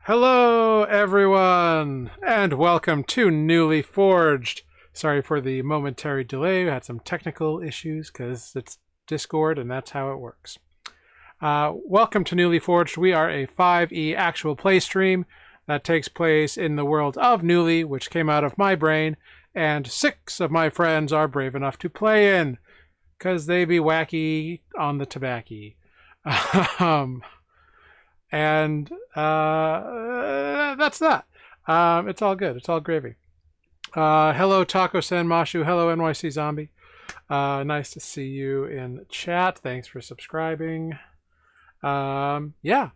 Hello, everyone, and welcome to Nuuli Forged. Sorry for the momentary delay. We had some technical issues because it's Discord, and that's how it works. Welcome to Nuuli Forged. We are a 5e actual play stream that takes place in the world of Nuuli, which came out of my brain, and 6 of my friends are brave enough to play in, because they be wacky on the tobacco. And that's that. It's all good. It's all gravy. Hello, Taco San Mashu. Hello, NYC Zombie. Nice to see you in chat. Thanks for subscribing. Yeah.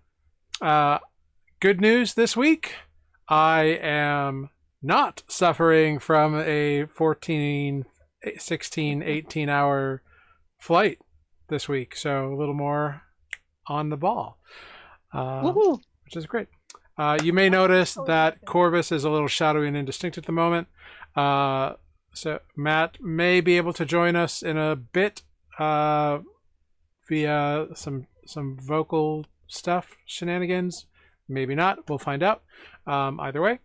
Good news this week. I am not suffering from a 14, 16, 18-hour flight this week. So a little more on the ball. Which is great. You may notice that Corvus is a little shadowy and indistinct at the moment. So Matt may be able to join us in a bit via some vocal stuff, shenanigans. Maybe not. We'll find out. Either way,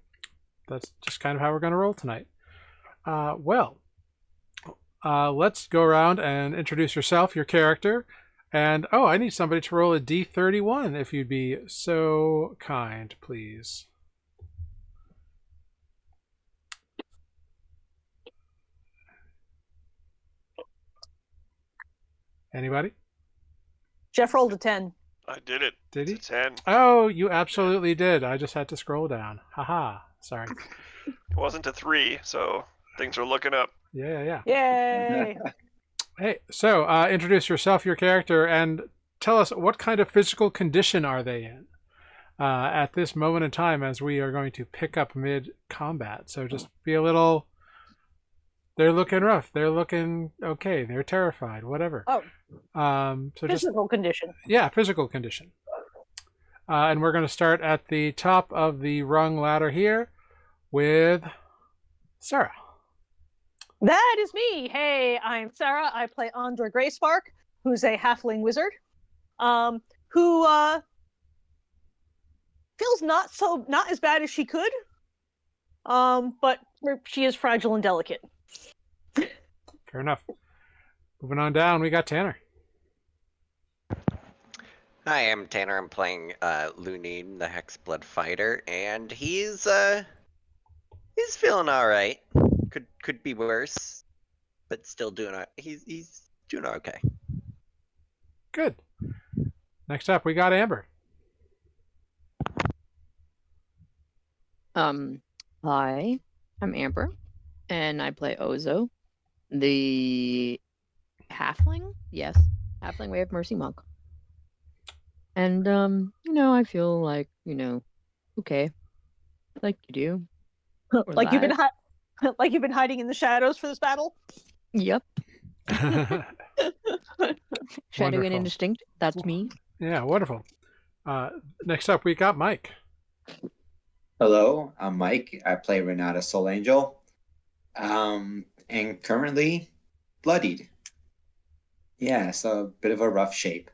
that's just kind of how we're going to roll tonight. Let's go around and introduce yourself, your character. And, I need somebody to roll a D31, if you'd be so kind, please. Anybody? Jeff rolled a 10. I did it. Did he? It's a 10. Oh, you absolutely did. I just had to scroll down. Haha. Sorry. It wasn't a 3, so things are looking up. Yeah. Yay! Hey, so introduce yourself, your character, and tell us what kind of physical condition are they in at this moment in time as we are going to pick up mid-combat. So just be a little... They're looking rough. They're looking okay. They're terrified. Whatever. Oh. So physical condition. Yeah, physical condition. And we're going to start at the top of the rung ladder here with Sarah. That is me. Hey, I'm Sarah. I play Andra Grayspark, who's a halfling wizard, who feels not as bad as she could, but she is fragile and delicate. Fair enough. Moving on down, we got Tanner. Hi, I'm Tanner. I'm playing Lunine, the Hexblood Fighter, and he's feeling all right. Could be worse, but still doing. He's doing okay. Good. Next up, we got Amber. Hi, I'm Amber, and I play Ozo, the halfling. Yes, halfling Way of Mercy monk. And I feel like okay, like you do. Like you've been hiding in the shadows for this battle. Yep. Shadowy and Wonderful. indistinct. That's me. Yeah, wonderful. Next up, we got Mike. Hello, I'm Mike. I play Renata Soul Angel, and currently bloodied. Yeah, so a bit of a rough shape.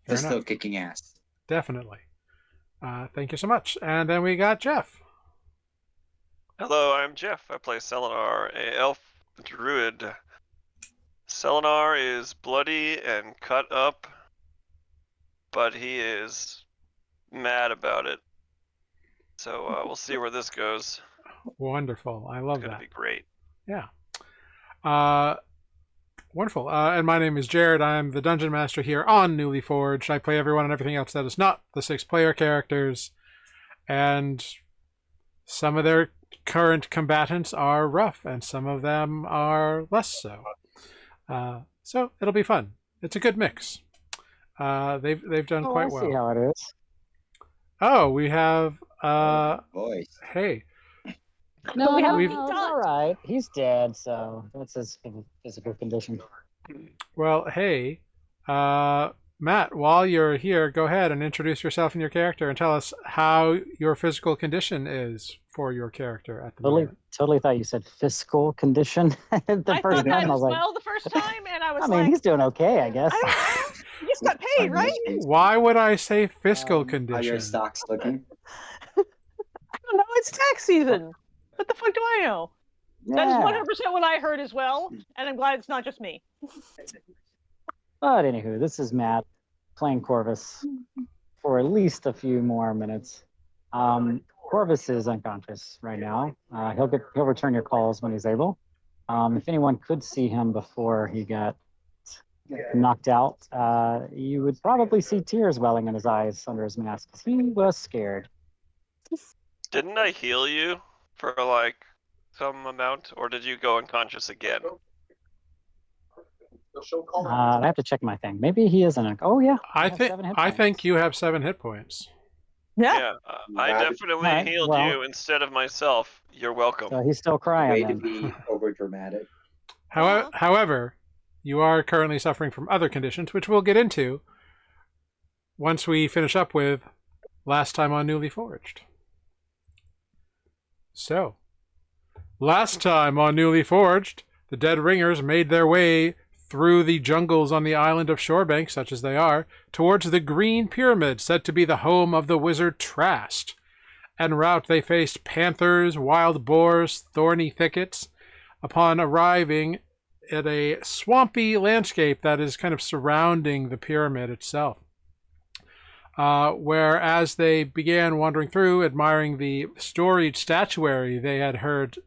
Fair But still enough. kicking ass. Definitely. Thank you so much. And then we got Jeff. Hello, I'm Jeff. I play Selenar, a elf druid. Selenar is bloody and cut up, but he is mad about it. So we'll see where this goes. Wonderful. I love It's gonna that. be great. Yeah. Wonderful. And my name is Jared. I'm the Dungeon Master here on Nuuli Forged. I play everyone and everything else that is not the 6-player characters. And some of their current combatants are rough, and some of them are less so. So it'll be fun. It's a good mix. They've done quite I well. see how it is. Oh, we have Boys. hey. No, we haven't We've- It's all right. He's dead, so that's his physical condition. Well, hey, Matt, while you're here, go ahead and introduce yourself and your character and tell us how your physical condition is for your character at the moment. Totally thought you said fiscal condition. I thought that I as was like, well the first time, and I was I mean, like, he's doing okay, I guess. You just got paid, right? Why would I say fiscal How condition? your stocks looking? I don't know. It's tax season. What the fuck do I know? That is 100% what I heard as well, and I'm glad it's not just me. But anywho, this is Matt playing Corvus for at least a few more minutes. Corvus is unconscious right now. He'll return your calls when he's able. If anyone could see him before he got knocked out, you would probably see tears welling in his eyes under his mask. He was scared. Didn't I heal you for like some amount, or did you go unconscious again? I have to check my thing. Maybe he isn't. Oh yeah. I have think 7 hit I points. think you have 7 hit points. Yeah. I Wow. definitely Alright, healed well- you instead of myself. You're welcome. So he's still crying. Way to Then. be over dramatic. However, you are currently suffering from other conditions, which we'll get into once we finish up with last time on Nuuli Forged. So, last time on Nuuli Forged, the Dead Ringers made their way through the jungles on the island of Shorebank, such as they are, towards the Green Pyramid, said to be the home of the wizard Trast. En route, they faced panthers, wild boars, thorny thickets. Upon arriving at a swampy landscape that is kind of surrounding the pyramid itself, where as they began wandering through, admiring the storied statuary they had heard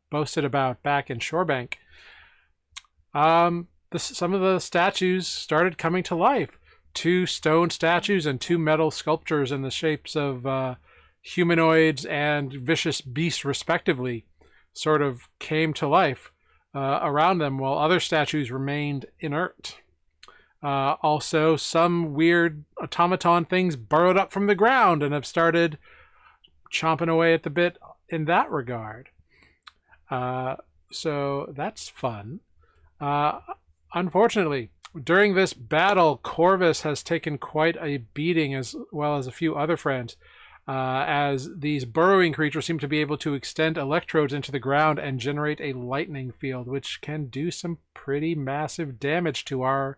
boasted about back in Shorebank, some of the statues started coming to life. 2 stone statues and 2 metal sculptures in the shapes of humanoids and vicious beasts, respectively, sort of came to life around them, while other statues remained inert. Also, some weird automaton things burrowed up from the ground and have started chomping away at the bit in that regard. So that's fun. Unfortunately, during this battle, Corvus has taken quite a beating, as well as a few other friends, as these burrowing creatures seem to be able to extend electrodes into the ground and generate a lightning field, which can do some pretty massive damage to our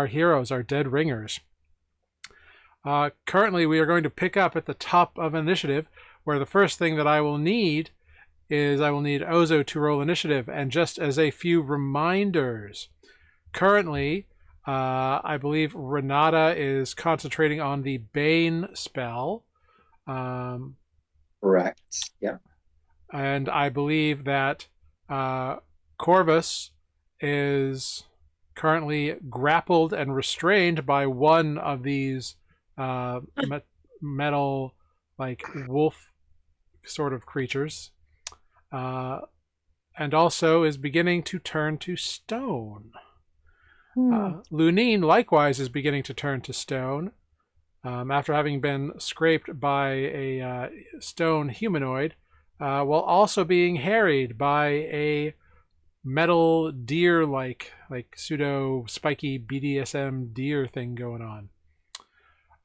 heroes, our Dead Ringers. Currently, we are going to pick up at the top of initiative, where the first thing that I will need is I will need Ozo to roll initiative. And just as a few reminders, currently, I believe Renata is concentrating on the Bane spell. Correct. Yeah. And I believe that Corvus is currently grappled and restrained by one of these metal, like wolf sort of creatures. And also is beginning to turn to stone. Lunine likewise is beginning to turn to stone after having been scraped by a stone humanoid, while also being harried by a metal deer like pseudo spiky BDSM deer thing going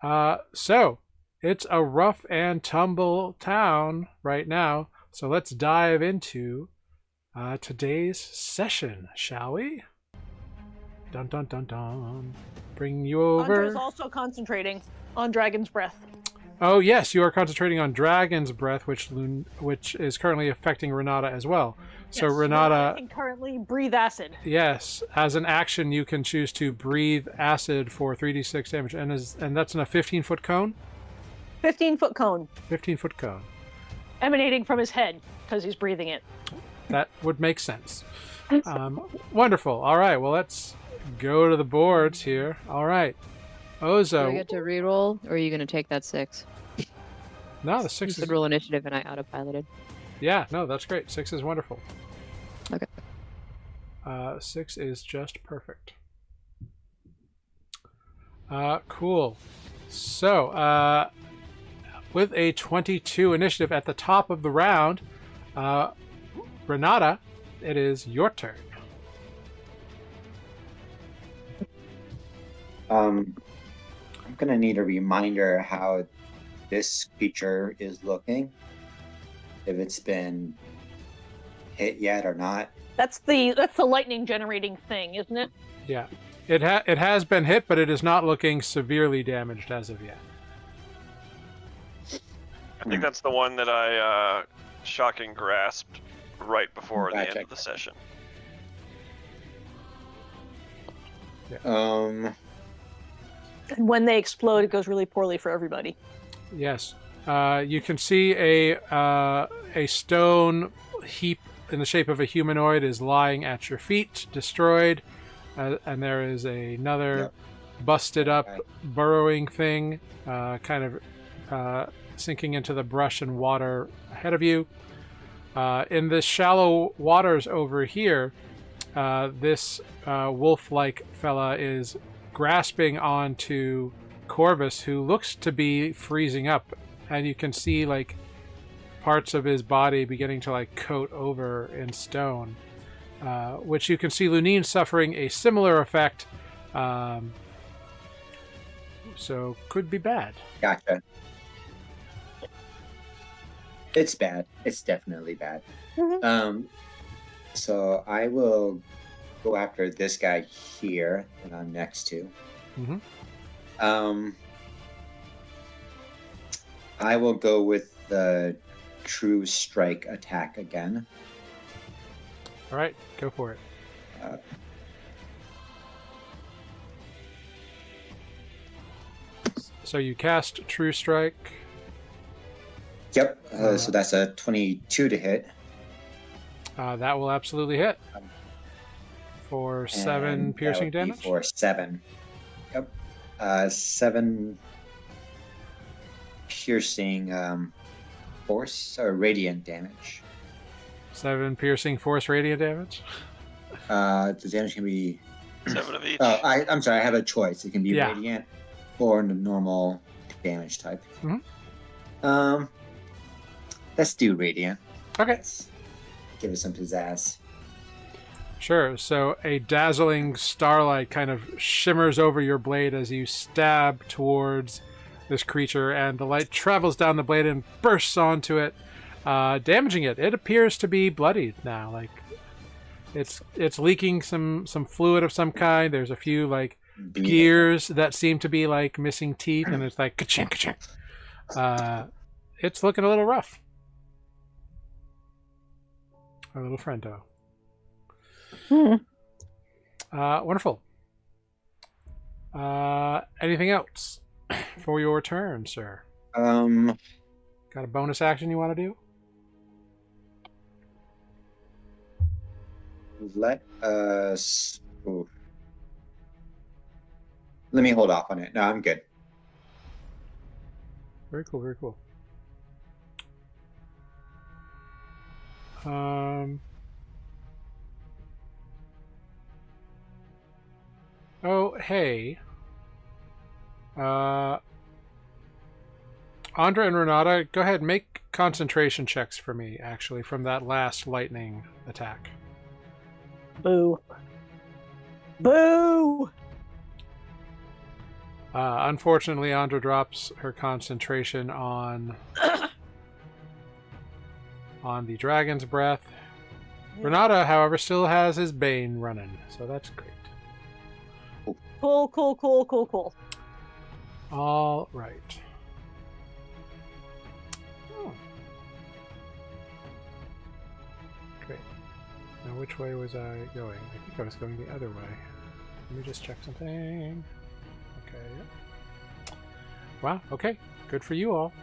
on. So it's a rough and tumble town right now. So let's dive into today's session, shall we? Dun dun dun dun. Bring you over. Andre's also concentrating on Dragon's Breath. Oh yes, you are concentrating on Dragon's Breath, which is currently affecting Renata as well. So Yes, Renata can currently breathe acid. Yes, as an action, you can choose to breathe acid for 3d6 damage, and that's in a 15-foot cone. 15-foot cone 15-foot cone. emanating from his head because he's breathing it. That would make sense. Wonderful. All right. Well, let's go to the boards here. All right. Do I Ozo. get to reroll, or are you going to take that 6? No, the You 6 said is. roll initiative, and I autopiloted. Yeah. No, that's great. 6 is wonderful. Okay. 6 is just perfect. Cool. So, with a 22 initiative at the top of the round, Renata, it is your turn. I'm gonna need a reminder how this creature is looking. If it's been hit yet or not. That's the lightning generating thing, isn't it? Yeah. It has been hit, but it is not looking severely damaged as of yet. I think that's the one that I shocking grasped right before the end of the session. And when they explode, it goes really poorly for everybody. Yes. You can see a stone heap in the shape of a humanoid is lying at your feet, destroyed, and there is another busted up burrowing thing, kind of sinking into the brush and water ahead of you. In the shallow waters over here, this wolf-like fella is grasping onto Corvus, who looks to be freezing up, and you can see like parts of his body beginning to like coat over in stone, which you can see Lunine suffering a similar effect, so could be bad. Gotcha. It's bad. It's definitely bad. Mm-hmm. So I will go after this guy here that I'm next to. Mm-hmm. I will go with the true strike attack again. All right, go for it. So you cast True Strike. Yep. So that's a 22 to hit. That will absolutely hit. For 7 piercing that would be damage? For 7. Yep. 7 piercing force or radiant damage. 7 piercing force radiant damage? The damage can be 7 of each. I'm sorry, I have a choice. It can be Yeah. radiant or the normal damage type. Mhm. Let's do radiant. Okay. Let's give it some pizzazz. Sure. So a dazzling starlight kind of shimmers over your blade as you stab towards this creature, and the light travels down the blade and bursts onto it, damaging it. It appears to be bloodied now. Like it's leaking some fluid of some kind. There's a few like gears that seem to be like missing teeth, and it's like ka-chink, ka-chink. It's looking a little rough. Our little friendo. Wonderful. Anything else for your turn, sir? Got a bonus action you want to do? Let us. Ooh. Let me hold off on it. No, I'm good. Very cool, very cool. Oh, hey. Andra and Renata, go ahead, make concentration checks for me, actually, from that last lightning attack. Boo. Boo! Unfortunately, Andra drops her concentration on the dragon's breath. Renata, however, still has his bane running, so that's great. Cool. All right. Oh. Great. Now, which way was I going? I think I was going the other way. Let me just check something. Okay. Wow, okay. Good for you all.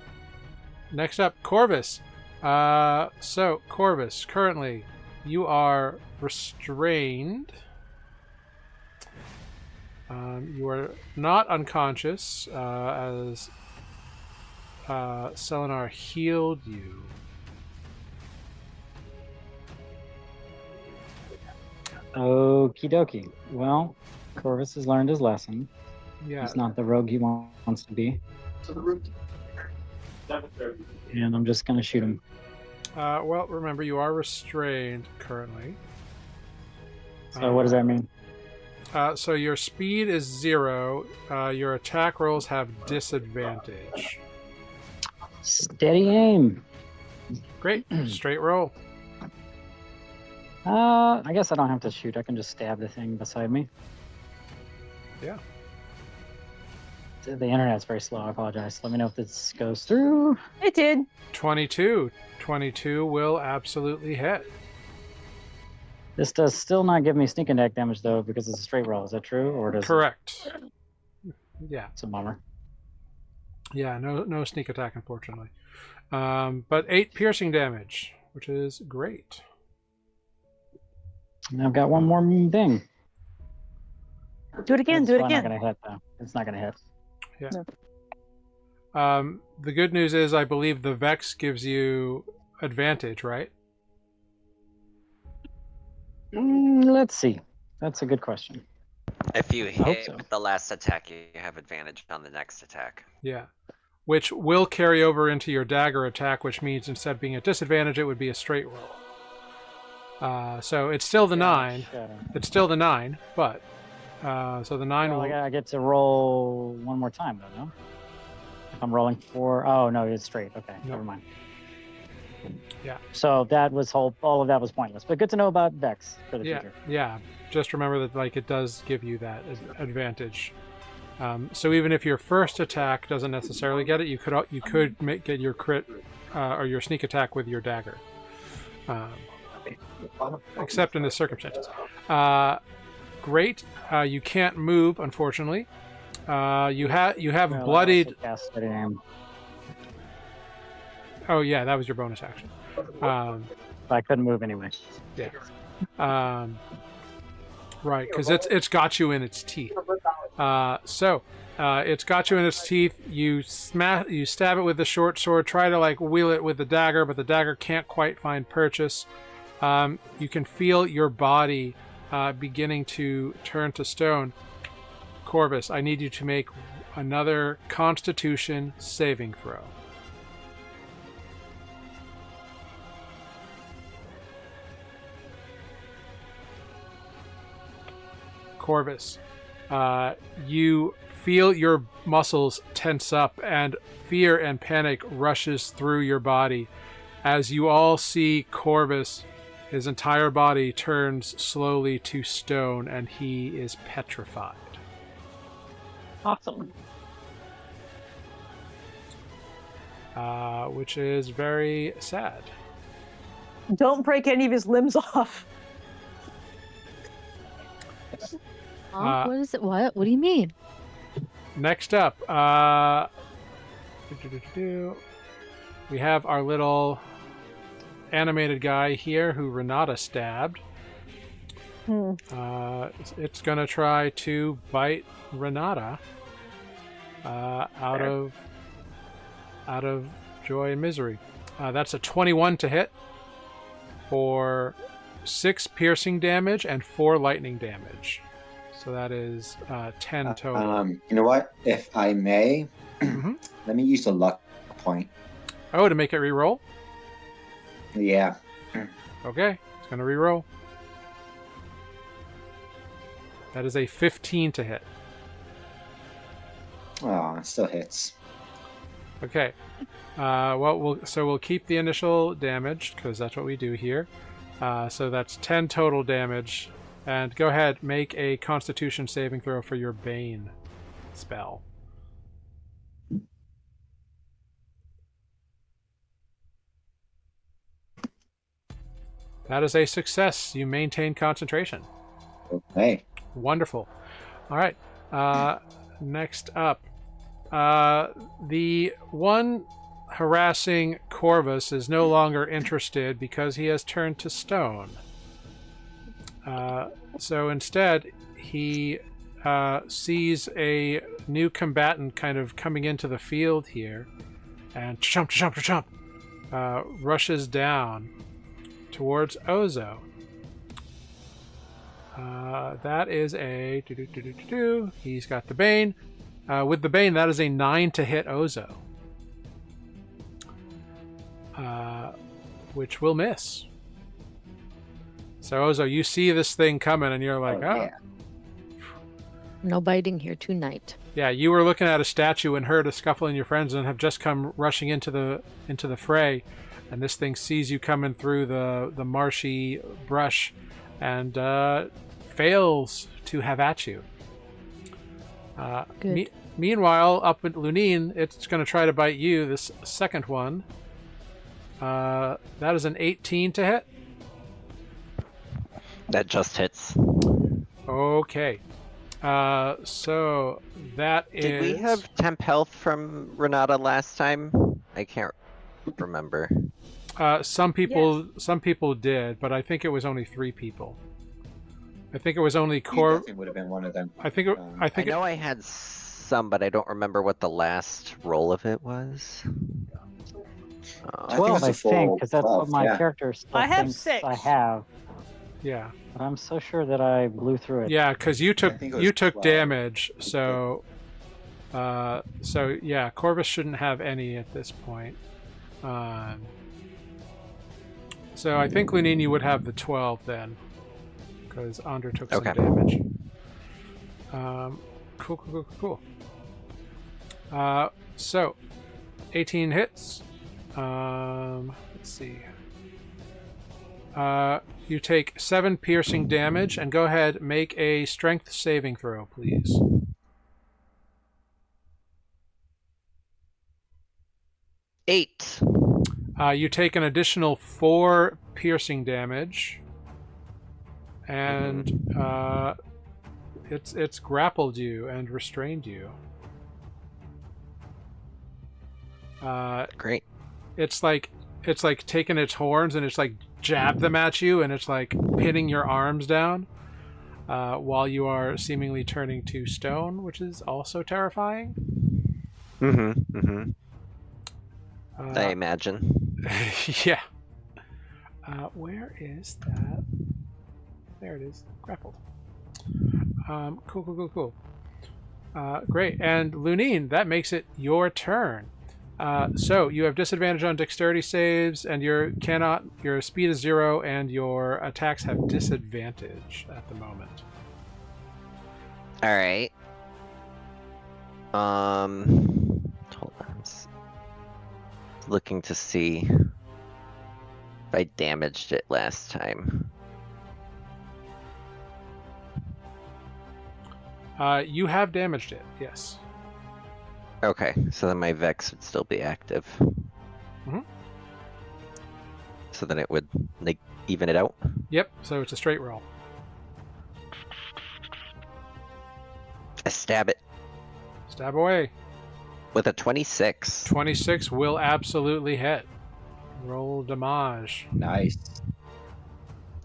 Next up, Corvus. So, Corvus, currently, you are restrained. You are not unconscious, as Selenar healed you. Okie dokie. Well, Corvus has learned his lesson. Yeah. He's not the rogue he wants to be. And I'm just going to shoot him. Well, remember, you are restrained currently. So what does that mean? So your speed is 0. Your attack rolls have disadvantage. Steady aim. Great. Straight roll. I guess I don't have to shoot. I can just stab the thing beside me. Yeah. The internet's very slow. I apologize. Let me know if this goes through. It did. 22. 22 will absolutely hit. This does still not give me sneak attack damage though because it's a straight roll. Is that true, or does Correct. Yeah. It's a bummer. Yeah, no sneak attack, unfortunately. But 8 piercing damage, which is great. And I've got one more thing. Do it again. It's Do it probably again. not gonna hit though. It's not gonna hit. Yeah. No. The good news is I believe the Vex gives you advantage, right? Let's see. That's a good question. If you hope hit so. with the last attack, you have advantage on the next attack. Yeah. Which will carry over into your dagger attack, which means instead of being at disadvantage, it would be a straight roll. So it's still the 9. Shadow. It's still the 9, but so the 9 Well, will. I get to roll one more time though, no? If I'm rolling 4. Oh no, it's straight. Okay, No. never mind. Yeah. So that was all of that was pointless. But good to know about Vex for the Yeah, future. yeah. Just remember that like it does give you that advantage. So even if your first attack doesn't necessarily get it, you could get your crit or your sneak attack with your dagger. Except in this circumstances. Great. You can't move, unfortunately. You have Well, I bloodied. also cast Steady Aim. Oh yeah, that was your bonus action. I couldn't move anyway. Yeah. Right, because it's got you in its teeth. So it's got you in its teeth. You stab it with the short sword. Try to like wheel it with the dagger, but the dagger can't quite find purchase. You can feel your body beginning to turn to stone. Corvus, I need you to make another Constitution saving throw. Corvus, you feel your muscles tense up and fear and panic rushes through your body as you all see Corvus. His entire body turns slowly to stone and he is petrified. Awesome. Which is very sad. Don't break any of his limbs off. What is it? What? What do you mean? Next up, we have our little animated guy here who Renata stabbed. It's gonna try to bite Renata out of joy and misery. That's a 21 to hit for 6 piercing damage and 4 lightning damage. So that is 10 total. You know what? If I may, Mhm. let me use a luck point. Oh, to make it reroll? Yeah. Okay, it's going to reroll. That is a 15 to hit. Oh, it still hits. Okay. Well, we'll keep the initial damage because that's what we do here. So that's 10 total damage. And go ahead, make a Constitution saving throw for your Bane spell. That is a success. You maintain concentration. Okay. Wonderful. All right. Next up, the one harassing Corvus is no longer interested because he has turned to stone. So instead, he sees a new combatant kind of coming into the field here, and rushes down towards Ozo. That is a He's got the Bane. With the Bane, that is a 9 to hit Ozo, which will miss. So Ozo, you see this thing coming, and you're like, "Oh, yeah. No biting here tonight. yeah." You were looking at a statue and heard a scuffle in your friends, and have just come rushing into the fray, and this thing sees you coming through the marshy brush, and fails to have at you. Good. Meanwhile, up at Lunine, it's going to try to bite you. This second one. That is an 18 to hit. That just hits. Okay. So that is. Did we have temp health from Renata last time? I can't remember. Some people did, but I think it was only 3 people. I think it was only You Corv. definitely would have been one of them. I think. I know I had some, but I don't remember what the last roll of it was. I think 12, it's a I full think, because that's 12, what my yeah. character still I have thinks 6. I have. Yeah. But I'm so sure that I blew through it. Yeah, because you took think it was 12. damage, so yeah, Corvus shouldn't have any at this point. So I think Lunine, you would have the 12 then, because Andra took some damage. Cool. So 18 hits. Let's see. You take 7 piercing damage, and go ahead, make a strength saving throw, please. Eight. You take an additional 4 piercing damage, and it's grappled you and restrained you. Great. It's like taking its horns and it's like jab them at you, and it's like pinning your arms down while you are seemingly turning to stone, which is also terrifying. I imagine. Yeah. Where is that? There it is. Grappled. Cool. Great. And Lunine, that makes it your turn. So you have disadvantage on dexterity saves, and your speed is 0, and your attacks have disadvantage at the moment. All right. Hold on. Looking to see if I damaged it last time. You have damaged it, yes. Okay, so then my Vex would still be active. Mhm. So then it would like even it out. Yep, so it's a straight roll. I stab it Stab away. with a 26. 26 will absolutely hit. Roll damage. Nice.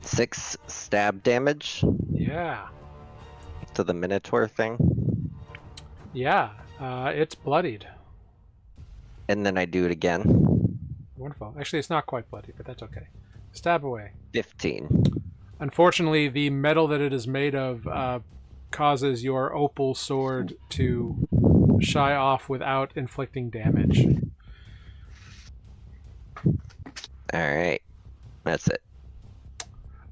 6 stab damage Yeah. to the Minotaur thing. Yeah, it's bloodied. And then I do it again. Wonderful. Actually, it's not quite bloody, but that's okay. Stab away. 15. Unfortunately, the metal that it is made of causes your opal sword to shy off without inflicting damage. Alright. That's it.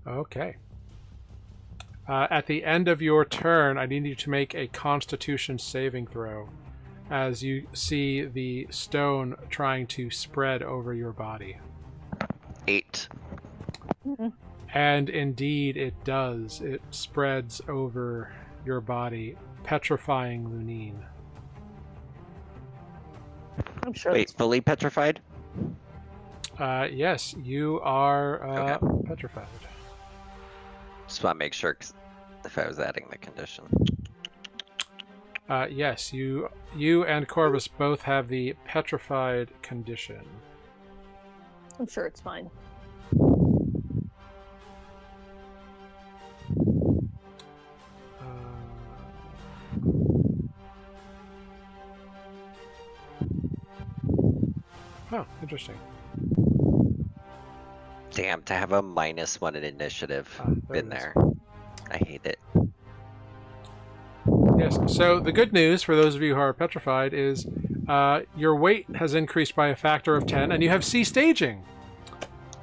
Okay. At the end of your turn, I need you to make a Constitution saving throw as you see the stone trying to spread over your body. 8. And indeed, it does. It spreads over your body, petrifying Lunine. I'm sure. Wait, fully petrified? Yes, you are Okay. petrified. Just want to make sure 'cause if I was adding the condition. Yes, you and Corvus both have the petrified condition. I'm sure it's fine. Oh, interesting. Damn, to have a -1 in initiative. There Been it is. there. I hate it. Yes. So the good news for those of you who are petrified is your weight has increased by a factor of 10, and you have C staging.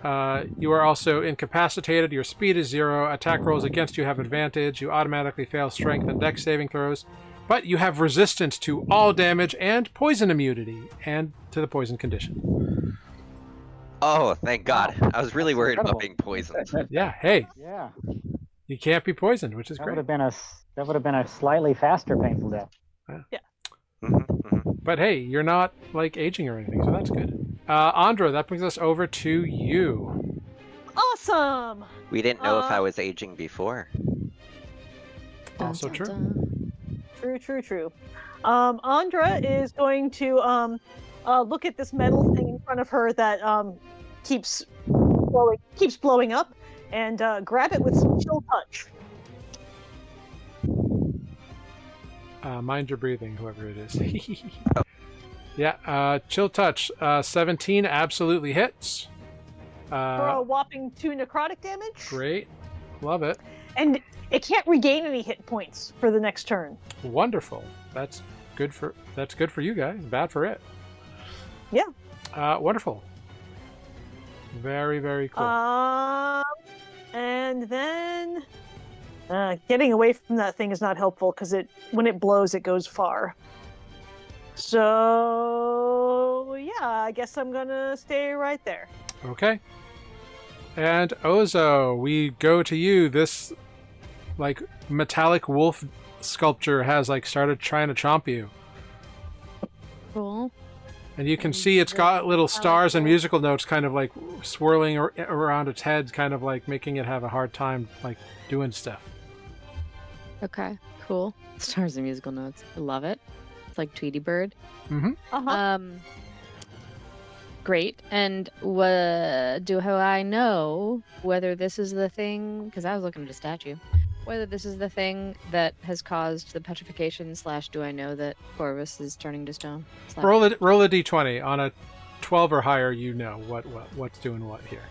You are also incapacitated. Your speed is 0. Attack rolls against you have advantage. You automatically fail strength and dex saving throws, but you have resistance to all damage and poison immunity, and to the poison condition. Oh, thank God. I was really That's worried about incredible. being poisoned. Yeah. Hey, Yeah, you can't be poisoned, which is that would great. have been a slightly faster painful death. But hey, you're not like aging or anything, so that's good. Andra, that brings us over to you. Awesome. We didn't know if I was aging before. Also true. True. Andra is going to look at this metal thing in front of her that keeps blowing up, and grab it with some chill touch. Mind your breathing, whoever it is. Yeah, chill touch. 17 absolutely hits. For a whopping 2 necrotic damage. Great. Love it. And it can't regain any hit points for the next turn. Wonderful. That's good for you guys. Bad for it. Yeah. Wonderful. Very, very cool. And then getting away from that thing is not helpful because when it blows, it goes far. So yeah, I guess I'm gonna stay right there. Okay. And Ozo, we go to you. This like metallic wolf sculpture has like started trying to chomp you. Cool. And you can see it's got little stars and musical notes kind of like swirling around its head, kind of like making it have a hard time like doing stuff. Okay, cool. Stars and musical notes. I love it. It's like Tweety Bird. Uh-huh. Great. And do I know whether this is the thing? Because I was looking at a statue. Whether this is the thing that has caused the petrification / do I know that Corvus is turning to stone? Roll a d20 on a 12 or higher. You know what's doing what here.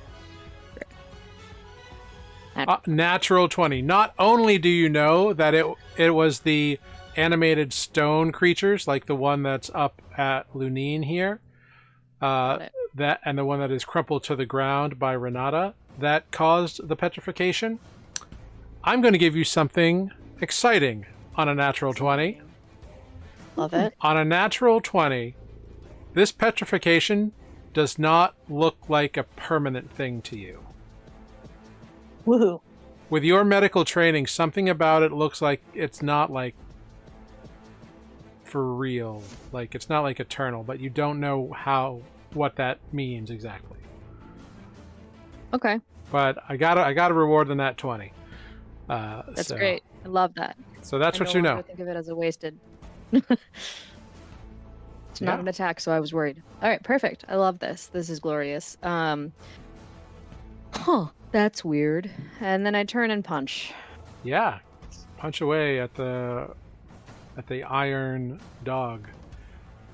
Natural 20. Not only do you know that it was the animated stone creatures, like the one that's up at Lunine here, that and the one that is crumpled to the ground by Renata, that caused the petrification. I'm going to give you something exciting on a natural 20. Love it. On a natural 20, this petrification does not look like a permanent thing to you. Woohoo. With your medical training, something about it looks like it's not like for real. Like it's not like eternal, but you don't know what that means exactly. Okay. But I gotta reward the nat 20. That's great. I love that. So that's what I you no know. longer think of it as a wasted. It's not an attack, so I was worried. All right, perfect. I love this. This is glorious. That's weird. And then I turn and punch. Yeah, punch away at the iron dog.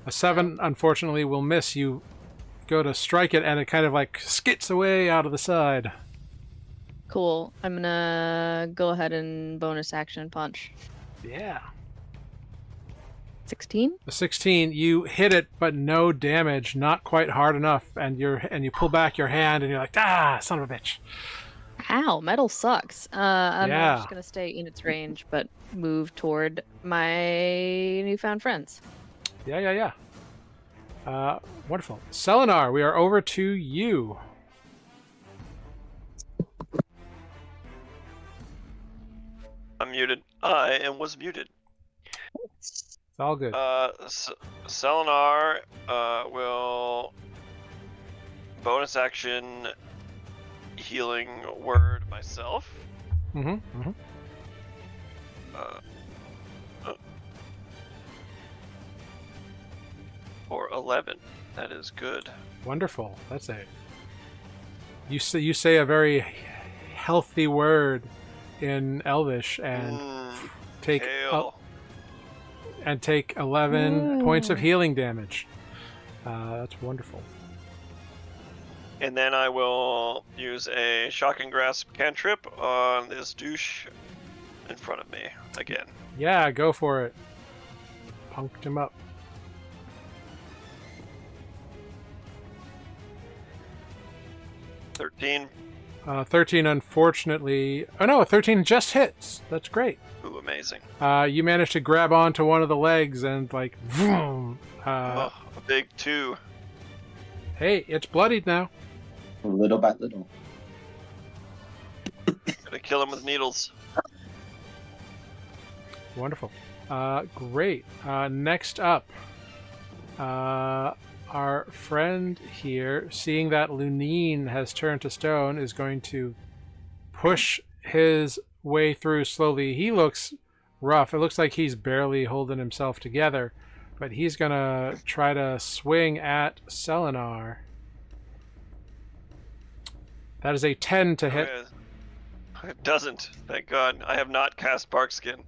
A 7, unfortunately, will miss. You go to strike it, and it kind of like skits away out of the side. Cool. I'm gonna go ahead and bonus action punch. Yeah. 16? A 16, you hit it, but no damage, not quite hard enough, and you pull back your hand, and you're like, son of a bitch. Ow, metal sucks. I'm Yeah. not just gonna stay in its range, but move toward my newfound friends. Yeah. Wonderful. Selenar, we are over to you. I'm muted. I was muted. It's all good. Selenar will bonus action healing word myself. For 11. That is good. Wonderful. That's a. You say a very healthy word in Elvish and take hail. Take 11 points of healing damage. That's wonderful. And then I will use a shocking grasp cantrip on this douche in front of me again. Yeah, go for it. Punked him up. 13. 13, unfortunately. Oh no, 13 just hits. That's great. Ooh, amazing. You managed to grab onto one of the legs and like, vroom. A big 2. Hey, it's bloodied now. Little by little. Gonna kill him with needles. Wonderful. Great. Next up, our friend here, seeing that Lunine has turned to stone, is going to push his way through slowly. He looks rough. It looks like he's barely holding himself together, but he's going to try to swing at Selenar. That is a 10 to hit. It doesn't. Thank God. I have not cast Barkskin.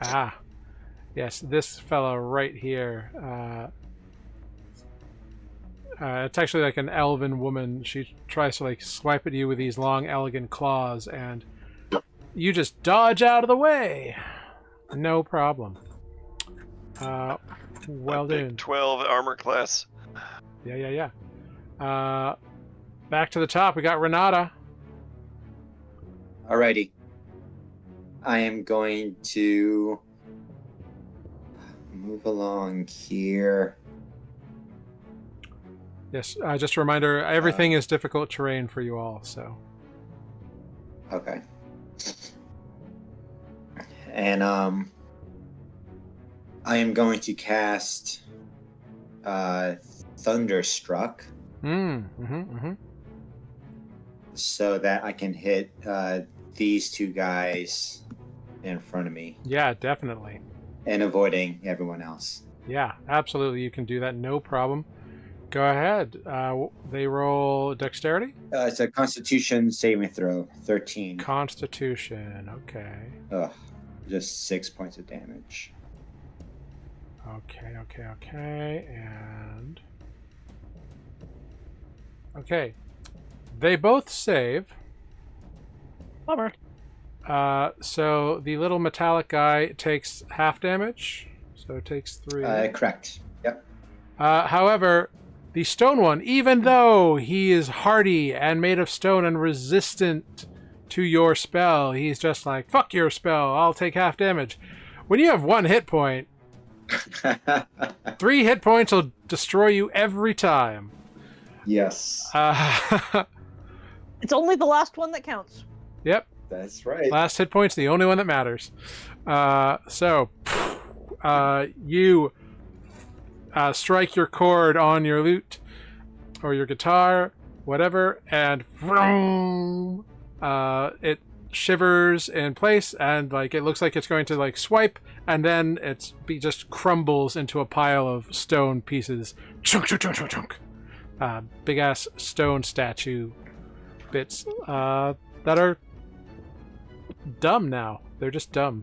Ah. Yes, this fellow right here. It's actually like an elven woman. She tries to like swipe at you with these long, elegant claws, and you just dodge out of the way. No problem. Well done. 12 armor class. Yeah. Back to the top. We got Renata. Alrighty. I am going to move along here. Yes, just a reminder, everything is difficult terrain for you all, so. Okay. And I am going to cast Thunderstruck so that I can hit these two guys in front of me. Yeah, definitely. And avoiding everyone else. Yeah, absolutely. You can do that, no problem. Go ahead. They roll dexterity? It's a Constitution saving throw, 13. Constitution, okay. Ugh, just 6 points of damage. Okay, and... Okay. They both save. Bummer. So the little metallic guy takes half damage. So it takes 3. Correct. Yep. However, the stone one, even though he is hardy and made of stone and resistant to your spell, he's just like, fuck your spell, I'll take half damage. When you have 1 hit point, 3 hit points will destroy you every time. Yes. It's only the last one that counts. Yep. That's right. Last hit point's the only one that matters. You strike your chord on your lute or your guitar, whatever, and vroom, it shivers in place, and like it looks like it's going to like swipe, and then just crumbles into a pile of stone pieces. Chunk, chunk, chunk, chunk, chunk. Big ass stone statue bits that are dumb now. They're just dumb,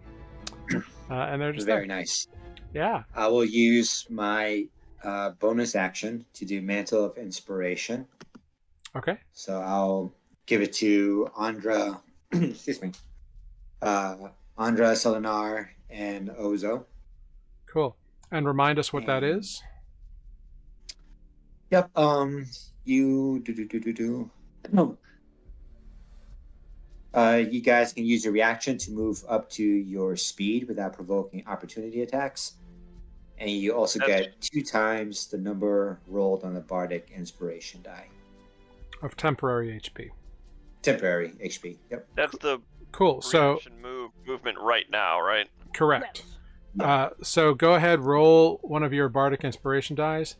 and they're just very nice. Yeah. I will use my bonus action to do Mantle of Inspiration. Okay. So I'll give it to Andra, excuse me, Andra, Selenar, and Ozo. Cool. And remind us what that is. Yep. You you guys can use your reaction to move up to your speed without provoking opportunity attacks. And you also get 2 times the number rolled on the Bardic Inspiration die. Of temporary HP. Temporary HP, yep. That's the cool. So reaction movement right now, right? Correct. Yes. So go ahead, roll one of your Bardic Inspiration dies.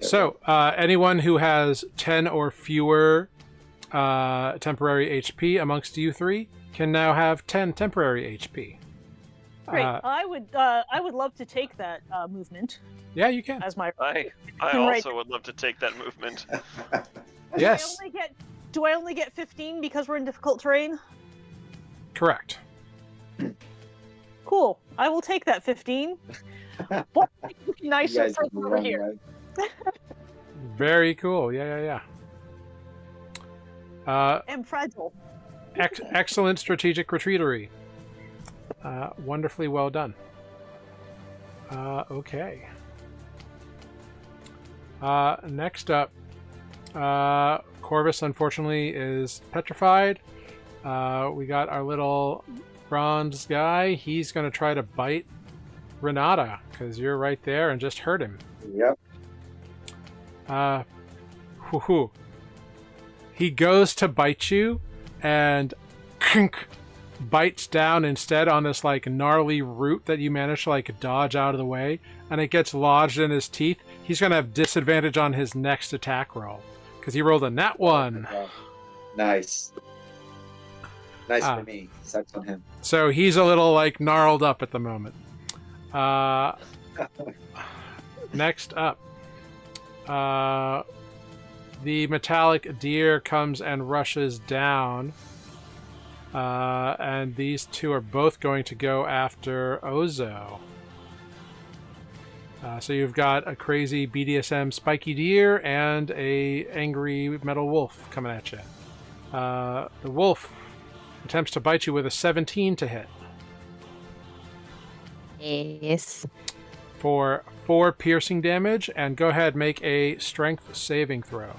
Yep. So anyone who has 10 or fewer temporary HP amongst you 3 can now have 10 temporary HP. Great. I would love to take that movement Yeah, you can. as my. I Right. also would love to take that movement. Yes. Do I only get 15 because we're in difficult terrain? Correct. Cool. I will take that 15. What nicer You guys from are the over wrong here. way. Very cool. Yeah. I'm fragile. Excellent strategic retreatery. Wonderfully well done. Okay. Next up, Corvus unfortunately is petrified. We got our little bronze guy. He's going to try to bite Renata because you're right there and just hurt him. Yep. He goes to bite you, and bites down instead on this like gnarly root that you managed to like dodge out of the way, and it gets lodged in his teeth. He's going to have disadvantage on his next attack roll because he rolled a nat 1. Nice. Nice Ah. for me. Sucks on him. So he's a little like gnarled up at the moment. Next up, the metallic deer comes and rushes down. And these two are both going to go after Ozo. So you've got a crazy BDSM spiky deer and a angry metal wolf coming at you. The wolf attempts to bite you with a 17 to hit Yes. for 4 piercing damage, and go ahead, make a strength saving throw.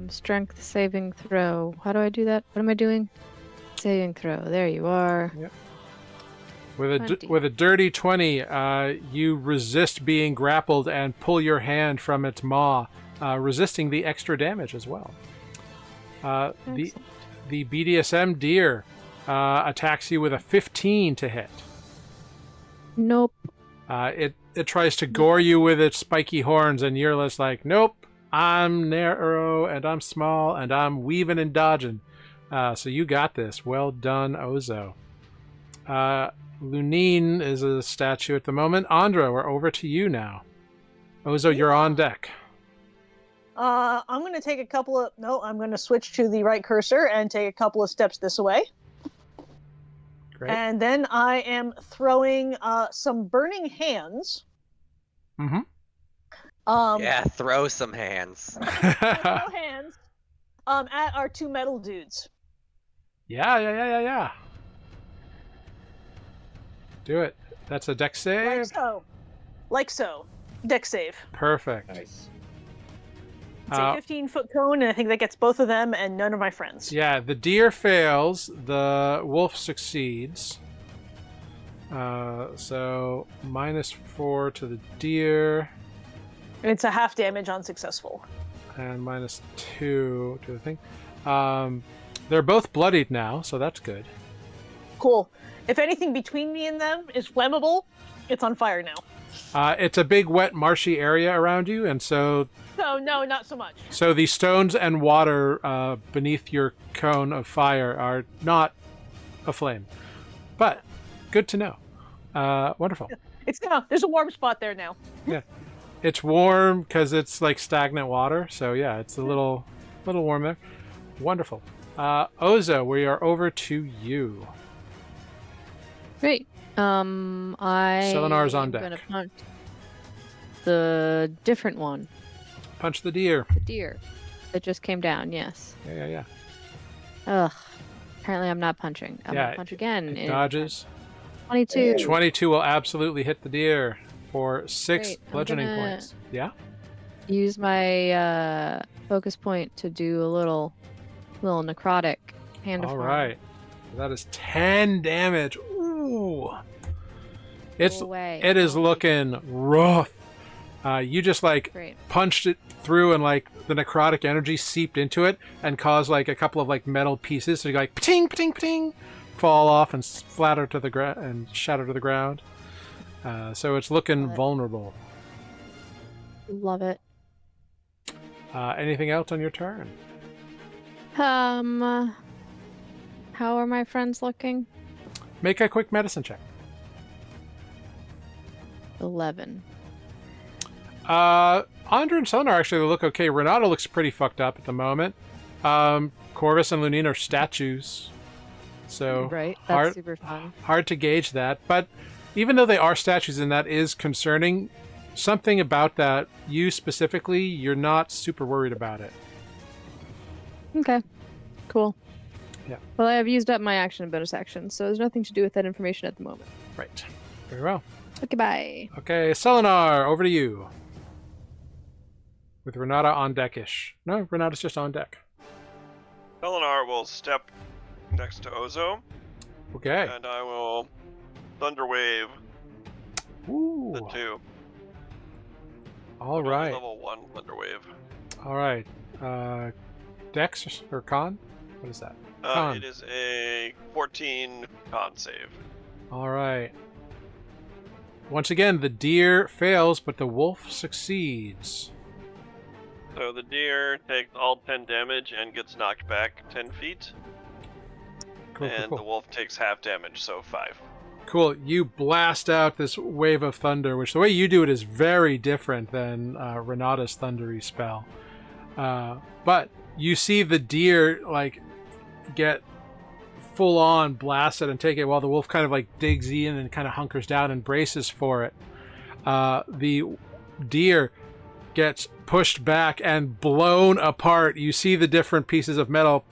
Strength saving throw. How do I do that? What am I doing? Saving throw. There you are. Yep. With a 20. with a dirty 20, you resist being grappled and pull your hand from its maw, resisting the extra damage as well. The BDSM deer attacks you with a 15 to hit. Nope. It tries to gore you with its spiky horns, and you're just like, nope. I'm narrow, and I'm small, and I'm weaving and dodging. So you got this. Well done, Ozo. Lunine is a statue at the moment. Andra, we're over to you now. Ozo, you're on deck. I'm going to take a couple of... No, I'm going to switch to the right cursor and take a couple of steps this way. Great. And then I am throwing some burning hands. Mm-hmm. Yeah, throw some hands. Throw hands at our 2 metal dudes. Yeah. Do it. That's a dex save. Like so. Dex save. Perfect. Nice. It's a 15-foot cone, and I think that gets both of them and none of my friends. Yeah, the deer fails. The wolf succeeds. So -4 to the deer. It's a half damage on successful. And -2 to the thing. They're both bloodied now, so that's good. Cool. If anything between me and them is flammable, it's on fire now. It's a big, wet, marshy area around you, and so So, no, not so much. so the stones and water beneath your cone of fire are not aflame. But good to know. Wonderful. There's a warm spot there now. Yeah. It's warm because it's like stagnant water, so yeah, it's a little warm there. Wonderful. Ozo, we are over to you. Great. Selenar's on deck. I'm gonna punch the different one, Punch the deer. the deer that just came down. Yes. Yeah. Ugh. Apparently, I'm not punching. I'm Yeah, gonna punch again. It in dodges. 22. 22 will absolutely hit the deer for 6 Great, I'm bludgeoning gonna- points. Yeah. Use my focus point to do a little necrotic hand of All harm. right. That is 10 damage. Ooh. It is looking rough. You just like Great. punched it through, and like the necrotic energy seeped into it and caused like a couple of like metal pieces. So you like pating, pating, pating, fall off and splatter to the ground and shatter to the ground. So it's looking vulnerable. Love it. Anything else on your turn? How are my friends looking? Make a quick medicine check. 11. Andra and Selenar actually look okay. Renato looks pretty fucked up at the moment. Corvus and Lunine are statues, so Right. That's hard, super fun. hard to gauge that. But even though they are statues and that is concerning, something about that, you specifically, you're not super worried about it. Okay. Cool. Yeah. Well, I have used up my action and bonus action, so there's nothing to do with that information at the moment. Right. Very well. Okay, bye. Okay, Selenar, over to you. With Renata on deck-ish. No, Renata's just on deck. Selenar will step next to Ozo, Okay. and I will Thunder Wave Ooh. the 2. All right. Level 1 Thunder Wave. All right. Dex or Con? What is that? Con. It is a 14 con save. All right. Once again, the deer fails, but the wolf succeeds. So the deer takes all 10 damage and gets knocked back 10 feet. Cool, And cool, the cool. wolf takes half damage, so 5. Cool. You blast out this wave of thunder, which the way you do it is very different than Renata's thundery spell. But you see the deer like get full on blasted and take it while the wolf kind of like digs in and kind of hunkers down and braces for it. The deer gets pushed back and blown apart. You see the different pieces of metal,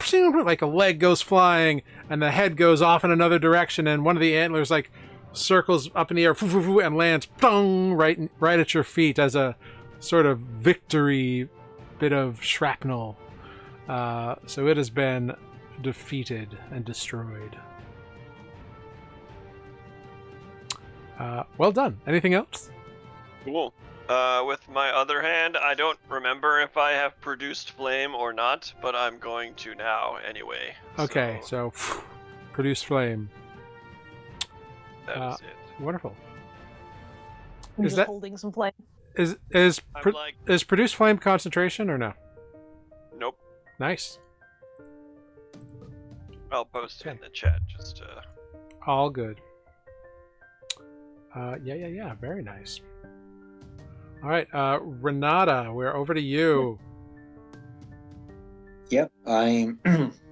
like a leg goes flying and the head goes off in another direction, and one of the antlers like circles up in the air and lands right at your feet as a sort of victory bit of shrapnel. So it has been defeated and destroyed. Well done. Anything else? Cool. With my other hand, I don't remember if I have produced flame or not, but I'm going to now anyway. Okay, so produce flame. That is it. Wonderful. I'm Is just that- holding some flame. Is I'm like, is produce flame concentration or no? nope. Nice. I'll post it in Okay. the chat just All good. Yeah. Very nice. All right, Renata, we're over to you. Yep,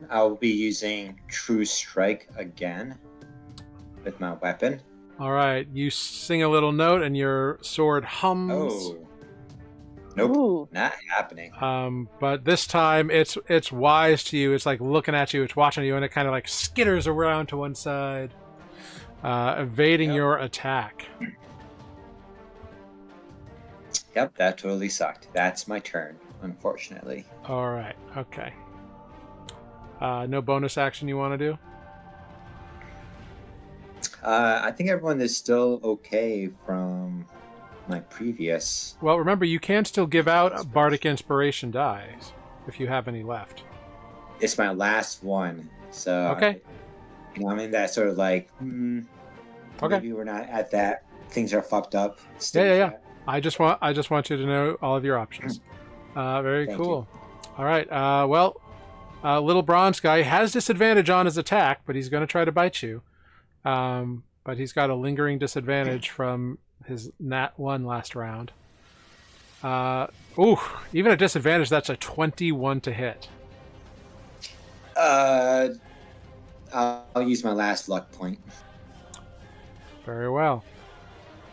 I'll be using True Strike again with my weapon. All right, you sing a little note and your sword hums. Oh, nope, Ooh. not happening. But this time it's wise to you. It's like looking at you, it's watching you, and it kind of like skitters around to one side, evading Yep. your attack. Yep, that totally sucked. That's my turn, unfortunately. All right, okay. No bonus action you want to do? I think everyone is still okay from my previous. Well, remember, you can still give out Bardic Inspiration dice if you have any left. It's my last one, so Okay. I'm in that sort of like, Okay. maybe we're not at that. Things are fucked up. Yeah. yet. I just want you to know all of your options. Very Thank cool. All right. Little bronze guy has disadvantage on his attack, but he's going to try to bite you. But he's got a lingering disadvantage from his nat 1 last round. Even a disadvantage, that's a 21 to hit. I'll use my last luck point. Very well.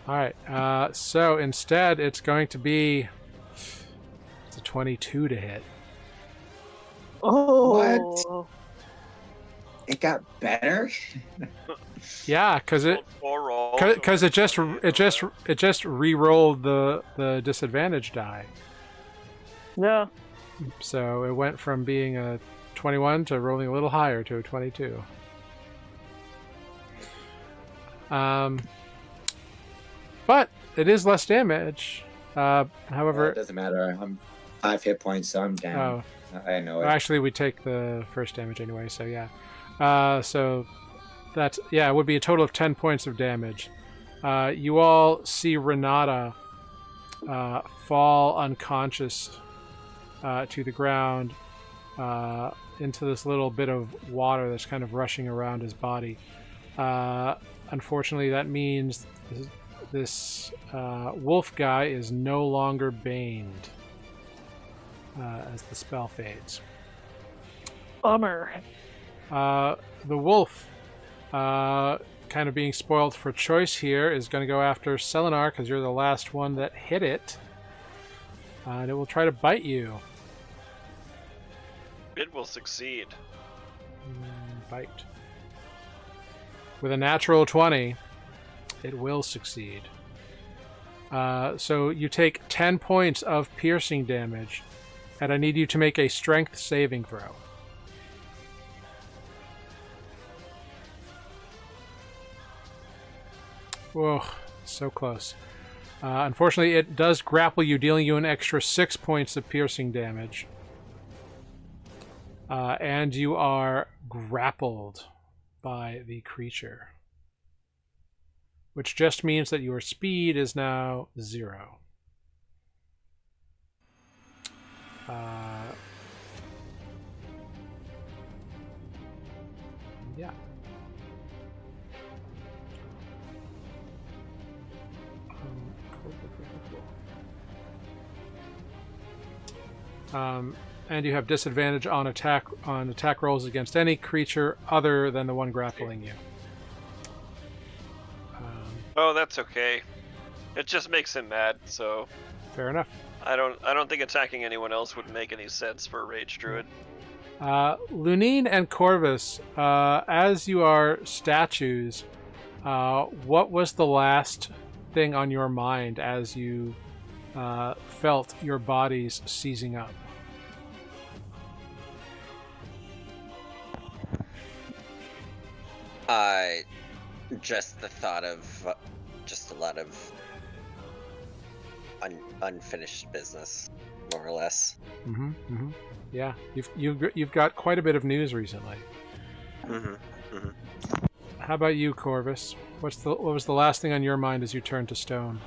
All right. So instead, it's going to be it's a 22 to hit. Oh. It got better. Yeah, because it just re-rolled the disadvantage die. Yeah. So it went from being a 21 to rolling a little higher to a 22. But it is less damage. However, It doesn't matter. I'm 5 hit points, so I'm down. I know it. actually, we take the first damage anyway. So yeah. So that's it would be a total of 10 points of damage. You all see Renata fall unconscious to the ground into this little bit of water that's kind of rushing around his body. Unfortunately, that means this wolf guy is no longer baned as the spell fades. Bummer. The wolf, kind of being spoiled for choice here, is going to go after Selenar because you're the last one that hit it. And it will try to bite you. It will succeed. Bite. With a natural 20, it will succeed. So you take 10 points of piercing damage, and I need you to make a strength saving throw. Whoa, so close. Unfortunately, it does grapple you, dealing you an extra 6 points of piercing damage. And you are grappled by the creature, which just means that your speed is now 0. Yeah. And you have disadvantage on attack rolls against any creature other than the one grappling you. Oh, that's okay. It just makes him mad, so Fair enough. I don't think attacking anyone else would make any sense for a rage druid. Lunine and Corvus, as you are statues, what was the last thing on your mind as you felt your bodies seizing up? Just the thought of just a lot of unfinished business, more or less. Mm-hmm. Mm-hmm. Yeah, you've got quite a bit of news recently. Mm-hmm. Mm-hmm. How about you, Corvus? What was the last thing on your mind as you turned to stone?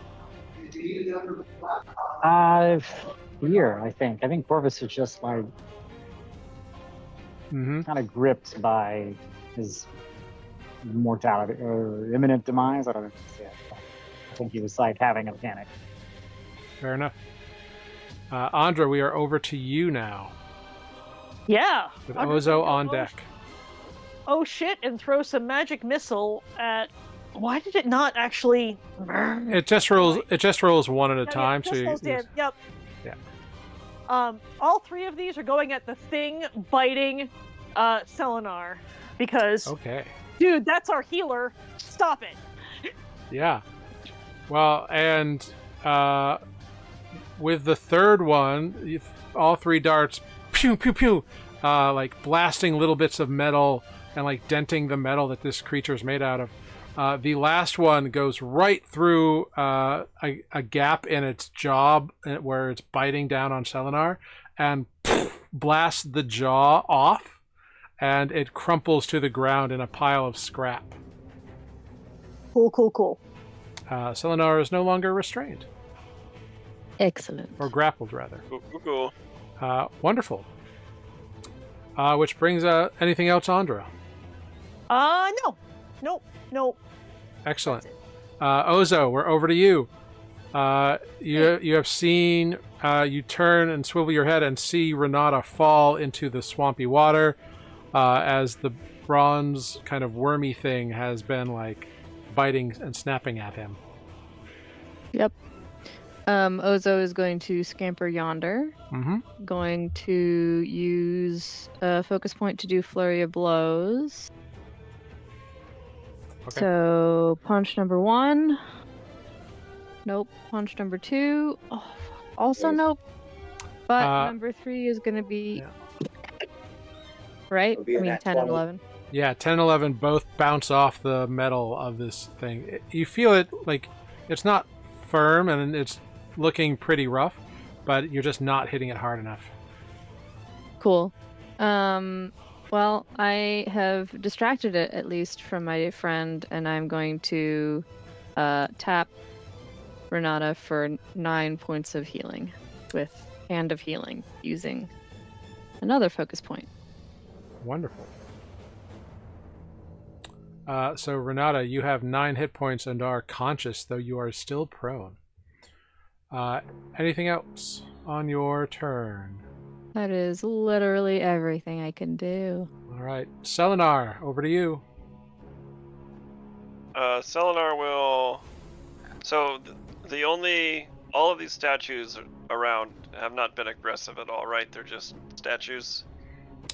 Fear, I think. I think Corvus is just like Mm-hmm. kind of gripped by his mortality or imminent demise. I don't know if you say it. I think he was like having a panic. Fair enough. Andra, we are over to you now. Yeah. With Andra's Ozo gonna go, on deck. Oh shit, and throw some magic missile at. Why did it not actually? It just rolls. It just rolls one at a time. Just rolls down. Yep. Yeah. All 3 of these are going at the thing biting Selenar because Okay. dude, that's our healer. Stop it. Yeah. Well, and with the third one, all 3 darts, pew pew pew, like blasting little bits of metal and like denting the metal that this creature is made out of. The last one goes right through a gap in its jaw where it's biting down on Selenar and blasts the jaw off, and it crumples to the ground in a pile of scrap. Cool. Selenar is no longer restrained. Excellent. Or grappled, rather. Cool. Wonderful. Which brings anything else, Andra? No. Nope. Excellent. Ozo, we're over to you. You have seen, you turn and swivel your head and see Renata fall into the swampy water as the bronze kind of wormy thing has been like biting and snapping at him. Yep. Ozo is going to scamper yonder. Mm-hmm. Going to use a focus point to do flurry of blows. Okay. So punch number 1. Nope. Punch number 2. Oh, also nope. But number 3 is going to be right. I mean 10 and 11. Yeah, 10 and 11 both bounce off the metal of this thing. You feel it like it's not firm and it's looking pretty rough, but you're just not hitting it hard enough. Cool. Well, I have distracted it at least from my friend, and I'm going to tap Renata for 9 points of healing with Hand of Healing using another focus point. Wonderful. So Renata, you have 9 hit points and are conscious, though you are still prone. Anything else on your turn? That is literally everything I can do. All right, Selenar, over to you. Selenar will. So all of these statues around have not been aggressive at all, right? They're just statues.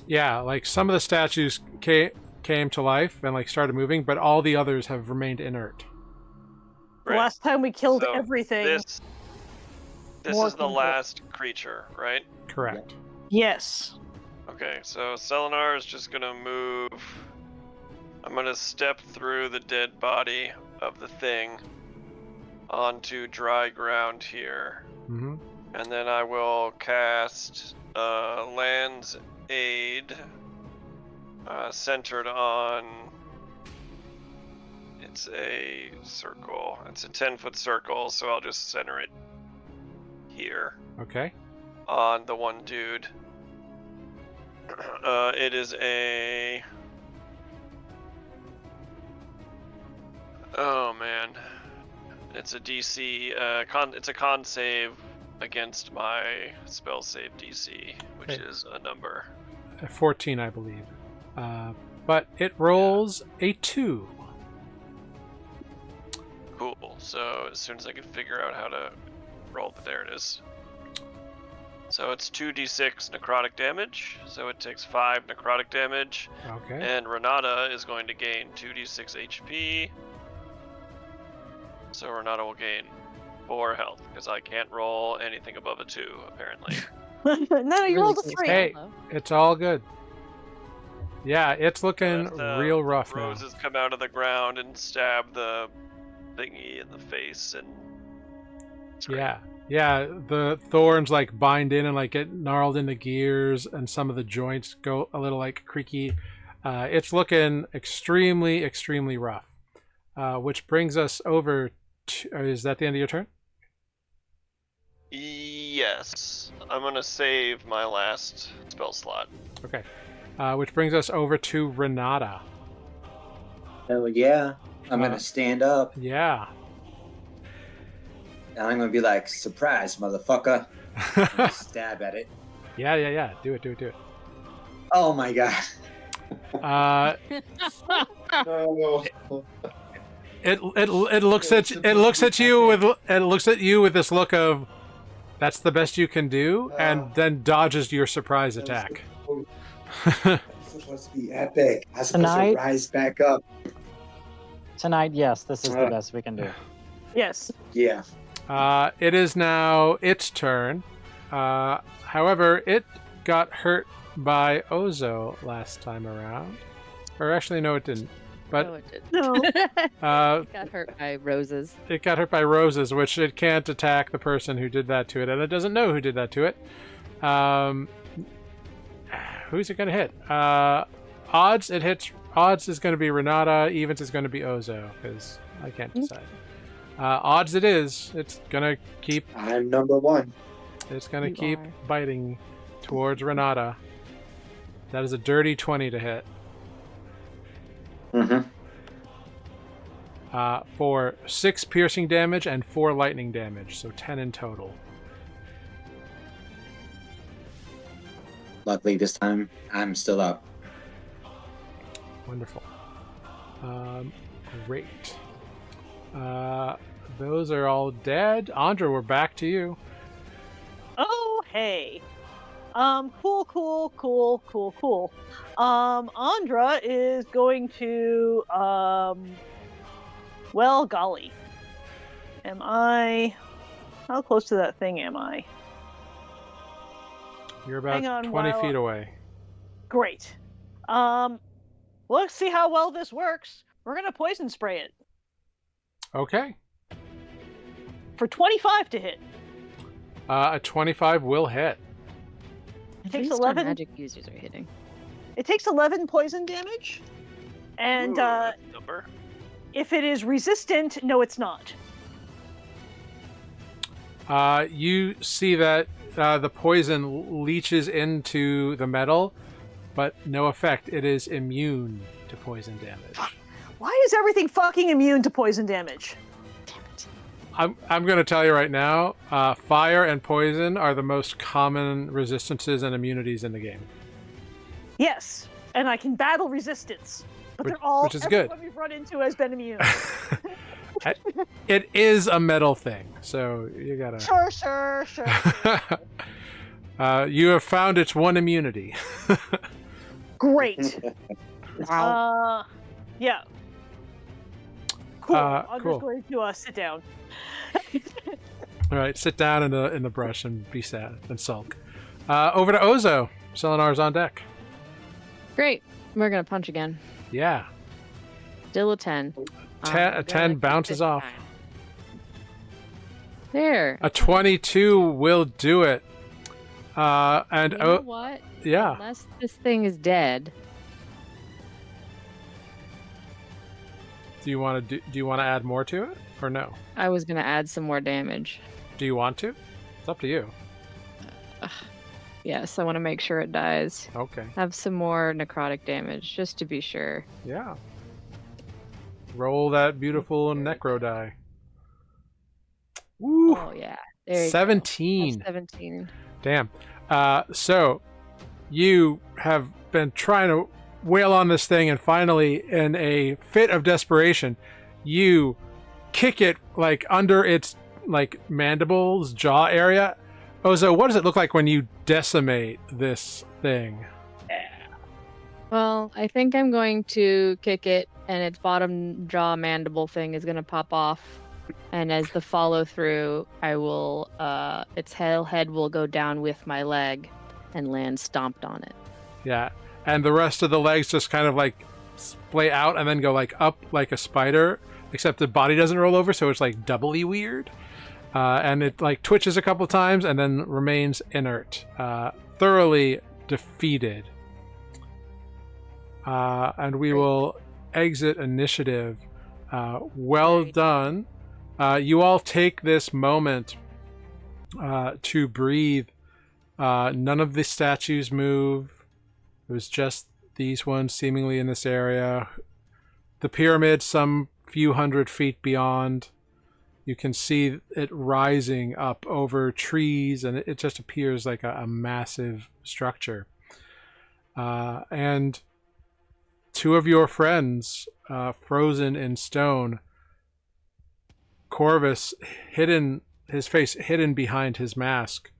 Yeah, like some of the statues came to life and like started moving, but all the others have remained inert. The last time we killed everything. This is the last creature, right? Correct. Yes. Okay, so Selenar is just gonna move. I'm gonna step through the dead body of the thing onto dry ground here. Mm-hmm. And then I will cast lands aid centered on. It's a circle. It's a 10-foot circle, so I'll just center it here Okay. on the one dude. It is a. Oh man, it's a DC. It's a con save against my spell save DC, which Okay. is a number. 14, I believe. But it rolls a 2. Cool. So as soon as I can figure out how to roll, there it is. So it's 2d6 necrotic damage. So it takes 5 necrotic damage, Okay. and Renata is going to gain 2d6 HP. So Renata will gain 4 health because I can't roll anything above a 2 apparently. No, you Really rolled a close 3. Hey. though. It's all good. Yeah, it's looking Let, real rough now. Roses come out of the ground and stab the thingy in the face, and it's great. Yeah, the thorns like bind in and like get gnarled into gears, and some of the joints go a little like creaky. It's looking extremely, extremely rough. Which brings us over to, is that the end of your turn? Yes, I'm gonna save my last spell slot. Okay. Which brings us over to Renata. Hell yeah. I'm Uh, gonna stand up Yeah. and I'm gonna be like, surprise, motherfucker. And stab at it. Yeah. Do it. Oh my god. No. It looks at you with this look of that's the best you can do, and then dodges your surprise attack. It's supposed to be epic. I'm supposed Tonight? to rise back up. Tonight, yes, this is the best we can do. Yes. Yeah. It is now its turn. However, it got hurt by Ozo last time around. Or actually, no, it didn't. But No, it did. No. It got hurt by roses. it got hurt by roses, which it can't attack the person who did that to it, and it doesn't know who did that to it. Who's it going to hit? Odds, it hits. Odds is going to be Renata. Evens is going to be Ozo, because I can't decide. Odds it is. It's going to keep. I'm number one. It's going to You keep are. biting towards Renata. That is a dirty 20 to hit. Mm-hmm. For 6 piercing damage and 4 lightning damage, so 10 in total. Luckily this time I'm still up. Wonderful. Great. Those are all dead. Andra, we're back to you. Oh, hey. Cool. Andra is going to, well, golly. How close to that thing am I? You're about Hang on 20 while- feet away. Great. Let's see how well this works. We're gonna poison spray it Okay. for 25 to hit. A 25 will hit. At Takes least our 11. magic users are hitting. It takes 11 poison damage, and Ooh, that's a number. if it is resistant, no, it's not. You see that the poison leaches into the metal, but no effect. It is immune to poison damage. Why is everything fucking immune to poison damage? Damn it. I'm going to tell you right now, fire and poison are the most common resistances and immunities in the game. Yes, and I can battle resistance, but Which- they're all which is good. everyone we've run into has been immune. It is a metal thing, so you gotta. Sure. You have found its one immunity. Great. Wow. Yeah. Cool. I'm cool. just going to sit down. All right, sit down in the brush and be sad and sulk. Over to Ozo. Selenar's on deck. Great. We're gonna punch again. Yeah. Still a 10. A Gonna 10 keep bounces it off. time. There. A 22 will do it. And You know what? yeah. Unless this thing is dead. Do you want to add more to it or no? I was gonna add some more damage. Do you want to? It's up to you. Yes, I want to make sure it dies. Okay. Have some more necrotic damage, just to be sure. Yeah. Roll that beautiful necro die. Woo! Oh yeah, there you 17. go. 17. Damn. So you have been trying to wail on this thing, and finally, in a fit of desperation, you kick it like under its like mandibles, jaw area. Ozo, what does it look like when you decimate this thing? Well, I think I'm going to kick it, and its bottom jaw mandible thing is gonna pop off. And as the follow through, I will its head will go down with my leg and land stomped on it. Yeah. And the rest of the legs just kind of like splay out and then go like up like a spider, except the body doesn't roll over, so it's like doubly weird. And it like twitches a couple times and then remains inert, thoroughly defeated. And we will exit initiative. Well done. You all take this moment to breathe. None of the statues move. It was just these ones seemingly in this area. The pyramid some few hundred feet beyond. You can see it rising up over trees, and it just appears like a massive structure. And two of your friends, frozen in stone, Corvus, his face hidden behind his mask,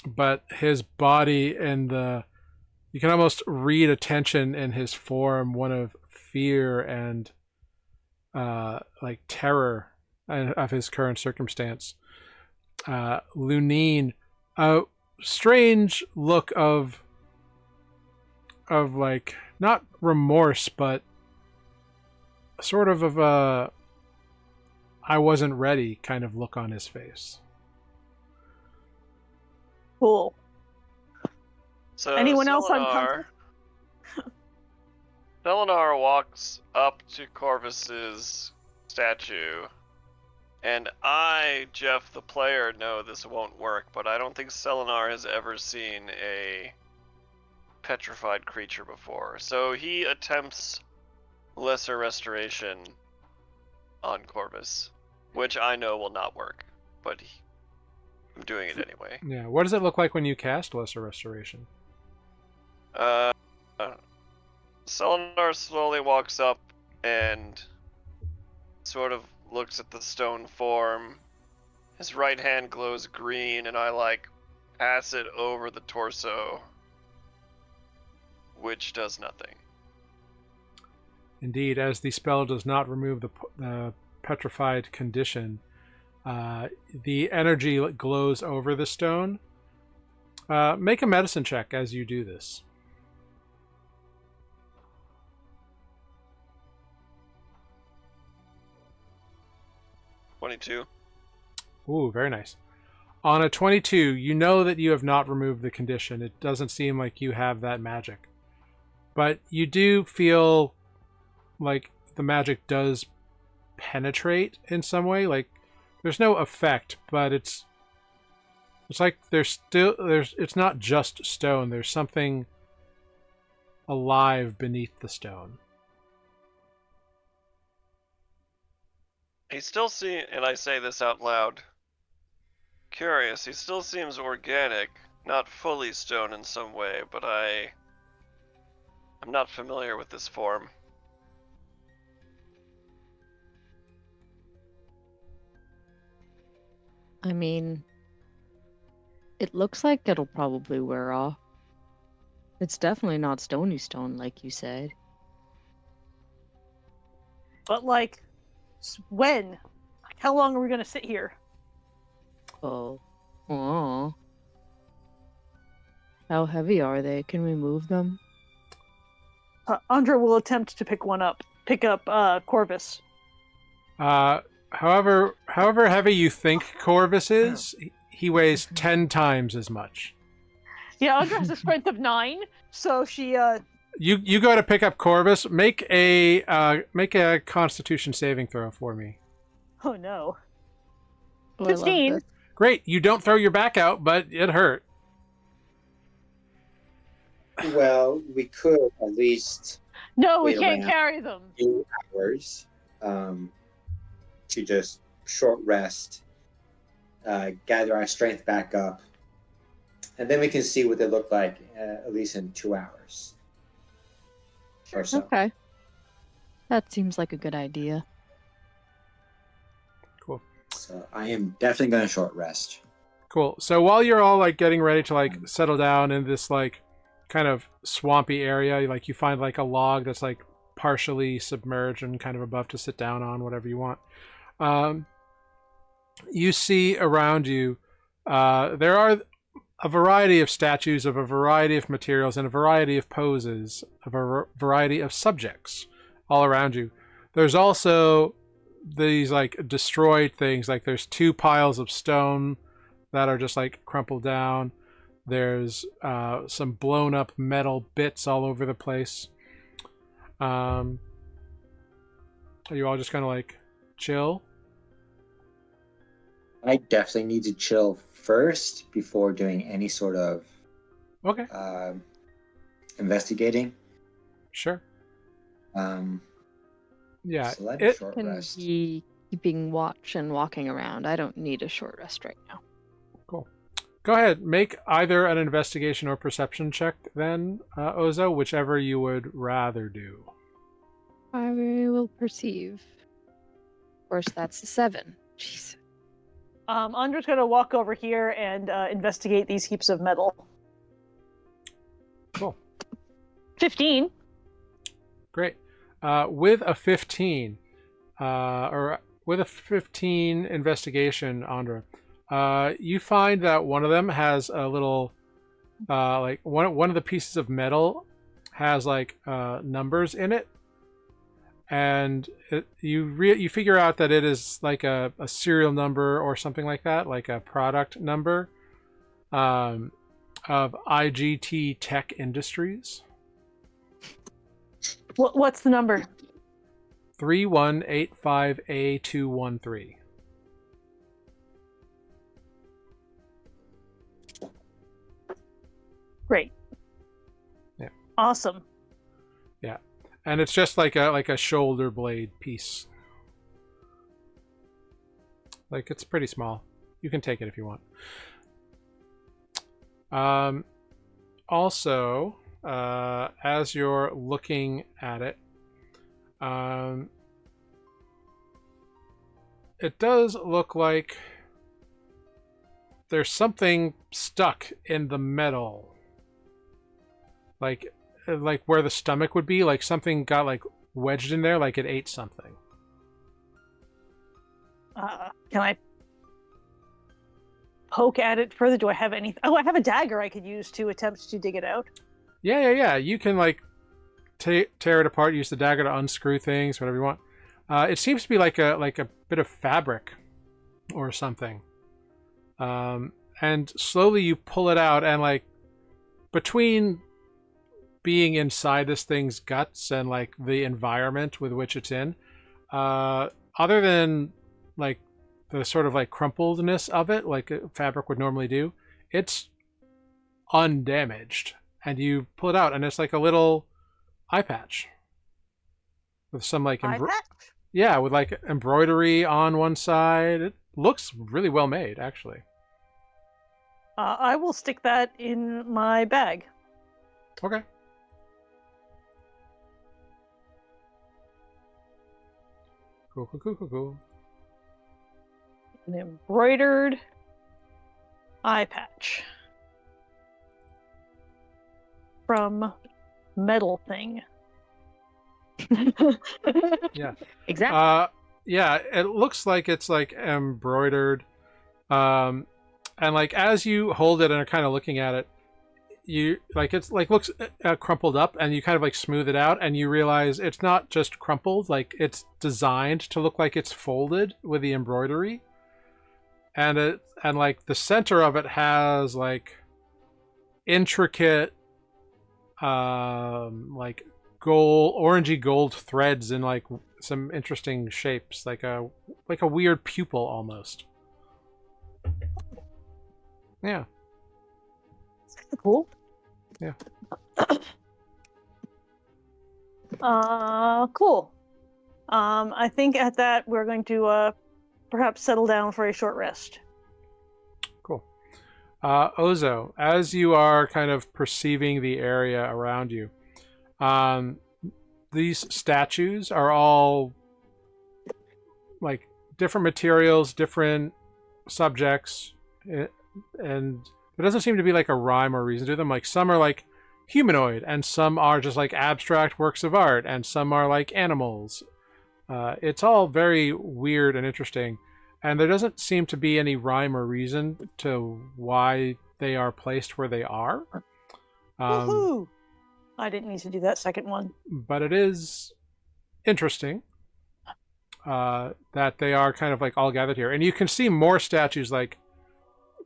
but his body and you can almost read a tension in his form, one of fear and like terror of his current circumstance. Lunine, a strange look of like not remorse, but sort of a I wasn't ready kind of look on his face. Cool. So Anyone else Selenar walks up to Corvus's statue, and I, Jeff the player, know this won't work, but I don't think Selenar has ever seen a petrified creature before. So he attempts lesser restoration on Corvus, which I know will not work, but I'm doing it anyway. Yeah. What does it look like when you cast Lesser Restoration? Selenar slowly walks up and sort of looks at the stone form. His right hand glows green, and I like pass it over the torso, which does nothing. Indeed, as the spell does not remove the petrified condition, the energy glows over the stone. Make a medicine check as you do this. $22. Ooh, very nice. On a 22, you know that you have not removed the condition. It doesn't seem like you have that magic. But you do feel like the magic does penetrate in some way. Like, there's no effect, but it's like it's not just stone. There's something alive beneath the stone. He still and I say this out loud, curious, he still seems organic, not fully stone in some way, but I'm not familiar with this form. I mean, it looks like it'll probably wear off. It's definitely not stony stone, like you said. But like, when? Like, how long are we gonna sit here? Oh. Oh. How heavy are they? Can we move them? Andra will attempt to pick up Corvus. However heavy you think Corvus is, he weighs 10 times as much. Yeah, Andra has a strength of 9, so she You go to pick up Corvus. Make a Constitution saving throw for me. oh no. Oh, I love 15. this. Great. You don't throw your back out, but it hurt. Well, we could at least No, we Wait can't around. carry them. 2 hours to just short rest, gather our strength back up, and then we can see what they look like at least in 2 hours or so. Okay. That seems like a good idea. Cool. So I am definitely going to short rest. Cool. So while you're all like getting ready to like settle down in this like kind of swampy area, like you find like a log that's like partially submerged and kind of above to sit down on, whatever you want. You see around you, there are a variety of statues of a variety of materials and a variety of poses of a variety of subjects all around you. There's also these like destroyed things, like there's 2 piles of stone that are just like crumpled down. There's some blown up metal bits all over the place. Are you all just gonna like chill? I definitely need to chill first before doing any sort of Okay, investigating. sure. Yeah, So let it- short Can rest. be keeping watch and walking around. I don't need a short rest right now. Cool. Go ahead. Make either an investigation or perception check then, Ozo, whichever you would rather do. I will perceive. Of course, that's a 7. Jeez. Andra's gonna walk over here and investigate these heaps of metal. Cool. 15. Great. With a 15, or with a 15 investigation, Andra, you find that one of them has a little, like one of the pieces of metal has like numbers in it, and you figure out that it is like a serial number or something like that, like a product number of IGT Tech Industries. What's the number? 3185A213. Great. Yeah. Awesome. Yeah. And it's just like a shoulder blade piece. Like it's pretty small. You can take it if you want. Also, as you're looking at it, it does look like there's something stuck in the metal. Like where the stomach would be, like something got like wedged in there, like it ate something. Can I poke at it further? Do I have any? Oh, I have a dagger I could use to attempt to dig it out. Yeah. You can like tear it apart, use the dagger to unscrew things, whatever you want. It seems to be like a bit of fabric or something. And slowly you pull it out, and like between being inside this thing's guts and like the environment with which it's in, other than like the sort of like crumpledness of it, like a fabric would normally do, it's undamaged. And you pull it out, and it's like a little eye patch with some like Eye patch? yeah, with like embroidery on one side. It looks really well made, actually. I will stick that in my bag. Okay. Cool. An embroidered eye patch from metal thing. Yeah. Exactly. Yeah, it looks like it's like embroidered. And like as you hold it and are kind of looking at it, you like it's like looks crumpled up, and you kind of like smooth it out, and you realize it's not just crumpled, like it's designed to look like it's folded with the embroidery. and like the center of it has like intricate like orangey gold threads in like some interesting shapes, like a weird pupil almost. Yeah. Cool. Yeah. Cool. I think at that we're going to perhaps settle down for a short rest. Cool. Ozo, as you are kind of perceiving the area around you, these statues are all like different materials, different subjects, and there doesn't seem to be like a rhyme or reason to them. Like some are like humanoid, and some are just like abstract works of art, and some are like animals. It's all very weird and interesting, and there doesn't seem to be any rhyme or reason to why they are placed where they are. Woohoo! I didn't need to do that second one. But it is interesting that they are kind of like all gathered here, and you can see more statues like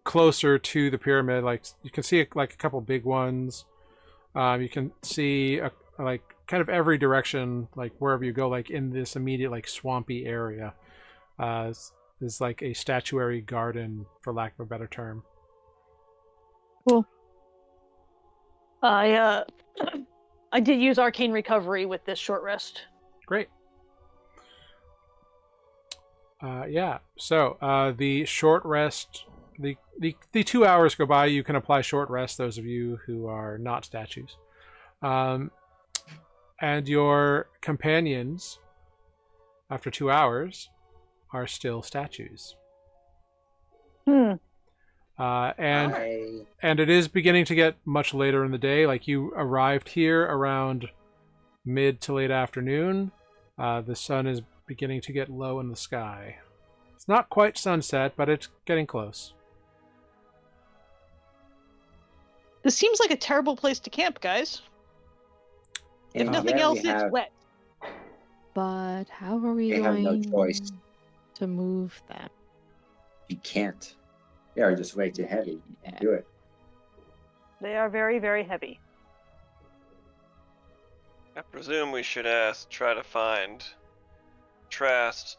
closer to the pyramid. Like you can see like a couple big ones. You can see like kind of every direction, like wherever you go, like in this immediate like swampy area, is like a statuary garden, for lack of a better term. Cool. I did use arcane recovery with this short rest. Great. Yeah. So the short rest, the 2 hours go by. You can apply short rest. Those of you who are not statues, and your companions, after 2 hours, are still statues. And it is beginning to get much later in the day. Like you arrived here around mid to late afternoon. The sun is beginning to get low in the sky. It's not quite sunset, but it's getting close. This seems like a terrible place to camp, guys. If nothing else, it's wet. But how are we have no going choice. to move them? You can't. They are just way too heavy. You can't do it. They are very, very heavy. I presume we should try to find Trask,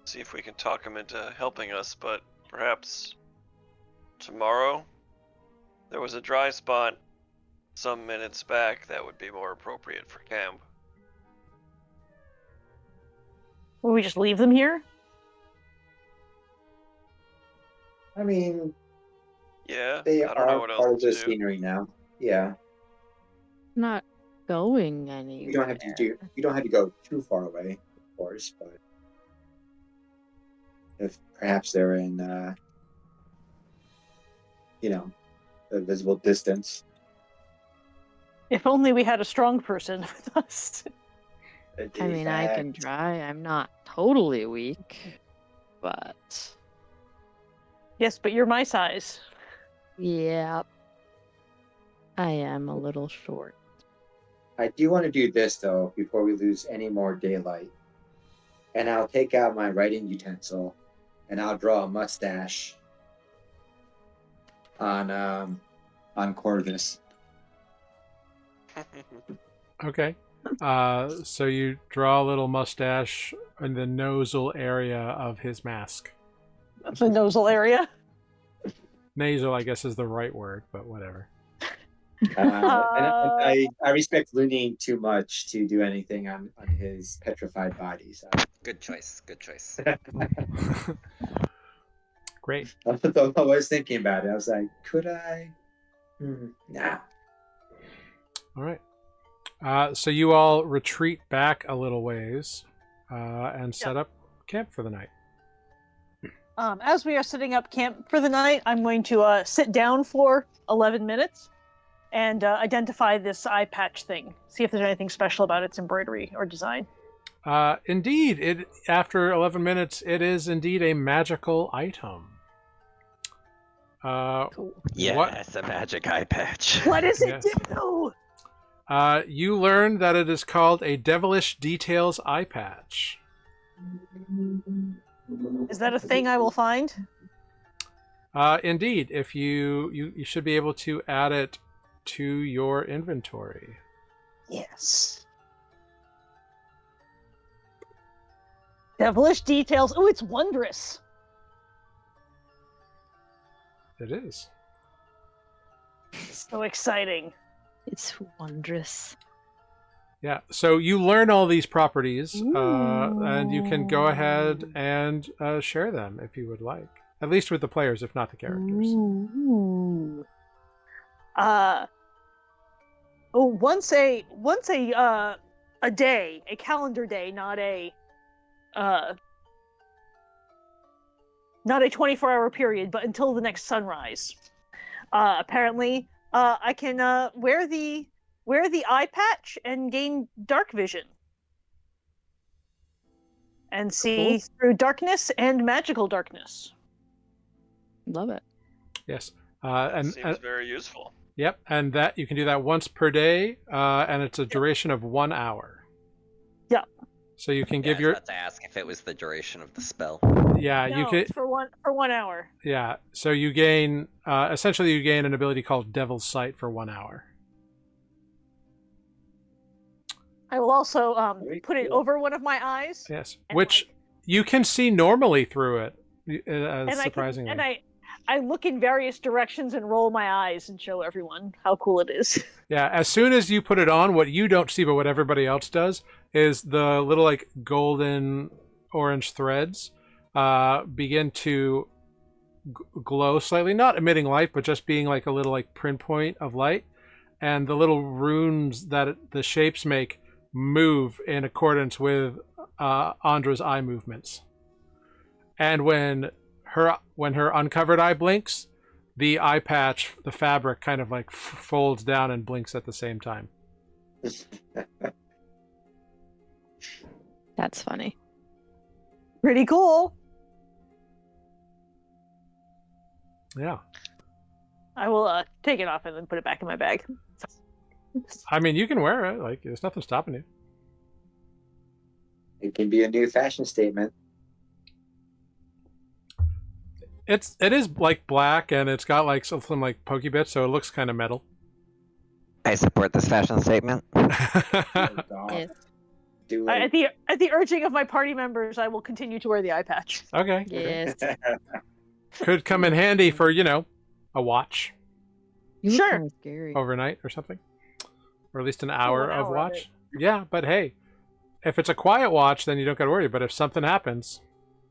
see if we can talk him into helping us, but perhaps tomorrow? There was a dry spot some minutes back that would be more appropriate for camp. Will we just leave them here? I mean, Yeah, they I don't know are what part of else the to do. scenery now. Yeah. Not going anywhere. You don't have to go too far away, of course, but if perhaps they're in a visible distance. If only we had a strong person with us. I mean, I can try. I'm not totally weak, but Yes, but you're my size. yeah, I am a little short. I do want to do this though before we lose any more daylight. And I'll take out my writing utensil and I'll draw a mustache on Corvus. Okay. So you draw a little mustache in the nasal area of his mask. The nasal area. Nasal, I guess, is the right word, but whatever. And I respect Lunine too much to do anything on his petrified body. So. Good choice. Good choice. Great. I was thinking about it. I was like, could I? Nah. All right. So you all retreat back a little ways and set up camp for the night. As we are setting up camp for the night, I'm going to sit down for 11 minutes and identify this eye patch thing. See if there's anything special about its embroidery or design. Indeed, after 11 minutes, it is indeed a magical item. Cool. Yes, a magic eye patch. What does it Yes. do? You learn that it is called a Devilish Details eye patch. Is that a thing I will find? Indeed, if you should be able to add it to your inventory. Yes. Devilish details. Oh, it's wondrous. It is. So exciting. It's wondrous. Yeah. So you learn all these properties, and you can go ahead and share them if you would like, at least with the players, if not the characters. Ooh. Once a day, a calendar day, not a 24-hour period, but until the next sunrise. Apparently, I can wear the eye patch and gain dark vision and see through darkness and magical darkness. Love it. Yes. Seems very useful. Yep, and that you can do that once per day, and it's a duration of 1 hour. Yeah. So you can Yeah, give I was your about to ask if it was the duration of the spell. yeah No, you can it's for 1 hour. yeah. So you gain essentially you gain an ability called Devil's Sight for 1 hour. I will also Very put it cool. over one of my eyes. Yes, And which like- you can see normally through it. and Surprisingly, I look in various directions and roll my eyes and show everyone how cool it is. yeah. As soon as you put it on, what you don't see but what everybody else does is the little like golden orange threads begin to glow slightly, not emitting light, but just being like a little like pinpoint of light, and the little runes that the shapes make move in accordance with Andra's eye movements. And when her uncovered eye blinks, the eye patch, the fabric, kind of like folds down and blinks at the same time. That's funny. Pretty cool. Yeah, I will take it off and then put it back in my bag. I mean you can wear it. Like there's nothing stopping you. It can be a new fashion statement. It is like black and it's got like some like pokey bits, so it looks kind of metal. I support this fashion statement. Oh, God. Yes. Do At it. the urging of my party members, I will continue to wear the eye patch. Okay. Yes. Could come in handy for, a watch You look Sure. kind of scary. overnight or something. Or at least an hour an of hour of watch. Yeah, but hey, if it's a quiet watch, then you don't got to worry. But if something happens,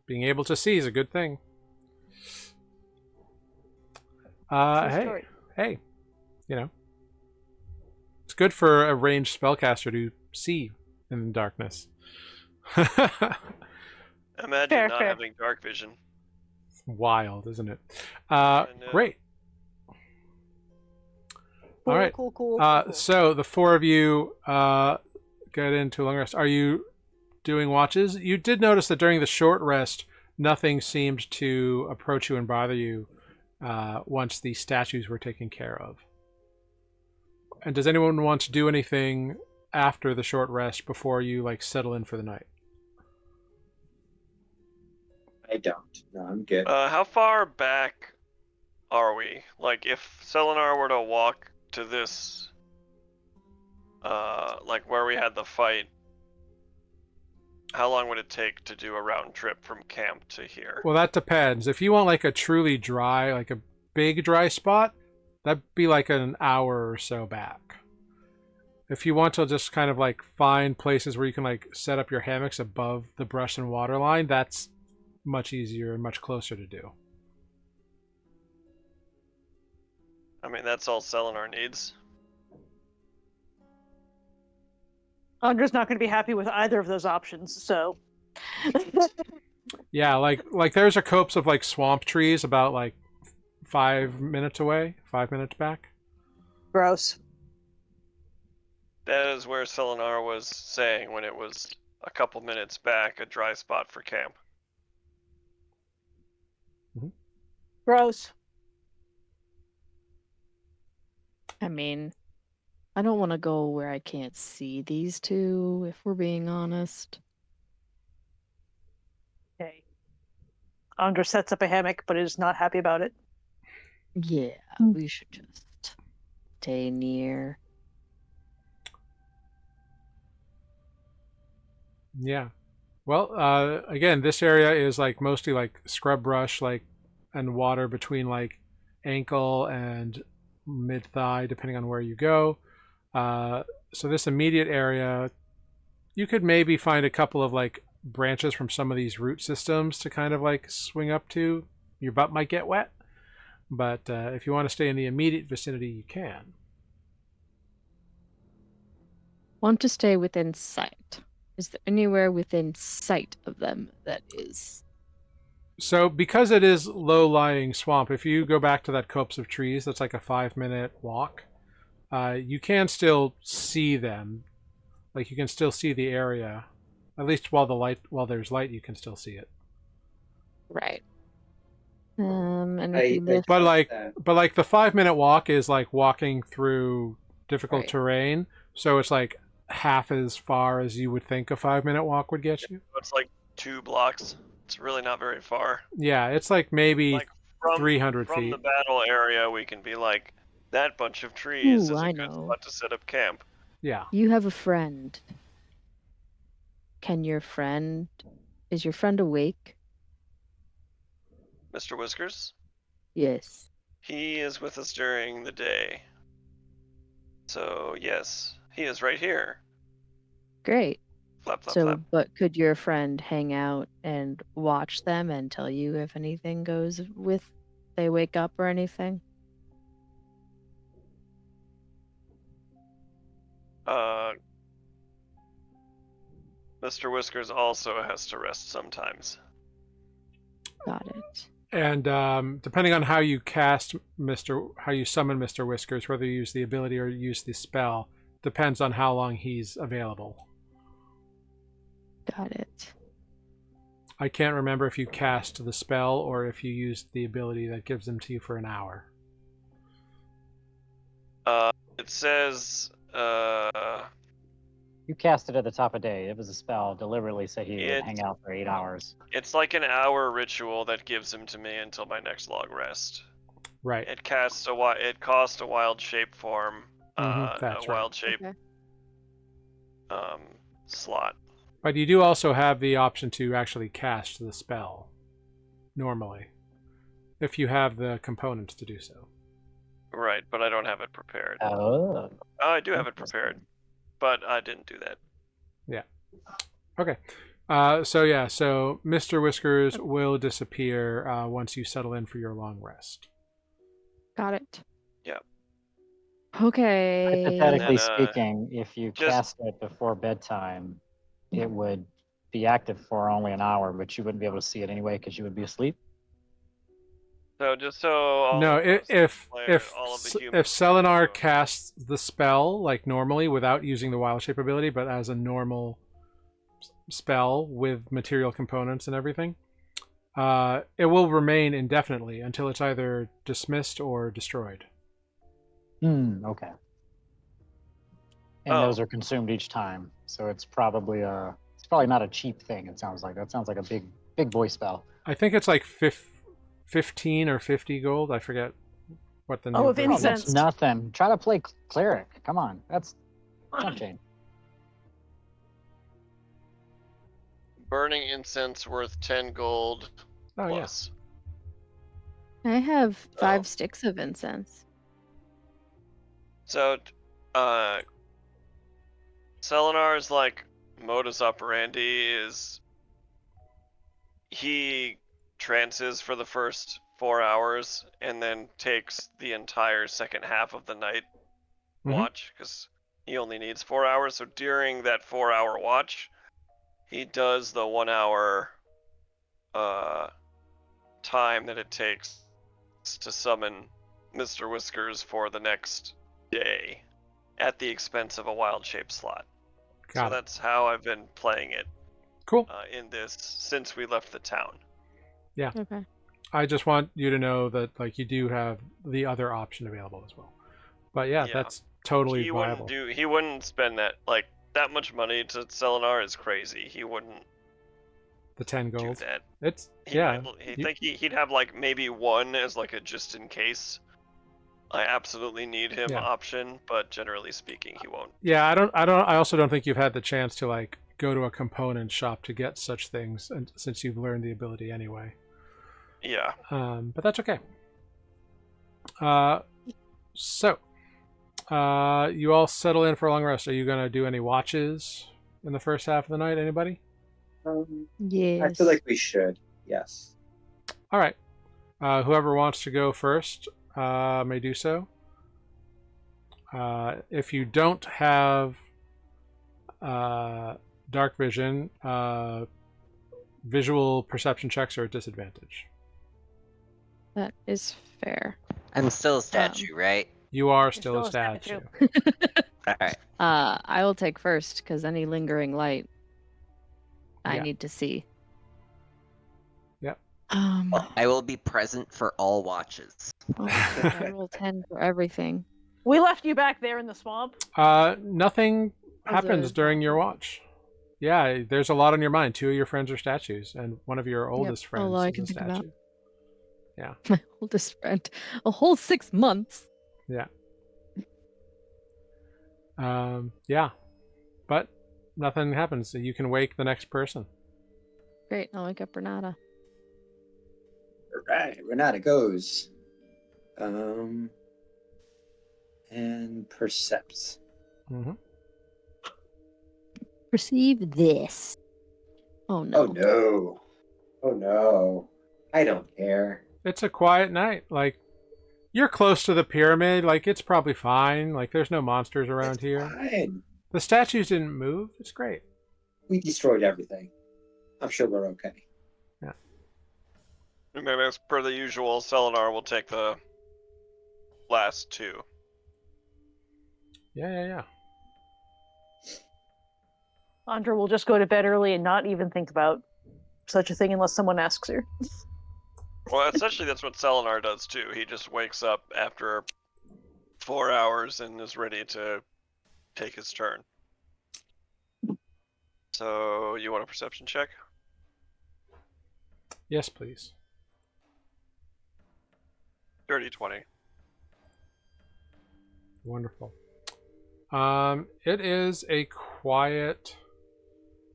being able to see is a good thing. True Hey, story. hey, it's good for a ranged spellcaster to see in the darkness. Imagine Fair, not fair. having dark vision. Wild, isn't it? know. Great. Cool, All right. cool. So the four of you get into a long rest. Are you doing watches? You did notice that during the short rest, nothing seemed to approach you and bother you once the statues were taken care of. And does anyone want to do anything after the short rest before you settle in for the night? I don't. No, I'm good. How far back are we? Like, if Selenar were to walk to this, where we had the fight, how long would it take to do a round trip from camp to here? Well, that depends. If you want a truly dry, a big dry spot, that'd be an hour or so back. If you want to just kind of find places where you can set up your hammocks above the brush and water line, that's much easier and much closer to do. I mean, that's all Selenar needs. Andra's not going to be happy with either of those options, so. Yeah, there's a copse of swamp trees about 5 minutes away, 5 minutes back. Gross. That is where Selenar was saying when it was a couple minutes back, a dry spot for camp. Gross. I mean, I don't want to go where I can't see these two, if we're being honest. Okay. Andra sets up a hammock, but is not happy about it. Yeah, we should just stay near. Yeah. Well, again, this area is like mostly like scrub brush, like, and water between like ankle and mid thigh, depending on where you go. So this immediate area, you could maybe find a couple of like branches from some of these root systems to kind of like swing up to. Your butt might get wet, but if you want to stay in the immediate vicinity, you can. Want to stay within sight. Is there anywhere within sight of them that is? So because it is low-lying swamp, if you go back to that copse of trees, that's like a 5-minute walk. You can still see them. Like you can still see the area. At least while there's light, you can still see it. Right. And if you live But like, that. but like the 5-minute walk is like walking through difficult Right. terrain. So it's like half as far as you would think a 5-minute walk would get you. It's like 2 blocks. It's really not very far. Yeah, it's like maybe Like from 300 from feet. the battle area, we can be like, that bunch of trees Ooh, is a I good know. spot to set up camp. Yeah. You have a friend. Is your friend awake? Mr. Whiskers, Yes. he is with us during the day. So yes, he is right here. Great. Flap, flap, So, flap. but could your friend hang out and watch them and tell you if anything goes with they wake up or anything? Mr. Whiskers also has to rest sometimes. Got it. And depending on how you summon Mr. Whiskers, whether you use the ability or use the spell, depends on how long he's available. Got it. I can't remember if you cast the spell or if you used the ability that gives them to you for an hour. It says, You cast it at the top of day. It was a spell. Deliberately say he would hang out for 8 hours. it's like an hour ritual that gives him to me until my next long rest. Right. It costs a wild shape form, That's a right. wild shape Okay. slot. But you do also have the option to actually cast the spell normally, if you have the components to do so. Right, but I don't have it prepared. Oh. I do have it prepared, but I didn't do that. Yeah. Okay. So Mr. Whiskers will disappear once you settle in for your long rest. Got it. Yeah. Okay. Hypothetically And, speaking, if you just- cast it before bedtime, it would be active for only an hour, but you wouldn't be able to see it anyway because you would be asleep. So just so all No, of us if all of the humans Selenar know. casts the spell like normally without using the wild shape ability, but as a normal spell with material components and everything, it will remain indefinitely until it's either dismissed or destroyed. Okay. And Oh. those are consumed each time, so it's probably not a cheap thing. It sounds like a big boy spell. I think it's like 15 or 50 gold. I forget what the Oh, new if version Oh, is. incense- that's nothing. Try to play cleric. Come on, that's chump change. Burning incense worth 10 gold Oh yeah. plus. I have 5 Oh. sticks of incense. So, Selenar's like modus operandi is he trances for the first 4 hours and then takes the entire second half of the night Mhm. watch because he only needs 4 hours. So during that 4-hour watch, he does the 1 hour time that it takes to summon Mr. Whiskers for the next day at the expense of a wild shape slot. So Got it. that's how I've been playing it Cool. in this since we left the town. Okay. I just want you to know that like you do have the other option available as well. But yeah, Yeah. that's totally He viable. wouldn't spend that much money to Selenar is crazy. He wouldn't The 10 do gold. that. It's yeah. He'd have like maybe one as like a just in case. I absolutely need him Yeah. option, but generally speaking, he won't. Yeah, I also don't think you've had the chance to like go to a component shop to get such things, and since you've learned the ability anyway. Yeah. But that's okay. So, you all settle in for a long rest. Are you gonna do any watches in the first half of the night? Anybody? Yes. I feel like we should. Yes. All right. Whoever wants to go first may do so. If you don't have dark vision, visual perception checks are a disadvantage. That is fair. I'm still a statue, right? You are You're still a still a statue. All right. I will take first because any lingering light I Yeah. need to see. Yep. Well, I will be present for all watches. Oh, I roll 10 for everything. We left you back there in the swamp. Nothing happens As a during your natural. watch. Yeah, there's a lot on your mind. 2 of your friends are statues, and one of your oldest friends all I is can a think about. statue. My oldest friend. A whole 6 months. Yeah. Yeah. But nothing happens. So you can wake the next person. Great, I'll wake up Renata. All right. Renata goes. And percepts. Mm-hmm. Perceive this. Oh no. Oh no. Oh no. I don't care. It's a quiet night. Like, you're close to the pyramid. Like, it's probably fine. Like, there's no monsters around It's here. fine. The statues didn't move. It's great. We destroyed everything. I'm sure we're okay. Maybe as per the usual, Selenar will take the last 2. Yeah. Andra will just go to bed early and not even think about such a thing unless someone asks her. Well, essentially that's what Selenar does too. He just wakes up after 4 hours and is ready to take his turn. So, you want a perception check? Yes, please. Dirty 20. Wonderful. It is a quiet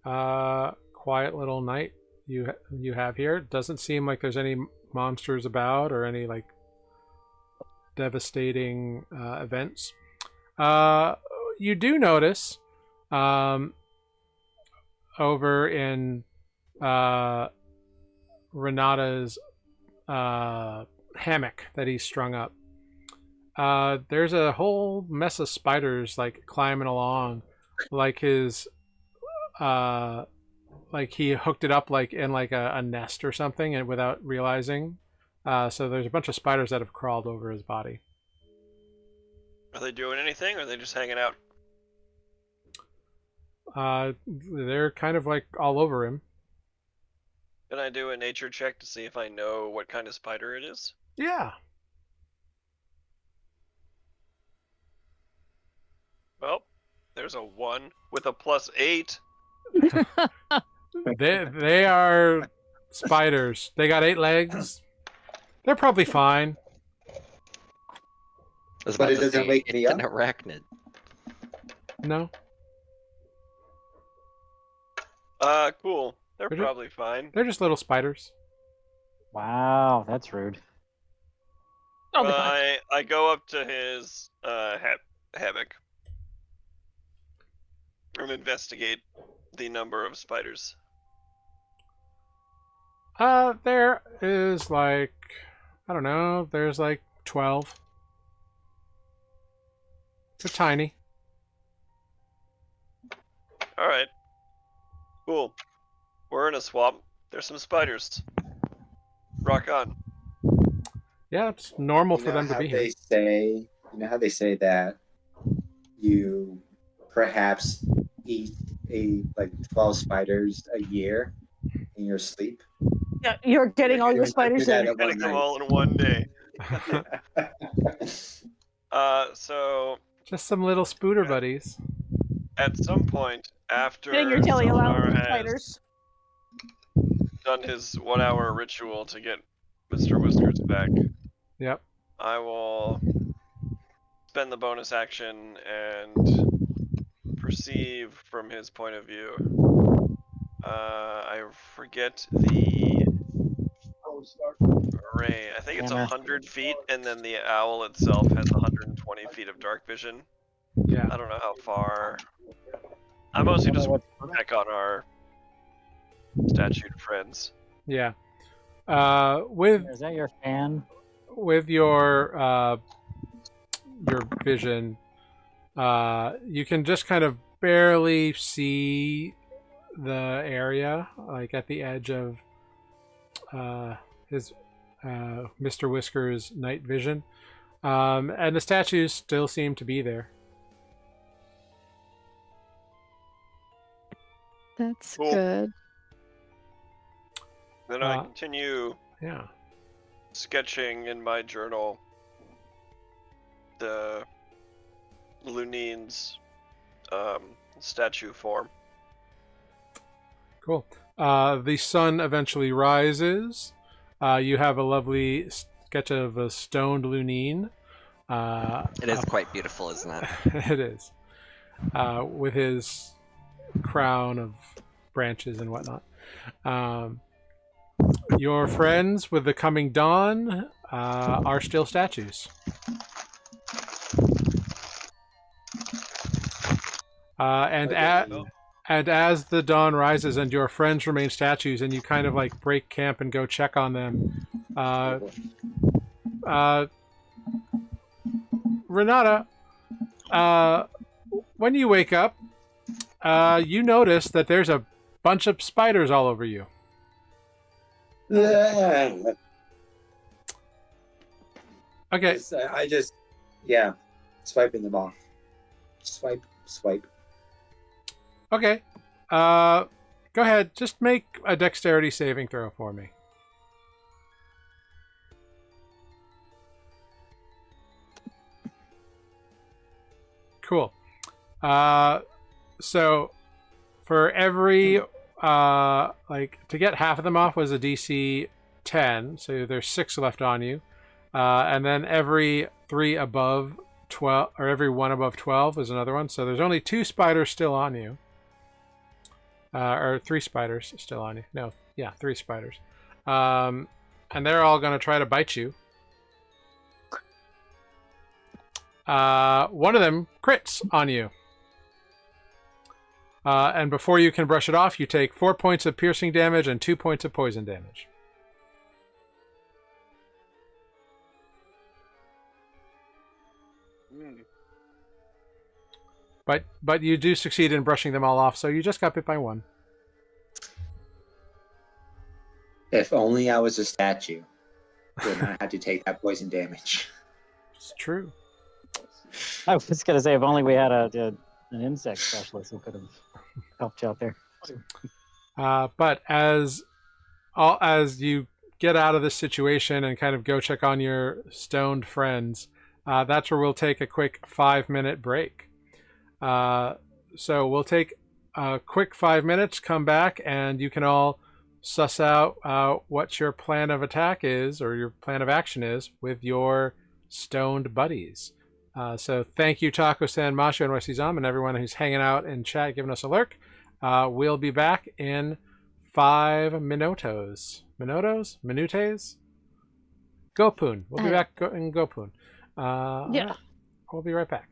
little night you have here. It doesn't seem like there's any monsters about or any like devastating events. You do notice over in Renata's hammock that he's strung up. There's a whole mess of spiders like climbing along, like his like he hooked it up like in like a nest or something, and without realizing. So there's a bunch of spiders that have crawled over his body. Are they doing anything, or are they just hanging out? They're kind of like all over him. Can I do a nature check to see if I know what kind of spider it is? Yeah. Well, there's a 1 with a +8. They are spiders. They got 8 legs. They're probably fine. I was But about it to doesn't say, wake it's me an up? arachnid. No. Cool. They're They're ju- probably fine. They're just little spiders. Wow, that's rude. I'll be fine. I go up to his hammock and investigate the number of spiders. There is like, I don't know, there's like 12. They're tiny. Alright. Cool. We're in a swamp. There's some spiders. Rock on. Yeah, it's normal You for know them to how be here. they say, you know how they say that you perhaps eat like 12 spiders a year in your sleep? Yeah, you're getting all your spiders that in. at one Getting them night. all in one day. So Just some little spooder buddies. at some point after Getting your telly allowance Selenar of has spiders. done his 1-hour ritual to get Mr. Whiskers back, Yep. I will spend the bonus action and perceive from his point of view. I forget the array. I think it's Hammer. 100 feet, and then the owl itself has 120 feet of dark vision. Yeah. I don't know how far. I mostly just check on our statued friends. Yeah. With Is that your fan? your vision, you can just kind of barely see the area, like at the edge of his Mr. Whisker's night vision, and the statues still seem to be there. That's Cool. good. Then I continue Yeah. sketching in my journal the Lunine's statue form. Cool. The sun eventually rises. You have a lovely sketch of a stoned Lunine. It is quite beautiful, isn't it? It is. With his crown of branches and whatnot. Your friends with the coming dawn are still statues. And as the dawn rises and your friends remain statues and you kind of like break camp and go check on them, Renata, when you wake up, you notice that there's a bunch of spiders all over you. Okay. I just, yeah, swiping them off. Swipe. Okay. Go ahead. Just make a dexterity saving throw for me. Cool. So for every to get half of them off was a DC 10, so there's 6 left on you. And then every 3 above 12, or every 1 above 12 is another one. So there's only 2 spiders still on you. Or 3 spiders still on you. No, yeah, 3 spiders. And they're all going to try to bite you. One of them crits on you. And before you can brush it off, you take 4 points of piercing damage and 2 points of poison damage. But you do succeed in brushing them all off, so you just got bit by 1. If only I was a statue, then I had to take that poison damage. It's true. I was gonna say, if only we had an insect specialist who could have helped you out there. But as you get out of this situation and kind of go check on your stoned friends, that's where we'll take a quick 5-minute break. So we'll take a quick 5 minutes, come back, and you can all suss out what your plan of attack is, or your plan of action is, with your stoned buddies. So thank you, Taco-san, Mashu, NYC Zom, and everyone who's hanging out in chat, giving us a lurk. We'll be back in 5 minutos. Minutes? Gopun. We'll be back in Gopun. Yeah. We'll be right back.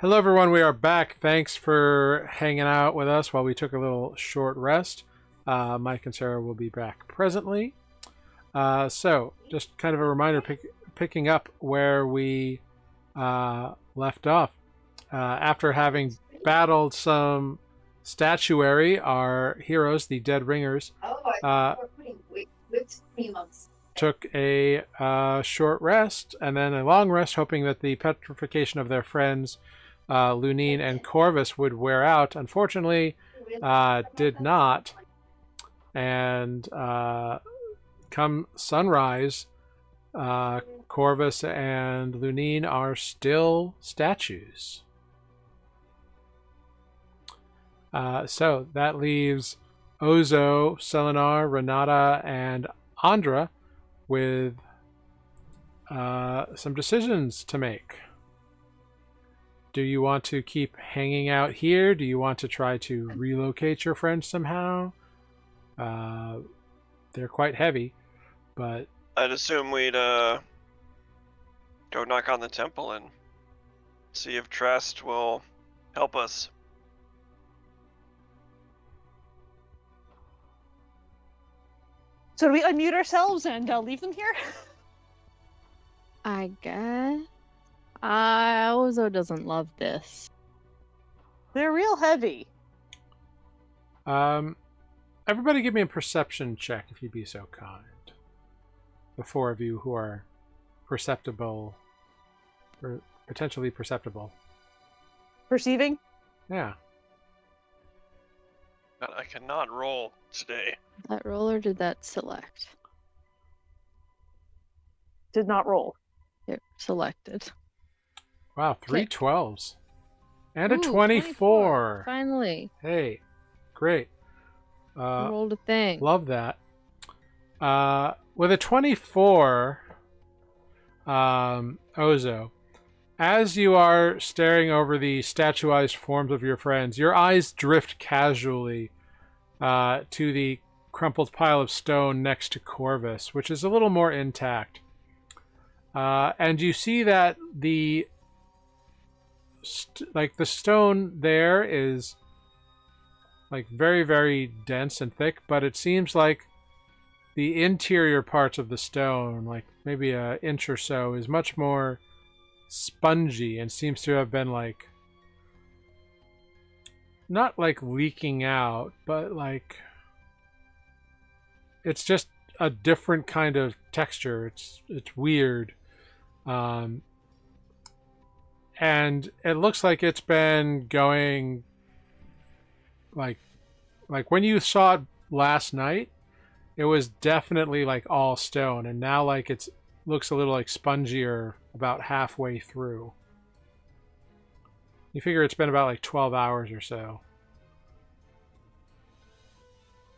Hello, everyone. We are back. Thanks for hanging out with us while we took a little short rest. Mike and Sarah will be back presently. So, just kind of a reminder, picking up where we left off. After having battled some statuary, our heroes, the Dead Ringers, took a short rest and then a long rest, hoping that the petrification of their friends Lunine and Corvus would wear out. Unfortunately, did not. And come sunrise, Corvus and Lunine are still statues. So that leaves Ozo, Selenar, Renata, and Andra with some decisions to make. Do you want to keep hanging out here? Do you want to try to relocate your friends somehow? They're quite heavy, but... I'd assume we'd go knock on the temple and see if Trest will help us. So do we unmute ourselves and leave them here? I guess. Ozo doesn't love this. They're real heavy. Everybody give me a perception check, if you'd be so kind. The four of you who are perceptible, or potentially perceptible. Perceiving? Yeah. But I cannot roll today. That roll or did that select? Did not roll. It selected. Wow, 3 Okay. 12s. And a Ooh, 24. Finally. Hey, great. I rolled a thing. Love that. With a 24, Ozo, as you are staring over the statuized forms of your friends, your eyes drift casually to the crumpled pile of stone next to Corvus, which is a little more intact. And you see that the stone there is like very, very dense and thick, but it seems like the interior parts of the stone, like maybe an inch or so, is much more spongy and seems to have been like not like leaking out, but like it's just a different kind of texture. It's weird. And it looks like it's been going like when you saw it last night, it was definitely like all stone, and now like it's looks a little like spongier about halfway through. You figure it's been about like 12 hours or so.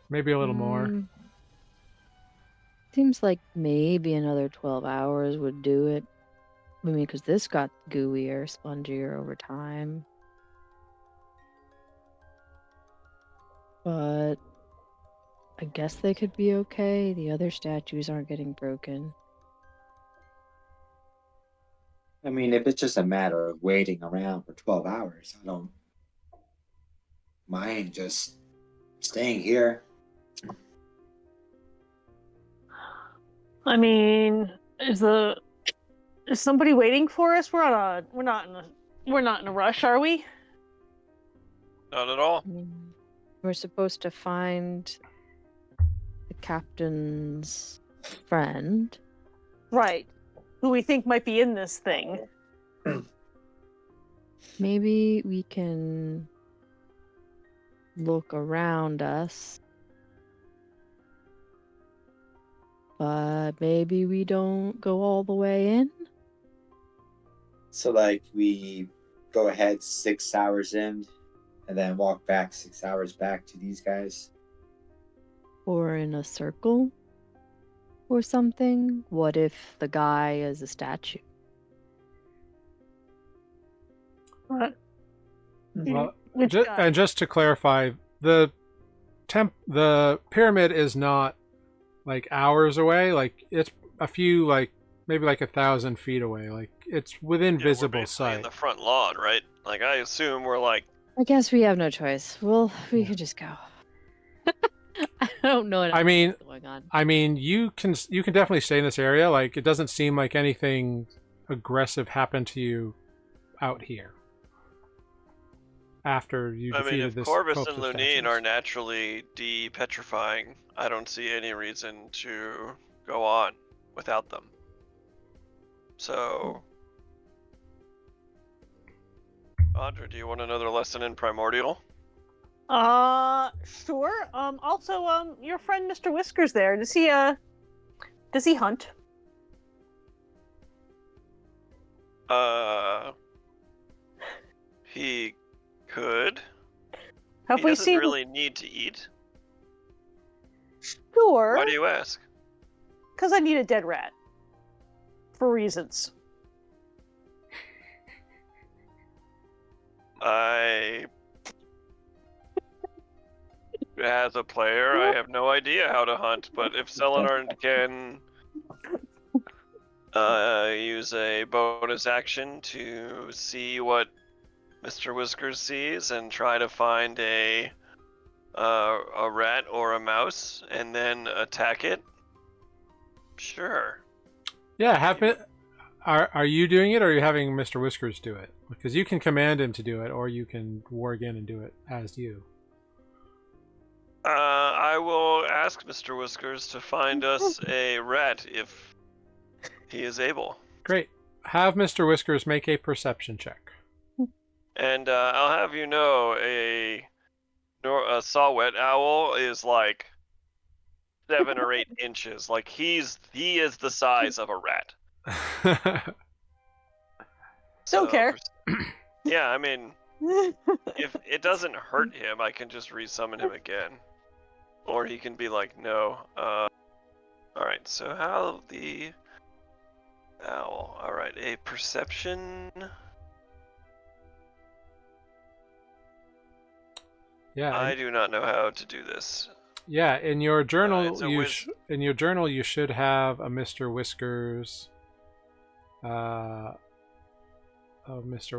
Maybe a little more. Seems like maybe another 12 hours would do it. I mean, because this got gooier, spongier over time. But I guess they could be okay. The other statues aren't getting broken. I mean, if it's just a matter of waiting around for 12 hours, I don't mind just staying here. I mean, is somebody waiting for us? We're not in a rush, are we? Not at all. We're supposed to find the captain's friend. Right. Who we think might be in this thing. Maybe we can look around us. But maybe we don't go all the way in? So, like, we go ahead 6 hours in and then walk back 6 hours back to these guys. Or in a circle? Or something? What if the guy is a statue? What? Well, Which guy? and just to clarify, the pyramid is not like hours away. Like it's a few like maybe like 1,000 feet away. Like it's within We're basically basically in sight. the front lawn, right? Like I assume we're like. I guess we have no choice. We could just go. I don't know I mean, what's going on. you can definitely stay in this area. Like it doesn't seem like anything aggressive happened to you out here after you I mean, defeated if this. Corvus cult and of Lunine statues. are naturally de-petrifying, I don't see any reason to go on without them. So, Audra, do you want another lesson in Primordial? Sure. Also, your friend Mr. Whiskers there, does he hunt? He could. Have He we doesn't seen? really need to eat. Sure. Why do you ask? Because I need a dead rat. For reasons. As a player, I have no idea how to hunt, but if Selenar can use a bonus action to see what Mr. Whiskers sees and try to find a rat or a mouse and then attack it, sure. Yeah, have it. Are you doing it, or are you having Mr. Whiskers do it? Because you can command him to do it, or you can warg in and do it as you. I will ask Mr. Whiskers to find us a rat if he is able. Great. Have Mr. Whiskers make a perception check. And I'll have you know, a saw-whet owl is like 7 or 8 inches. Like he is the size of a rat. Don't care. Yeah, I mean, if it doesn't hurt him, I can just resummon him again. Or he can be like, no. Alright, so how the owl. Alright, a perception. Yeah. I do not know how to do this. Yeah, in your journal, it's a you should have a Mr. Whiskers, Mr.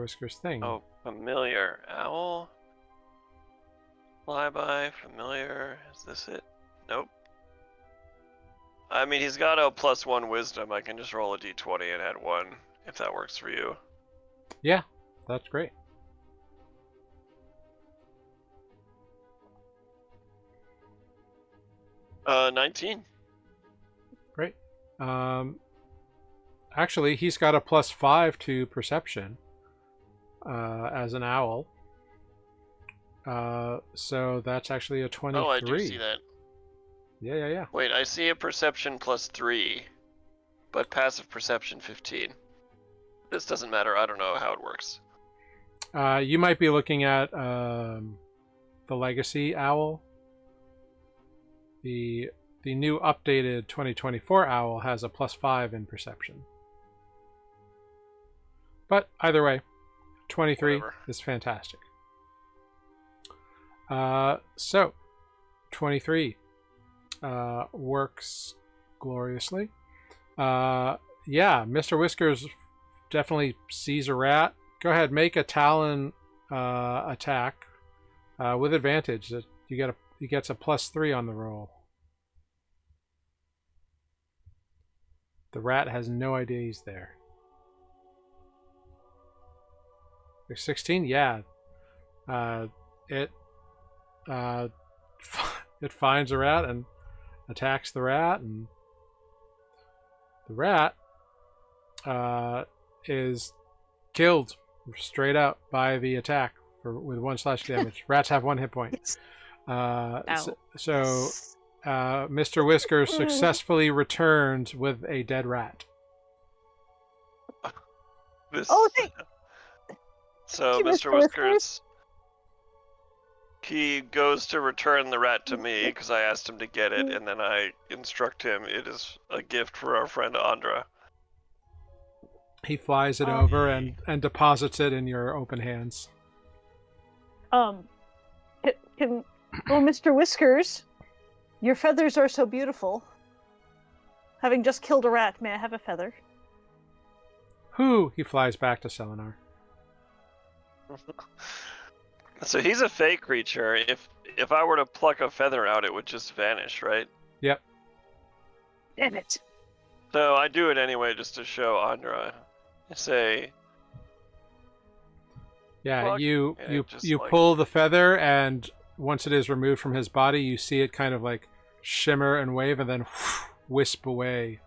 Whiskers thing. Oh, familiar owl. Flyby, familiar. Is this it? Nope. I mean, he's got a +1 wisdom. I can just roll a d20 and add 1 if that works for you. Yeah, that's great. Uh, 19. Great. Actually, he's got a +5 to perception as an owl. So that's actually a 23. Oh, I do see that. Yeah. Wait, I see a perception +3, but passive perception 15. This doesn't matter. I don't know how it works. You might be looking at the Legacy Owl. The new updated 2024 Owl has a +5 in perception. But either way, 23 Whatever. is fantastic. So 23 works gloriously. Yeah, Mr. Whiskers definitely sees a rat. Go ahead, make a Talon attack with advantage. He gets a +3 on the roll. The rat has no idea he's there. 16, yeah. It finds a rat and attacks the rat, and the rat is killed straight out by the attack with 1 slash damage. Rats have 1 hit point. So Mr. Whiskers successfully returned with a dead rat. So Mr. Whiskers, he goes to return the rat to me because I asked him to get it, and then I instruct him it is a gift for our friend Andra. He flies it over and deposits it in your open hands. Mr. Whiskers, your feathers are so beautiful. Having just killed a rat, may I have a feather? Whoo! He flies back to Selenar. So he's a fake creature. If I were to pluck a feather out, it would just vanish, right? Yep. Damn it. So I do it anyway just to show Andra. I say, Yeah, Pluck, you and you it just, you like- pull the feather, and once it is removed from his body, you see it kind of like shimmer and wave, and then wisp away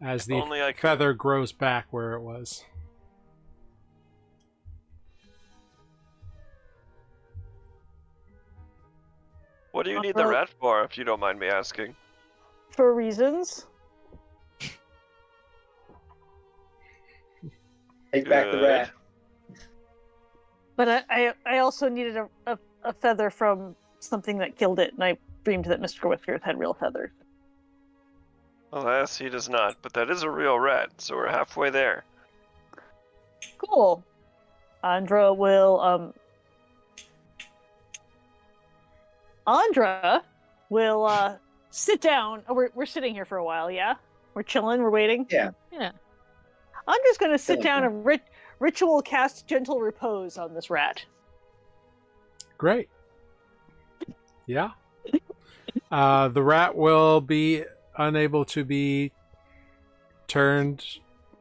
as the Only I could- feather grows back where it was. what do you need the rat for, if you don't mind me asking? For reasons. Take back the Good. rat. But I also needed a feather from something that killed it, and I dreamed that Mr. Whiskers had real feathers. Alas, he does not, but that is a real rat, so we're halfway there. Cool. Andra will sit down. Oh, we're sitting here for a while, yeah? We're chilling, we're waiting? Yeah. Yeah. Andra's gonna sit like down that. and ritual cast gentle repose on this rat. Great. Yeah. The rat will be unable to be turned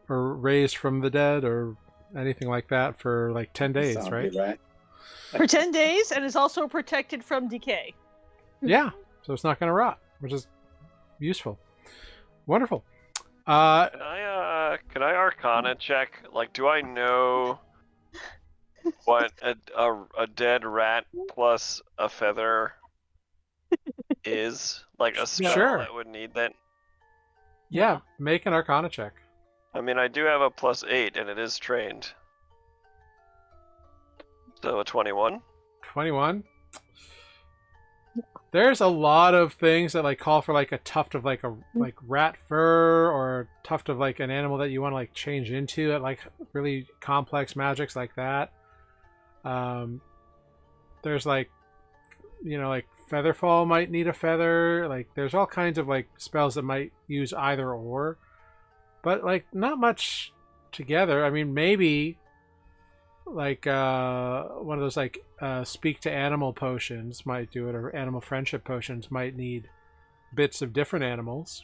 or raised from the dead or anything like that for like 10 days, Zombie right? rat. For 10 days, and is also protected from decay. Yeah. So it's not going to rot, which is useful. Wonderful. Can I Arcana check? Like, do I know what a dead rat plus a feather is? Like a spell Sure. that would need that? Yeah. Make an Arcana check. I mean, I do have a +8, and it is trained. So a 21. 21. There's a lot of things that like call for like a tuft of like a like rat fur or a tuft of like an animal that you want to like change into it, like really complex magics like that. There's like, you know, like Featherfall might need a feather. Like there's all kinds of like spells that might use either or, but like not much together. I mean, maybe like one of those like speak to animal potions might do it, or animal friendship potions might need bits of different animals.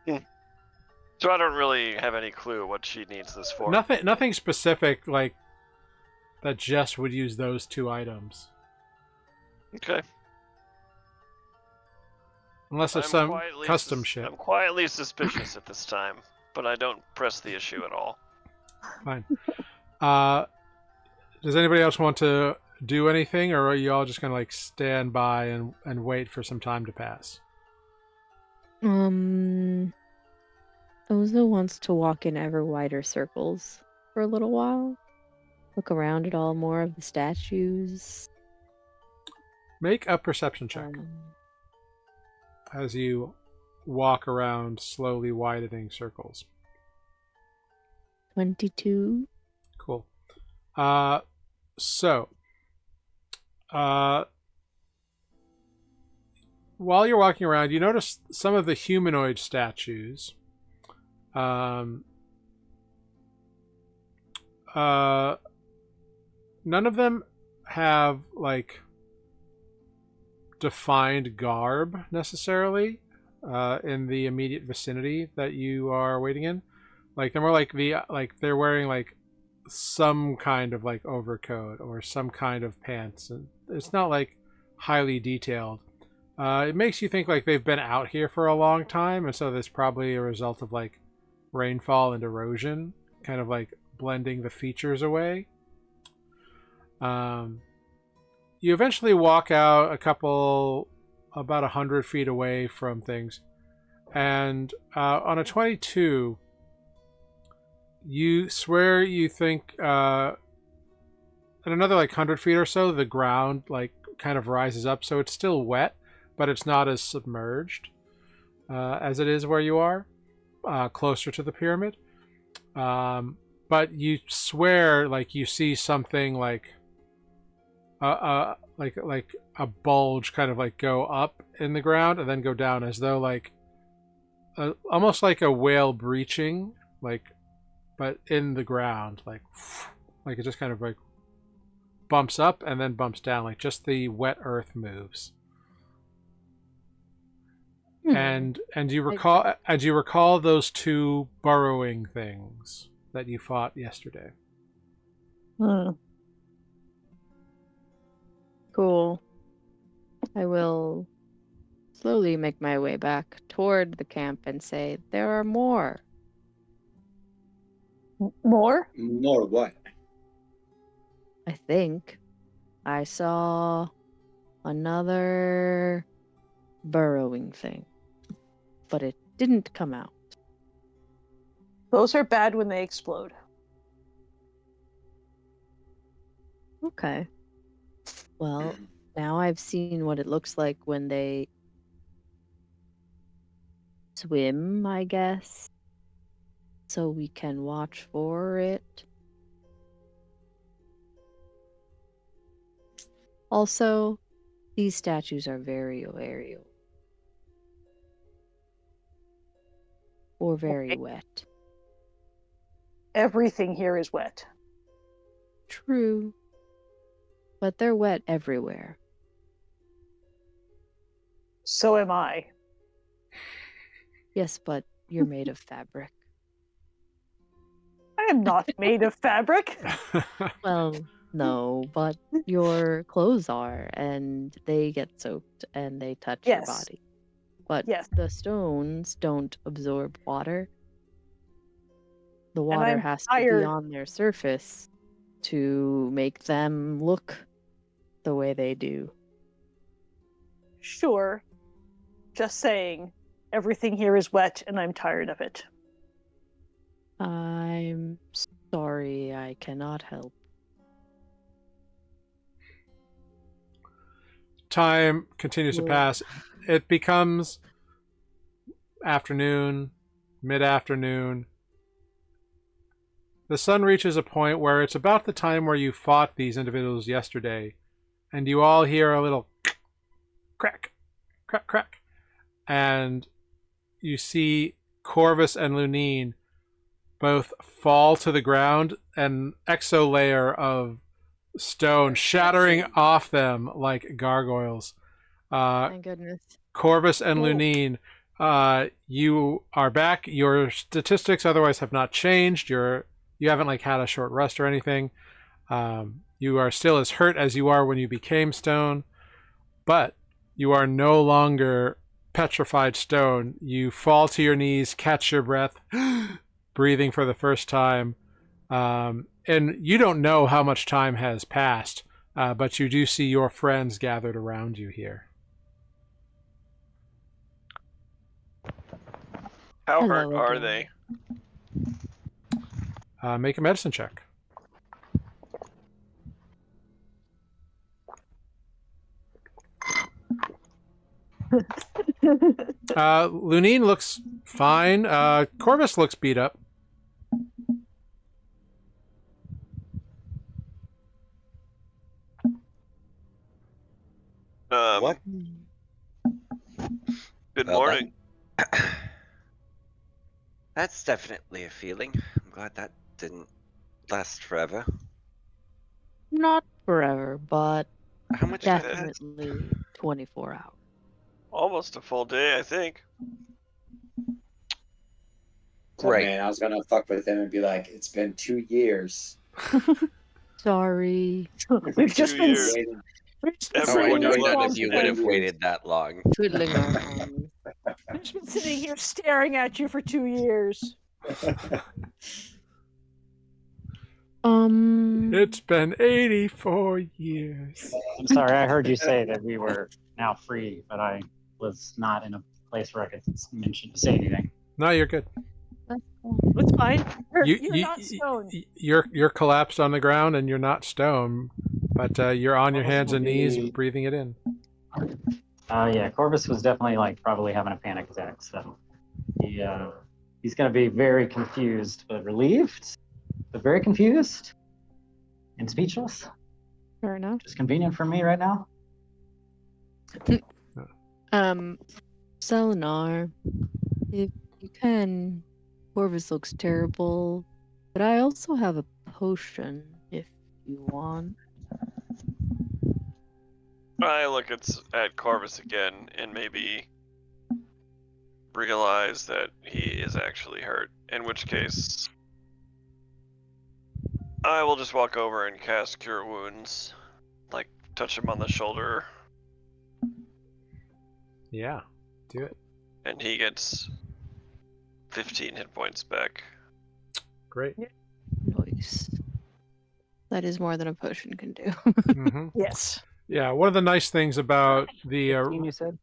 So I don't really have any clue what she needs this for. Nothing specific like that just would use those two items, Okay. unless it's I'm some quietly custom shit. I'm quietly suspicious at this time, but I don't press the issue at all. Fine. Does anybody else want to do anything, or are you all just gonna like stand by and wait for some time to pass? Oza wants to walk in ever wider circles for a little while. Look around at all more of the statues. Make a perception check as you walk around slowly widening circles. 22. Cool. So, while you're walking around, you notice some of the humanoid statues. None of them have like defined garb necessarily in the immediate vicinity that you are waiting in. Like they're more like they're wearing like some kind of like overcoat or some kind of pants, and it's not like highly detailed. It makes you think like they've been out here for a long time, and so there's probably a result of like rainfall and erosion kind of like blending the features away. You eventually walk out about 100 feet away from things, and on a 22 you swear you think at another like 100 feet or so the ground like kind of rises up, so it's still wet but it's not as submerged as it is where you are closer to the pyramid. But you swear like you see something like a bulge kind of like go up in the ground and then go down, as though like almost like a whale breaching, but in the ground, like it just kind of like bumps up and then bumps down, like just the wet earth moves. And you recall those two burrowing things that you fought yesterday. Cool. I will slowly make my way back toward the camp and say, there are more. More? More what? I think I saw another burrowing thing, but it didn't come out. Those are bad when they explode. Okay. Well, now I've seen what it looks like when they swim, I guess. So we can watch for it. Also, these statues are very aerial. Or very Okay. wet. Everything here is wet. True. But they're wet everywhere. So am I. Yes, but you're made of fabric. I am not made of fabric. Well, no, but your clothes are, and they get soaked and they touch your Yes. body. But Yes. the stones don't absorb water. The And water I'm has to tired. be on their surface to make them look the way they do. Sure. Just saying, everything here is wet and I'm tired of it. I'm sorry, I cannot help. Time continues to pass. It becomes afternoon, mid-afternoon. The sun reaches a point where it's about the time where you fought these individuals yesterday, and you all hear a little crack, crack, crack, and you see Corvus and Lunine both fall to the ground, an exo layer of stone shattering off them like gargoyles. Thank goodness. Corvus and Lunine, you are back. Your statistics otherwise have not changed. You haven't like had a short rest or anything. You are still as hurt as you are when you became stone, but you are no longer petrified stone. You fall to your knees, catch your breath, breathing for the first time. And you don't know how much time has passed, but you do see your friends gathered around you here. How Hello hurt are again. they? Make a medicine check. Lunine looks fine. Corvus looks beat up. What? Good Well, morning. That's definitely a feeling. I'm glad that didn't last forever. Not forever, but How much did that? definitely 24 hours. Almost a full day, I think. Oh, Right. man, I was gonna fuck with him and be like, "It's been 2 years." Sorry. We've just 2 been years. we've just been Oh, I Everyone sitting know you here none love. of you would have years. waited that long. Twiddling our thumbs. We've just been sitting here staring at you for 2 years. It's been 84 years. I'm sorry, I heard you say that we were now free, but I was not in a place where I could say anything. No, you're good. That's cool. It's fine. You're not stone. You're collapsed on the ground and you're not stone, but you're on your Corvus hands will and knees be- breathing it in. Yeah, Corvus was definitely like probably having a panic attack, so he's gonna be very confused, but relieved, but very confused and speechless. Fair enough. Just convenient for me right now. Selenar, if You can. Corvus looks terrible, but I also have a potion if you want. I look at Corvus again and maybe realize that he is actually hurt. In which case, I will just walk over and cast Cure Wounds. Like, touch him on the shoulder, Yeah, do it. and he gets 15 hit points back. Great. Nice. That is more than a potion can do. hmm Yes. Yeah, one of the nice things about the 15, you said?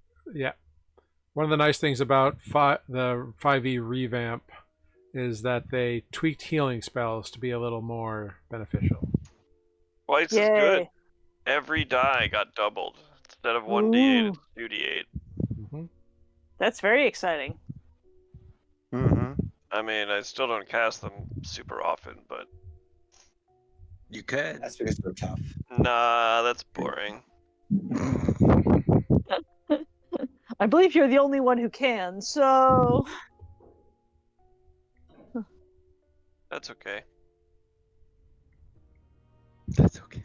one of the nice things about the 5e revamp is that they tweaked healing spells to be a little more beneficial. Twice is Yay. good. Every die got doubled. Instead of 1d8, it's 2d8. hmm That's very exciting. Mm-hmm. I mean, I still don't cast them super often, but You could. That's because we're tough. nah, that's boring. I believe you're the only one who can, so That's okay. That's okay.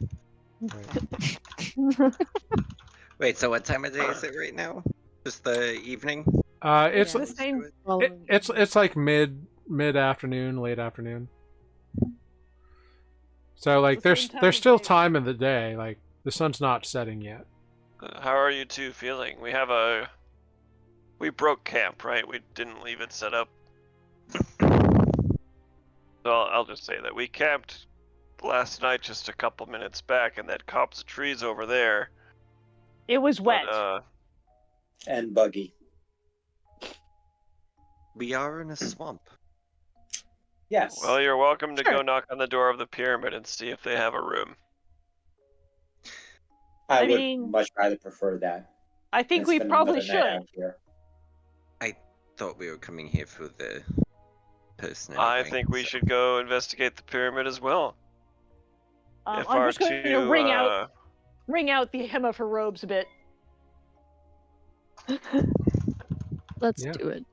Wait, so what time of day is it right now? Just the evening? It's Yeah. the same. Well, it's like mid afternoon, late afternoon. So like It's the same time there's of still day. time in the day. Like the sun's not setting yet. How are you two feeling? We broke camp, right? We didn't leave it set up. So I'll just say that we camped last night just a couple minutes back in that copse of trees over there. It was wet. But, And buggy. We are in a swamp. Yes. well, you're welcome to Sure. go knock on the door of the pyramid and see if they have a room. I I would mean- much rather prefer that. I think than we spend probably another night should. out here. Thought we were coming here for the person. I anyway, think we so- should go investigate the pyramid as well. If I'm our just going to two, wring out the hem of her robes a bit. let's Yeah. do it.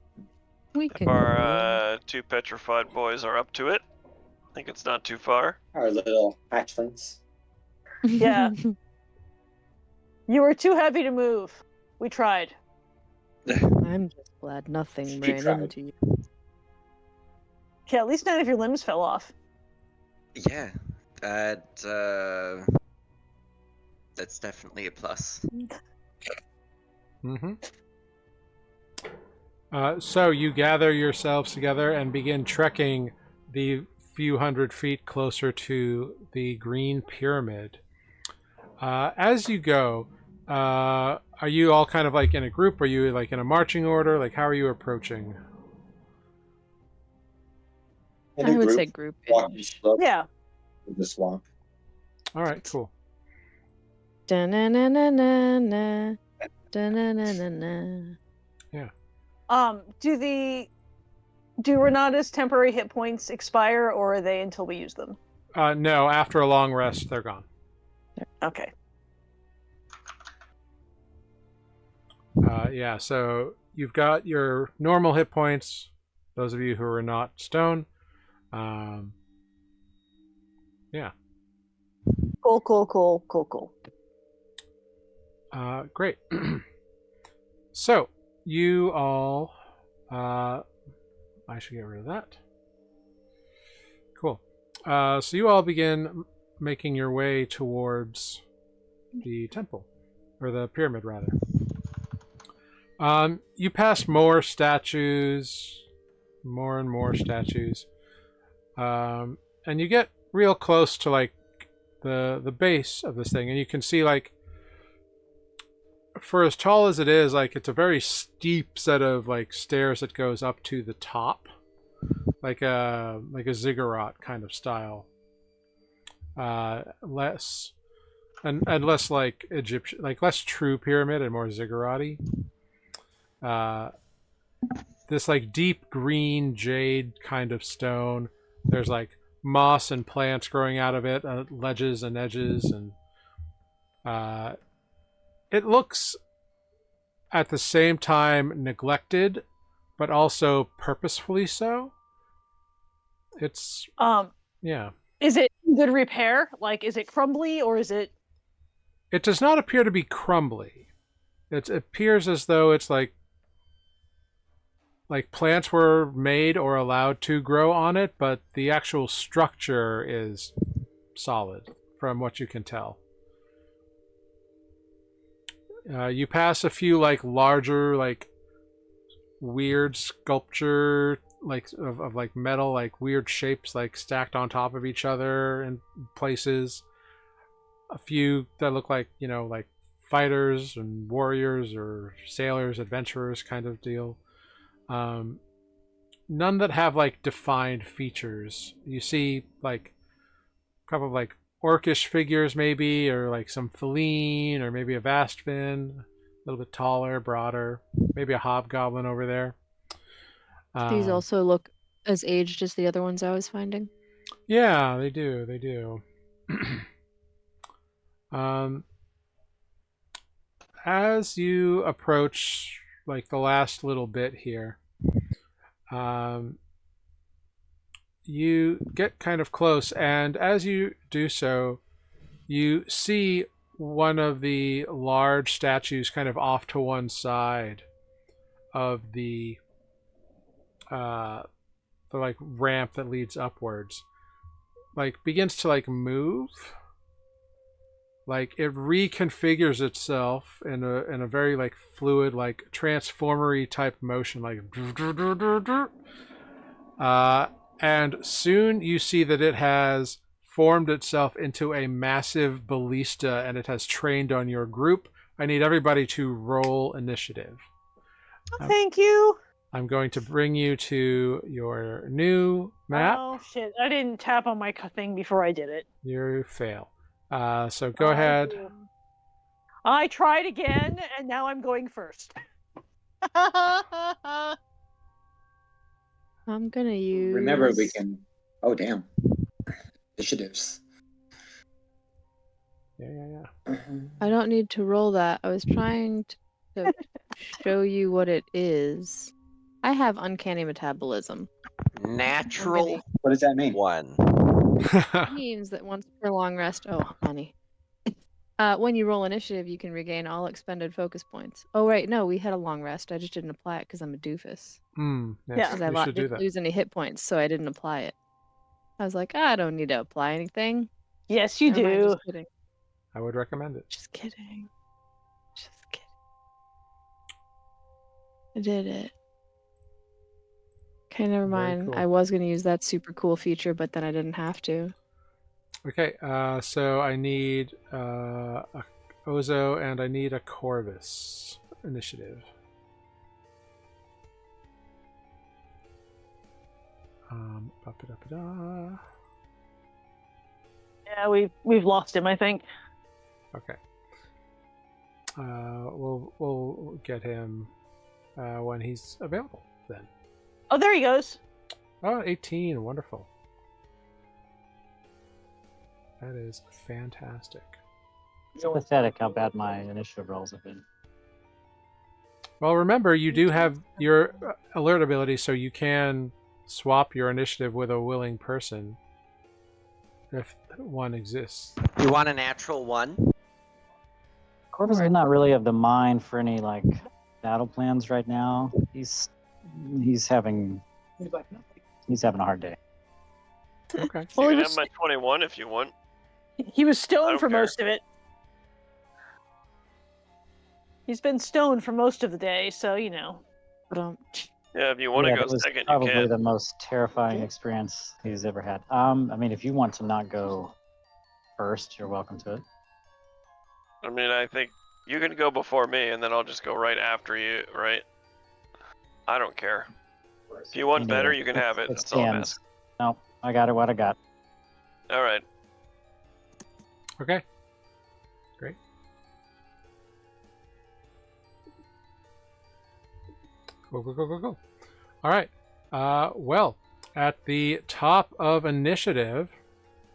We if can go in. our two petrified boys are up to it, I think it's not too far. Our little hatchlings. Yeah. You were too heavy to move. We tried. I'm just glad nothing She ran tried. into you. Okay, at least none of your limbs fell off. Yeah, that's definitely a plus. Mm-hmm. So you gather yourselves together and begin trekking the few hundred feet closer to the green pyramid. As you go, are you all kind of like in a group? Are you like in a marching order? Like, how are you approaching? In I a would group, say group. walking slow Yeah. through the swamp. All right, cool. Da-na-na-na-na-na. Da-na-na-na-na. Do Renata's temporary hit points expire, or are they until we use them? No, after a long rest, they're gone. Okay. Yeah, so you've got your normal hit points. Those of you who are not stone. Yeah. Cool. Great. So you all, I should get rid of that. Cool. So you all begin making your way towards the temple, or the pyramid rather. You pass more statues, more and more statues, and you get real close to like the base of this thing, and you can see like, for as tall as it is, like it's a very steep set of like stairs that goes up to the top, like a ziggurat kind of style. Less like Egyptian, like less true pyramid and more ziggurat-y. This like deep green jade kind of stone. There's like moss and plants growing out of it, ledges and edges, and it looks at the same time neglected, but also purposefully so. It's yeah. Is it in good repair? Like, is it crumbly or is it? It does not appear to be crumbly. It appears as though it's like plants were made or allowed to grow on it, but the actual structure is solid from what you can tell. You pass a few like larger, like weird sculpture, like of like metal, like weird shapes, like stacked on top of each other in places. A few that look like, you know, like fighters and warriors or sailors, adventurers kind of deal. None that have like defined features. You see like a couple of like orcish figures maybe, or like some feline, or maybe a Vastfin, a little bit taller, broader, maybe a hobgoblin over there. These also look as aged as the other ones I was finding. Yeah, they do. They do. As you approach like the last little bit here, you get kind of close, and as you do so, you see one of the large statues kind of off to one side of the like ramp that leads upwards, like begins to like move. Like it reconfigures itself in a very like fluid, like transformery type motion, like and soon you see that it has formed itself into a massive ballista, and it has trained on your group. I need everybody to roll initiative. Thank you. I'm going to bring you to your new map. Oh shit! I didn't tap on my thing before I did it. You fail. So go ahead. I tried again, and now I'm going first. I'm gonna use. Remember, we can. Oh, damn. Initiatives. Yeah. I don't need to roll that. I was trying to show you what it is. I have uncanny metabolism. Natural What does that mean? 1. It means that once per long rest. Oh, honey. When you roll initiative, you can regain all expended focus points. Oh, right. No, we had a long rest. I just didn't apply it because I'm a doofus. Yes, Because I you should do didn't that. lose any hit points, so I didn't apply it. I was like, I don't need to apply anything. Yes, you Never mind, do. just kidding. I would recommend it. Just kidding. Just kidding. I did it. Okay, never mind. Cool. I was going to use that super cool feature, but then I didn't have to. Okay, so I need a Ozo and I need a Corvus initiative. Ba-ba-da-ba-da. Yeah, we've lost him, I think. Okay. We'll get him when he's available then. Oh, there he goes. Oh, 18, wonderful. That is fantastic. It's pathetic how bad my initiative rolls have been. Well, remember, you do have your alert ability, so you can swap your initiative with a willing person if one exists. You want a natural 1? Corvus is not really of the mind for any like battle plans right now. He's having a hard day. Okay. Well, You he can was, have my 21 if you want. he was I stoned don't for care. most of it. He's been stoned for most of the day, so you know. But Yeah, if you want to Yeah, go that was second, you probably can. the most terrifying experience he's ever had. I mean, if you want to not go first, you're welcome to it. I mean, I think you can go before me, and then I'll just go right after you, right? I don't care. If you want Me better, neither. you can have it. It That's all I'm stands. asking. No, I got it. What I got. All right. Okay. Great. Go. All right. Well, at the top of initiative,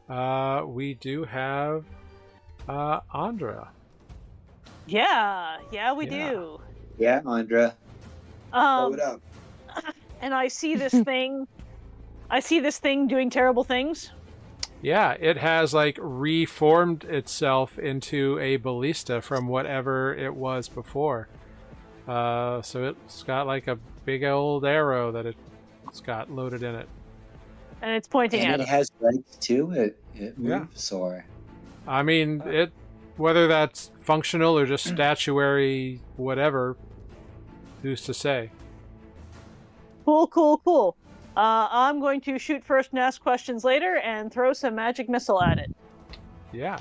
we do have Andra. Yeah, we Yeah. do. Yeah, Andra. Blow it up. and I see this thing. I see this thing doing terrible things. Yeah, it has like reformed itself into a ballista from whatever it was before. So it's got like a big old arrow that it's got loaded in it. And it's pointing And at it us. has legs too. It Yeah. moves, or I mean, whether that's functional or just statuary, whatever, who's to say? Cool. I'm going to shoot first and ask questions later and throw some magic missile at it. Yeah.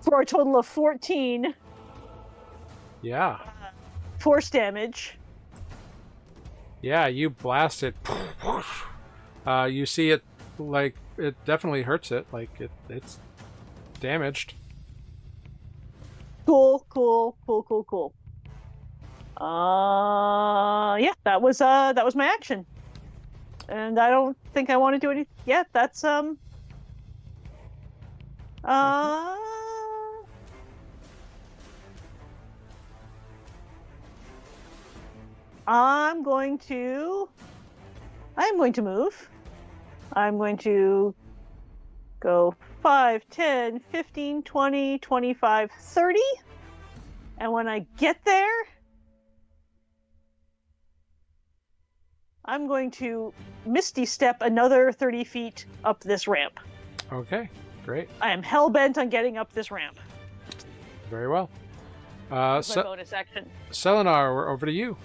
For a total of 14 Yeah. force damage. Yeah, you blast it. You see it, like, it definitely hurts it. Like, it's damaged. Cool. Yeah, that was my action. And I don't think I want to do anything. Yeah, that's I'm going to move. I'm going to go 5, 10, 15, 20, 25, 30. And when I get there, I'm going to Misty Step another 30 feet up this ramp. Okay, great. I am hell-bent on getting up this ramp. Very well. That's my bonus action. Selenar, we're over to you.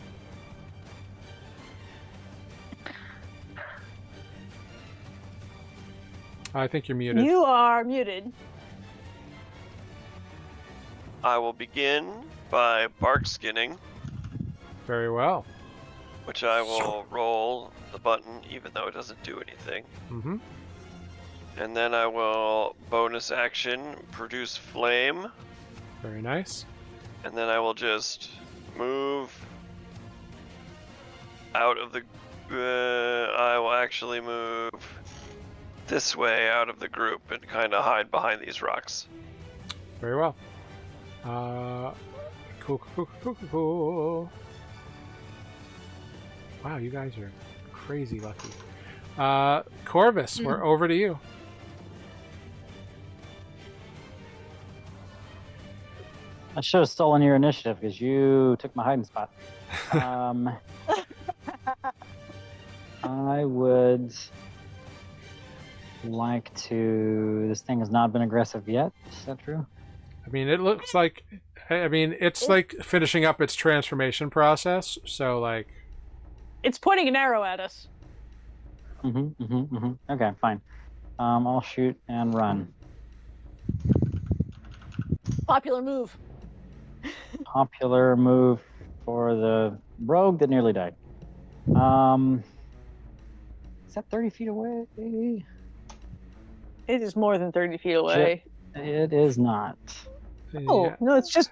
I think you're muted. You are muted. I will begin by bark skinning, Very well. which I will roll the button even though it doesn't do anything. Mm-hmm. And then I will bonus action produce flame, Very nice. and then I will just move out of the. I will actually move this way out of the group and kind of hide behind these rocks. Very well. Cool. Wow, you guys are crazy lucky. Corvus, we're over to you. I should have stolen your initiative because you took my hiding spot. I would like to. This thing has not been aggressive yet. Is that true? I mean, it looks like. I mean, it's like finishing up its transformation process. So, like. It's pointing an arrow at us. Okay, fine. I'll shoot and run. Popular move. Popular move for the rogue that nearly died. Is that 30 feet away? It is more than 30 feet away. It is not. Oh, Yeah. no, it's just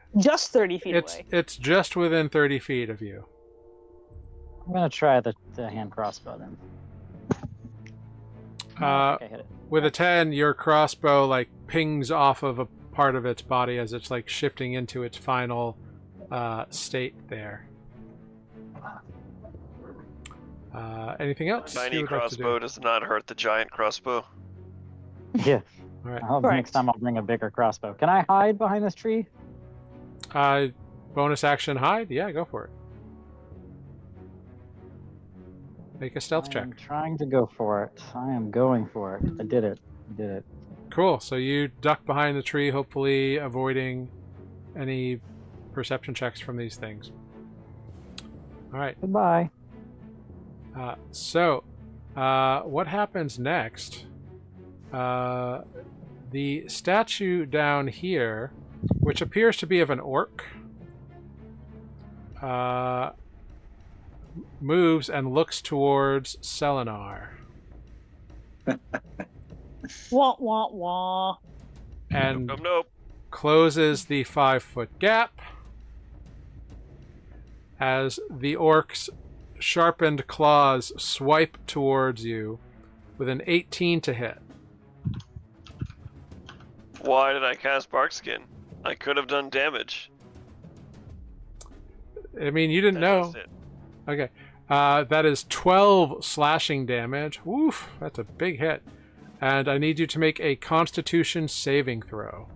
30 feet away. It's just within 30 feet of you. I'm gonna try the hand crossbow then. I think I hit it. With a 10, your crossbow like pings off of a part of its body as it's like shifting into its final state there. Anything else? Tiny you would like to crossbow do? does not hurt the giant crossbow. Yeah. All right. I hope Correct. next time I'll bring a bigger crossbow. Can I hide behind this tree? Bonus action hide? Yeah, go for it. Make a stealth check. I'm trying to go for it. I am going for it. I did it. Cool. So you duck behind the tree, hopefully avoiding any perception checks from these things. All right. Goodbye. What happens next? The statue down here, which appears to be of an orc, moves and looks towards Selenar. Wah. And Nope. closes the 5-foot gap as the orc's sharpened claws swipe towards you with an 18 to hit. Why did I cast Barkskin? I could have done damage. I mean, you didn't That know. was it. Okay. That is 12 slashing damage. Woof, that's a big hit. And I need you to make a Constitution saving throw.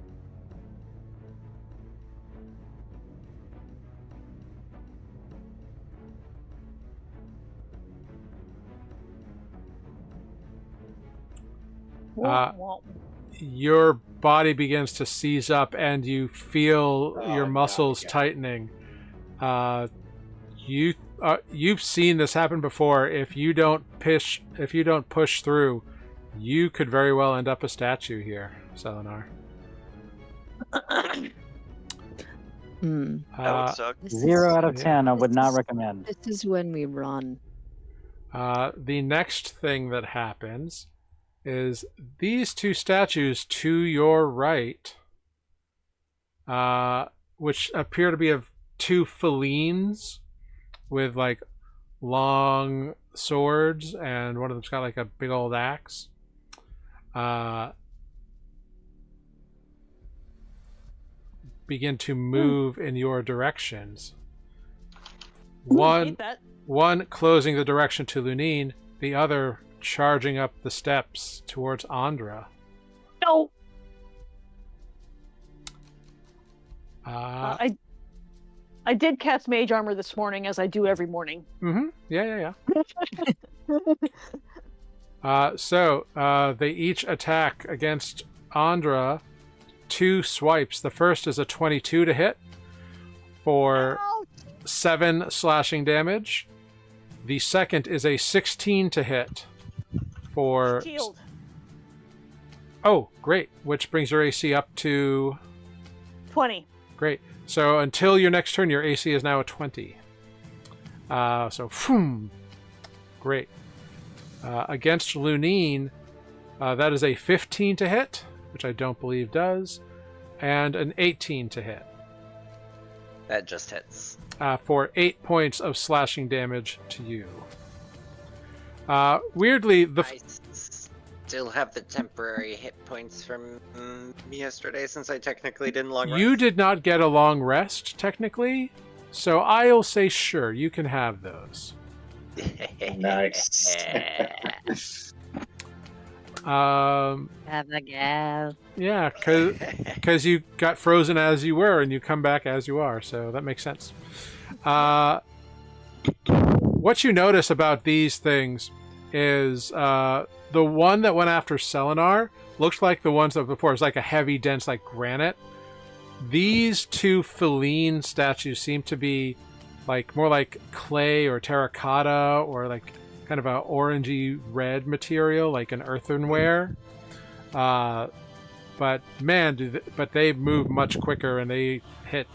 Your body begins to seize up, and you feel your muscles tightening. You've seen this happen before. If you don't push through, you could very well end up a statue here, Selenar. That would suck. 0 out of 10. I would not recommend. This is when we run. The next thing that happens is these two statues to your right, which appear to be of two felines with like long swords, and one of them's got like a big old axe. Begin to move in your directions. One closing the direction to Lunine, the other charging up the steps towards Andra. No. Uh, I did cast Mage Armor this morning, as I do every morning. Mm-hmm. Yeah. So they each attack against Andra. 2 swipes. The first is a 22 to hit for 7 slashing damage. The second is a 16 to hit for... Shield. Oh, great. Which brings your AC up to... 20. Great. So until your next turn, your AC is now a 20. Great. Against Lunine, that is a 15 to hit, which I don't believe does, and an 18 to hit. That just hits. For 8 points of slashing damage to you. Weirdly, I still have the temporary hit points from yesterday, since I technically didn't long rest. You did not get a long rest, technically, so I'll say sure, you can have those. Nice. Have a gal. Yeah, because you got frozen as you were, and you come back as you are, so that makes sense. What you notice about these things is the one that went after Selenar looks like the ones that before. It's like a heavy, dense, like granite. These 2 feline statues seem to be like more like clay or terracotta, or like kind of a orangey red material, like an earthenware. But man, but they move much quicker, and they hit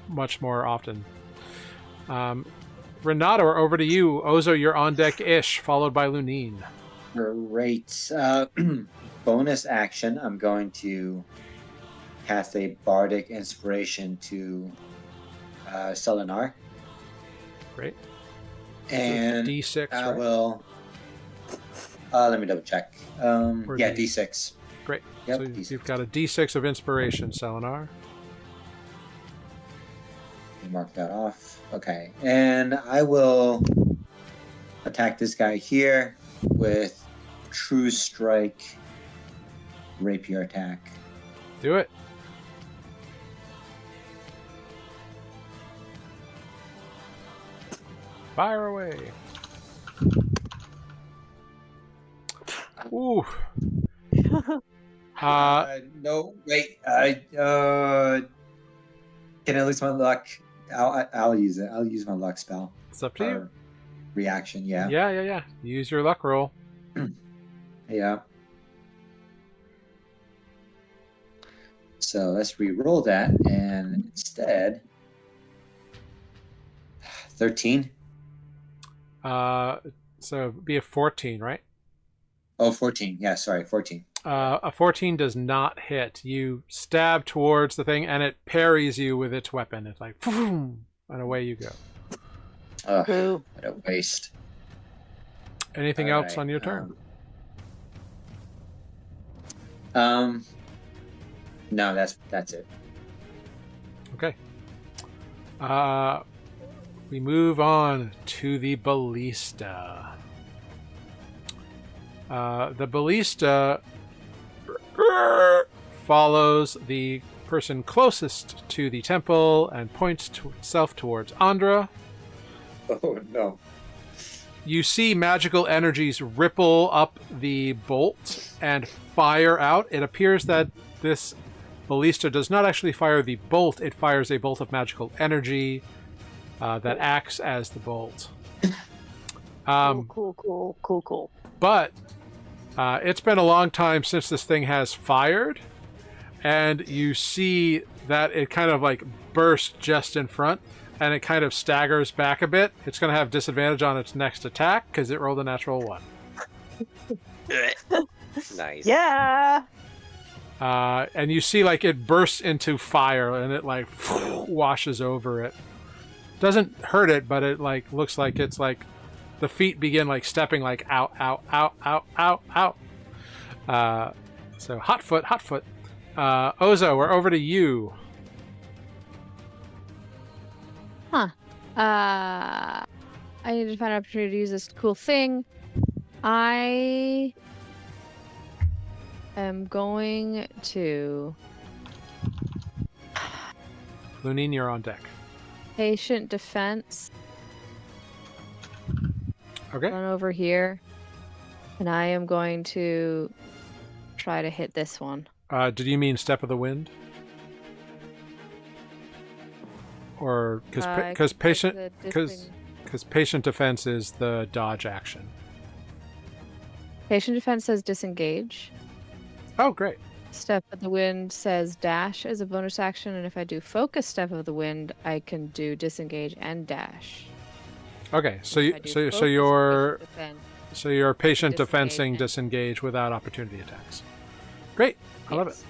much more often. Renata, we're over to you. Ozo, you're on deck-ish, followed by Lunine. Great. Bonus action, I'm going to cast a Bardic Inspiration to Selenar. Great. And D6, I right? will... let me double check. Yeah, D- D6. Great. Yep, So D6. you've got a D6 of inspiration, Selenar. Mark that off. Okay. And I will attack this guy here with True Strike Rapier attack. Do it. Fire away. Ooh. No, wait. Can I lose my luck? I'll use it. I'll use my luck spell. It's up to you. Reaction, yeah. Yeah. Use your luck roll. Yeah. So let's re-roll that, and instead, 13. So it'd be a 14, right? Oh, 14. Yeah, sorry, 14. A 14 does not hit. You stab towards the thing, and it parries you with its weapon. It's like, boom, and away you go. Ugh, what a waste. Anything All else right, on your turn? No, that's it. Okay. we move on to the ballista. The ballista follows the person closest to the temple and points to itself towards Andra. Oh no. You see magical energies ripple up the bolt and fire out. It appears that this ballista does not actually fire the bolt, it fires a bolt of magical energy that acts as the bolt. Cool. But it's been a long time since this thing has fired, and you see that it kind of like burst just in front, and it kind of staggers back a bit. It's going to have disadvantage on its next attack because it rolled a natural 1. Nice. Yeah. And you see like it bursts into fire and it like washes over it. Doesn't hurt it, but it like looks like it's like the feet begin like stepping like out. So hot foot. Ozo, we're over to you. I need to find an opportunity to use this cool thing. I am going to Lunine, you're on deck. patient defense. Okay. Run over here, and I am going to try to hit this one. Did you mean Step of the Wind? Or because patient defense is the dodge action. Patient defense says disengage. Oh, great. Step of the Wind says dash as a bonus action, and if I do focus Step of the Wind, I can do disengage and dash. Okay, so If I do focus you're patient defense, patient disengage defensing and- disengage without opportunity attacks. Great, I love it. yes.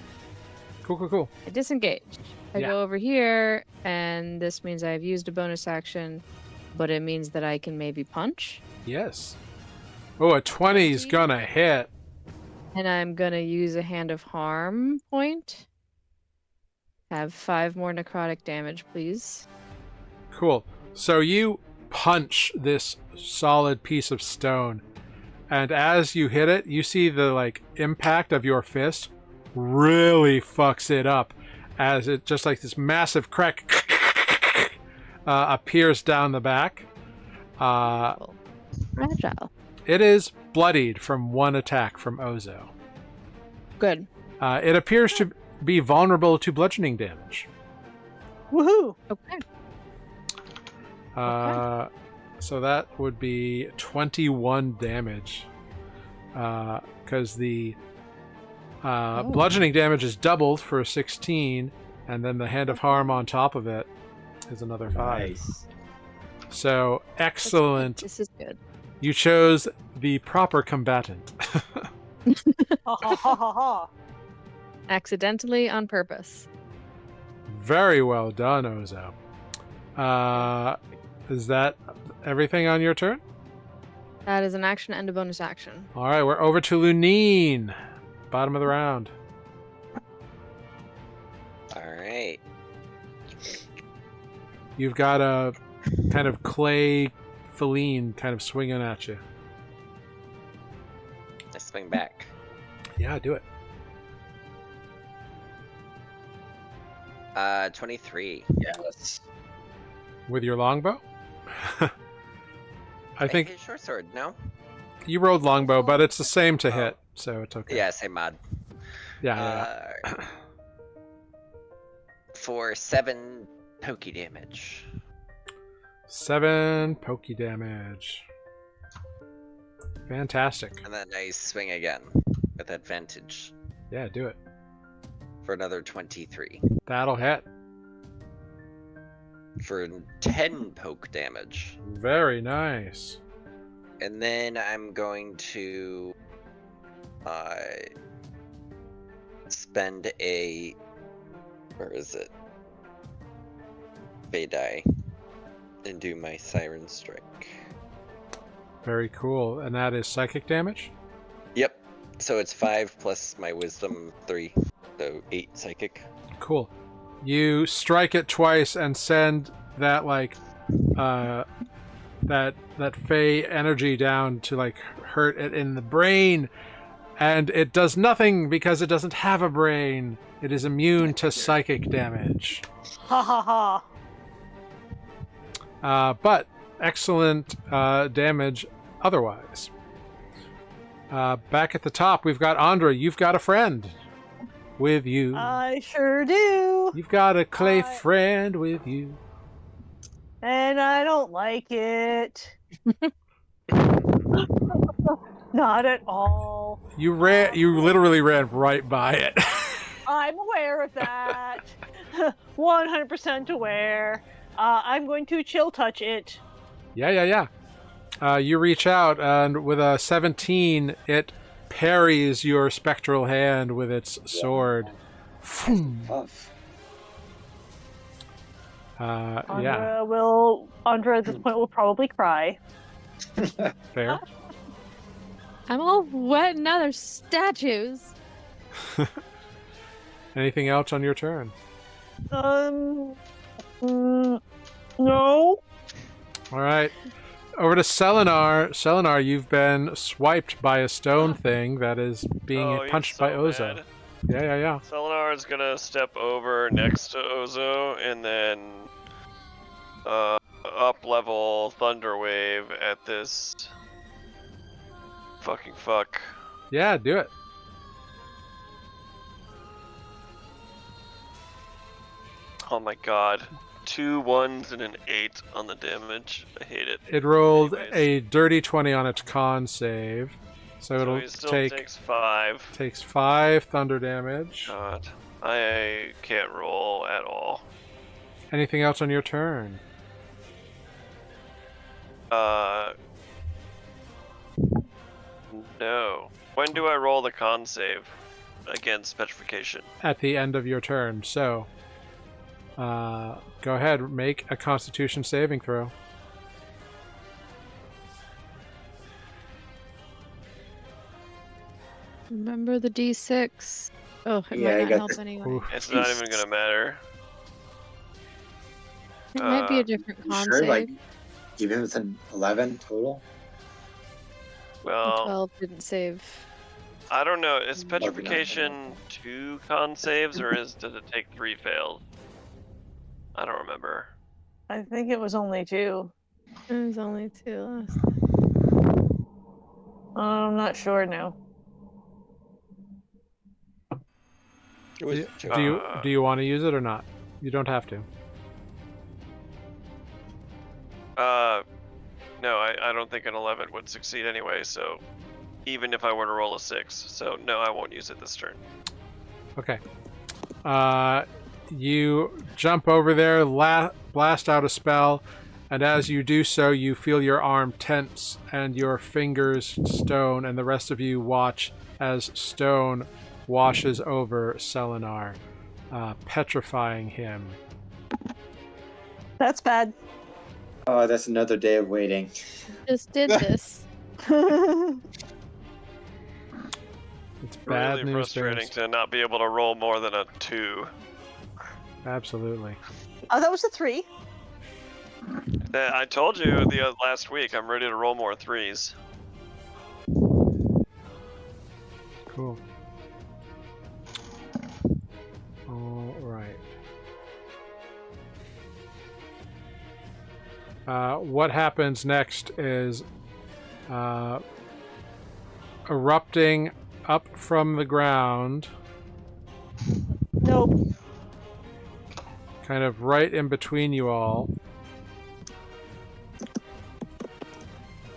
Cool. I disengage. I Yeah. go over here, and this means I've used a bonus action, but it means that I can maybe punch. Yes. Oh, a 20's 20. gonna hit. And I'm gonna use a Hand of Harm point. Have 5 more necrotic damage, please. Cool. So you punch this solid piece of stone, and as you hit it, you see the like impact of your fist really fucks it up, as it just like this massive crack appears down the back. Fragile. It is bloodied from one attack from Ozo. Good. It appears to be vulnerable to bludgeoning damage. Woohoo! Okay. So that would be 21 damage. Because the bludgeoning damage is doubled for a 16, and then the Hand of Harm on top of it is another 5. Nice. So excellent. This is good. You chose the proper combatant. Ha ha ha ha ha. Accidentally on purpose. Very well done, Ozo. Is that everything on your turn? That is an action and a bonus action. All right, we're over to Lunine. Bottom of the round. Alright. You've got a kind of clay feline kind of swinging at you. I swing back. Yeah, do it. 23. Yes. With your longbow? I think hit short sword, no? you rolled longbow, but it's the same to hit, so it's okay. Yeah, same mod. Yeah. For 7 pokey damage. 7 pokey damage. Fantastic. And then I swing again with advantage Yeah, do it. for another 23. That'll hit. For 10 poke damage. Very nice. And then I'm going to spend a... Where is it? Fade and do my Siren Strike. Very cool. And that is psychic damage? Yep. So it's 5 plus my Wisdom 3. So 8 psychic. Cool. You strike it twice and send that like that fey energy down to like hurt it in the brain, and it does nothing because it doesn't have a brain. It is immune to psychic damage. Ha ha ha. But excellent damage otherwise. Back at the top, we've got Andra. You've got a friend with you. I sure do. You've got a clay friend with you. And I don't like it. Not at all. You literally ran right by it. I'm aware of that. 100% aware. I'm going to chill touch it. Yeah. You reach out, and with a 17, it parries your spectral hand with its sword. Tough. Yeah, Andra at this point will probably cry. fair. I'm all wet now. There's statues. Anything else on your turn? No. All right. Over to Selenar. Selenar, you've been swiped by a stone thing that is being punched by Ozo. Mad. Yeah. Selenar is gonna step over next to Ozo and then up level Thunder Wave at this fucking fuck. Yeah, do it. Oh my god. 2 1s and an 8 on the damage. I hate it. It rolled Anyways. a dirty 20 on its con save, so it'll he still take takes 5. takes 5 thunder damage. God. I can't roll at all. Anything else on your turn? No. When do I roll the con save against petrification? At the end of your turn. So, go ahead, make a Constitution saving throw. Remember the D6. Oh, it Yeah, I might not got help this. anyway. Ooh. It's not even gonna matter. It might be a different You con sure? save. Like, even with an 11 total? The Well, 12 didn't save. I don't know. Is Maybe not. petrification 2 con saves or does it take 3 failed? I don't remember. I think it was only 2. It was only 2 last. I'm not sure now. It was Do you want to use it or not? You don't have to. No, I don't think an 11 would succeed anyway, so even if I were to roll a 6. So no, I won't use it this turn. Okay. You jump over there, blast out a spell, and as you do so, you feel your arm tense and your fingers stone, and the rest of you watch as stone washes over Selenar, petrifying him. That's bad. Oh, that's another day of waiting. Just did this. It's bad Really news frustrating bears. to not be able to roll more than a 2. Absolutely. Oh, that was a 3. I told you the last week I'm ready to roll more 3s. Cool. All right. What happens next is erupting up from the ground, Nope. kind of right in between you all,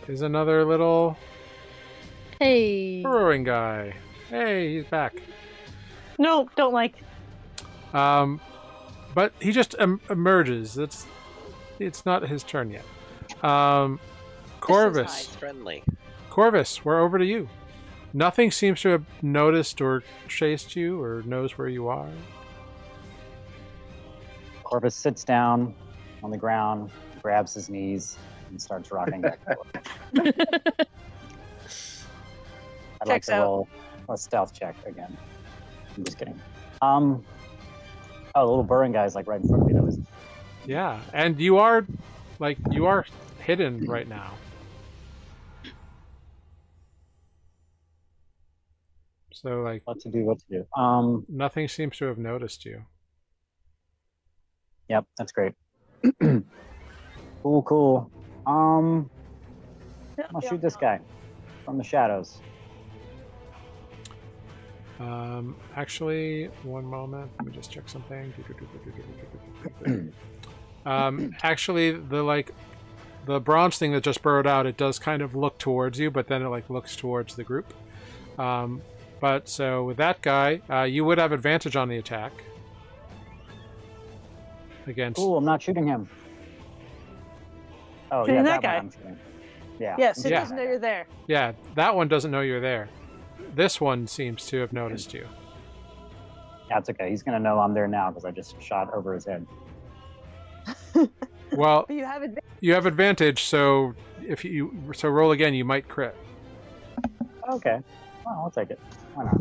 is another little Hey. burrowing guy. Hey, he's back. Nope, don't like. But he just emerges. It's not his turn yet. Corvus. friendly. Corvus, we're over to you. Nothing seems to have noticed or chased you or knows where you are. Corvus sits down on the ground, grabs his knees, and starts rocking back and forth. I'd like Checks to out. roll a stealth check again. I'm just kidding. Oh, the little burrowing guy's like right in front of me. That was Yeah, and you are like you are hidden right now. So like What to do? nothing seems to have noticed you. Yep, that's great. Cool. I'll shoot this guy from the shadows. Actually, one moment. Let me just check something. Actually, the bronze thing that just burrowed out, it does kind of look towards you, but then it like looks towards the group. But so with that guy, you would have advantage on the attack against. Cool, I'm not shooting him. Oh, Shooting yeah, that that guy. one I'm shooting. Yeah. Yes, I'm it Yeah. doesn't know you're there. Yeah, that one doesn't know you're there. This one seems to have noticed you. That's okay. He's gonna know I'm there now because I just shot over his head. Well, But you have advantage. you have advantage, so if you roll again, you might crit. Okay. Well, I'll take it. Why not?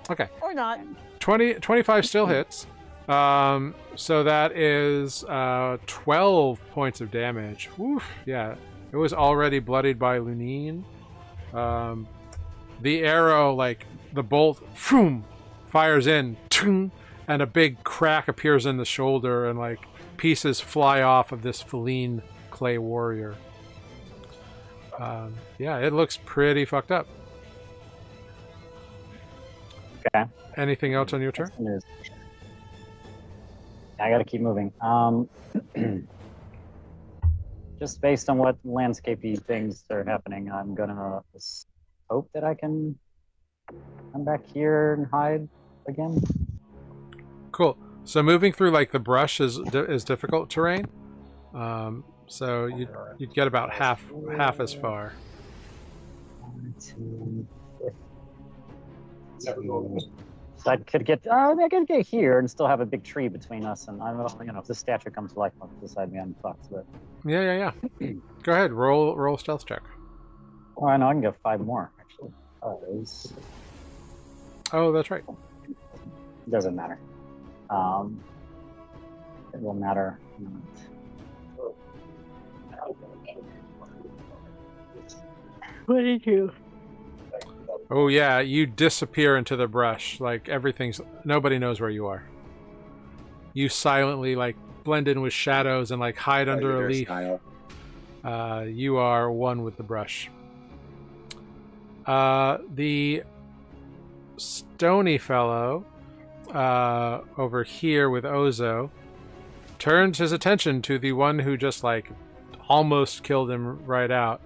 Okay. Or not. 25 still hits. So that is 12 points of damage. Woof. Yeah. It was already bloodied by Lunine. The arrow, like the bolt, phoom, fires in, tung, and a big crack appears in the shoulder, and like pieces fly off of this feline clay warrior. Yeah, it looks pretty fucked up. Okay. Anything else on your turn? That's the news. I gotta keep moving. Just based on what landscapey things are happening, I'm gonna hope that I can come back here and hide again. Cool. So moving through like the brush is difficult terrain. So you'd get about half as far. 2, 15. So I could get here and still have a big tree between us, and I don't know, if this statue comes to life beside me, I'm fucked. But Yeah. Go ahead. Roll a stealth check. oh, I know I can get 5 more actually. Oh, that's right. Doesn't matter. It will matter. What did you? Oh yeah, you disappear into the brush. Like nobody knows where you are. You silently like blend in with shadows and like hide under a leaf. Style. You are one with the brush. The stony fellow over here with Ozo turns his attention to the one who just like almost killed him right out,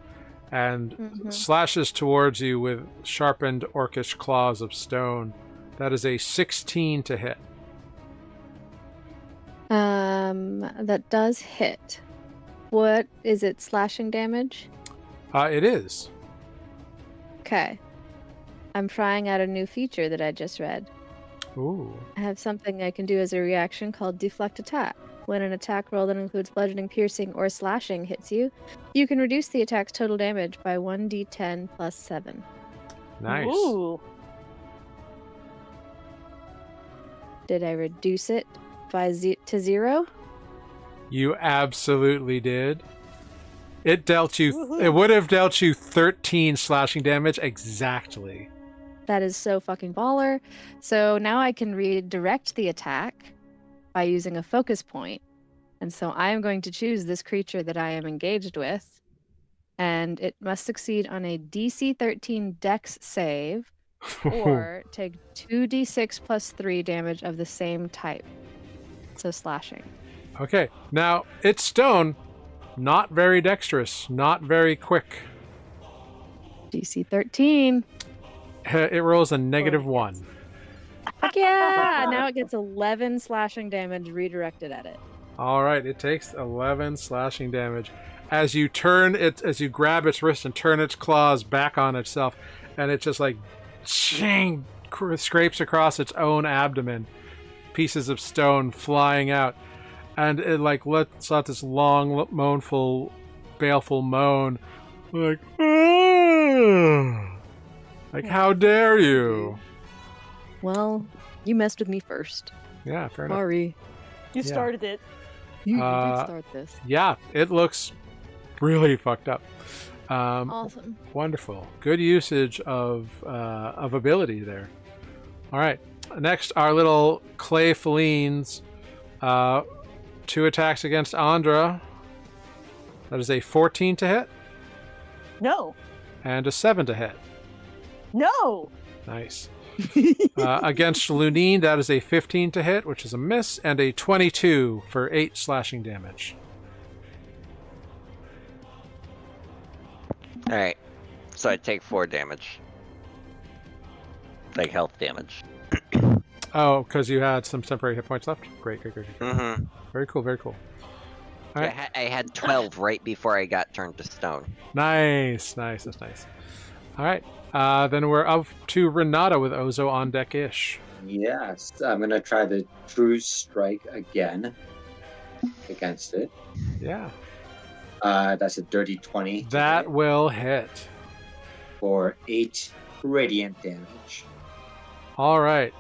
and slashes towards you with sharpened orcish claws of stone. That is a 16 to hit. That does hit. What is it? Slashing damage? It is. Okay. I'm trying out a new feature that I just read. Ooh. I have something I can do as a reaction called Deflect Attack. When an attack roll that includes bludgeoning, piercing, or slashing hits you, you can reduce the attack's total damage by 1d10 plus 7. Nice. Ooh. Did I reduce it to 0? You absolutely did. It dealt you. Woohoo. It would have dealt you 13 slashing damage exactly. That is so fucking baller. So now I can redirect the attack by using a focus point. And so I am going to choose this creature that I am engaged with, and it must succeed on a DC 13 Dex save or take 2d6 plus 3 damage of the same type. So slashing. Okay, now it's stone, not very dexterous, not very quick. DC 13. It rolls a -1. Heck yeah! Now it gets 11 slashing damage redirected at it. All right, it takes 11 slashing damage as you grab its wrist and turn its claws back on itself, and it just like ching, scrapes across its own abdomen, pieces of stone flying out, and it like lets out this long, moanful, baleful moan, like, like how dare you? Well, you messed with me first. Yeah, fair enough. Sorry. You Yeah. started it. You did Uh, start this. Yeah, it looks really fucked up. Awesome. Wonderful. Good usage of ability there. All right. Next, our little clay felines. 2 attacks against Andra. That is a 14 to hit No. and a 7 to hit. No. Nice. Against Lunine, that is a 15 to hit, which is a miss, and a 22 for 8 slashing damage. Alright. So I take 4 damage. Like health damage. Oh, because you had some temporary hit points left? Great. Mm-hmm. Very cool. All right. I had 12 right before I got turned to stone. Nice. That's nice. All right. Then we're up to Renata with Ozo on deck-ish. Yes, I'm gonna try the true strike again against it. Yeah. That's a dirty 20. That will hit. For 8 radiant damage. All right.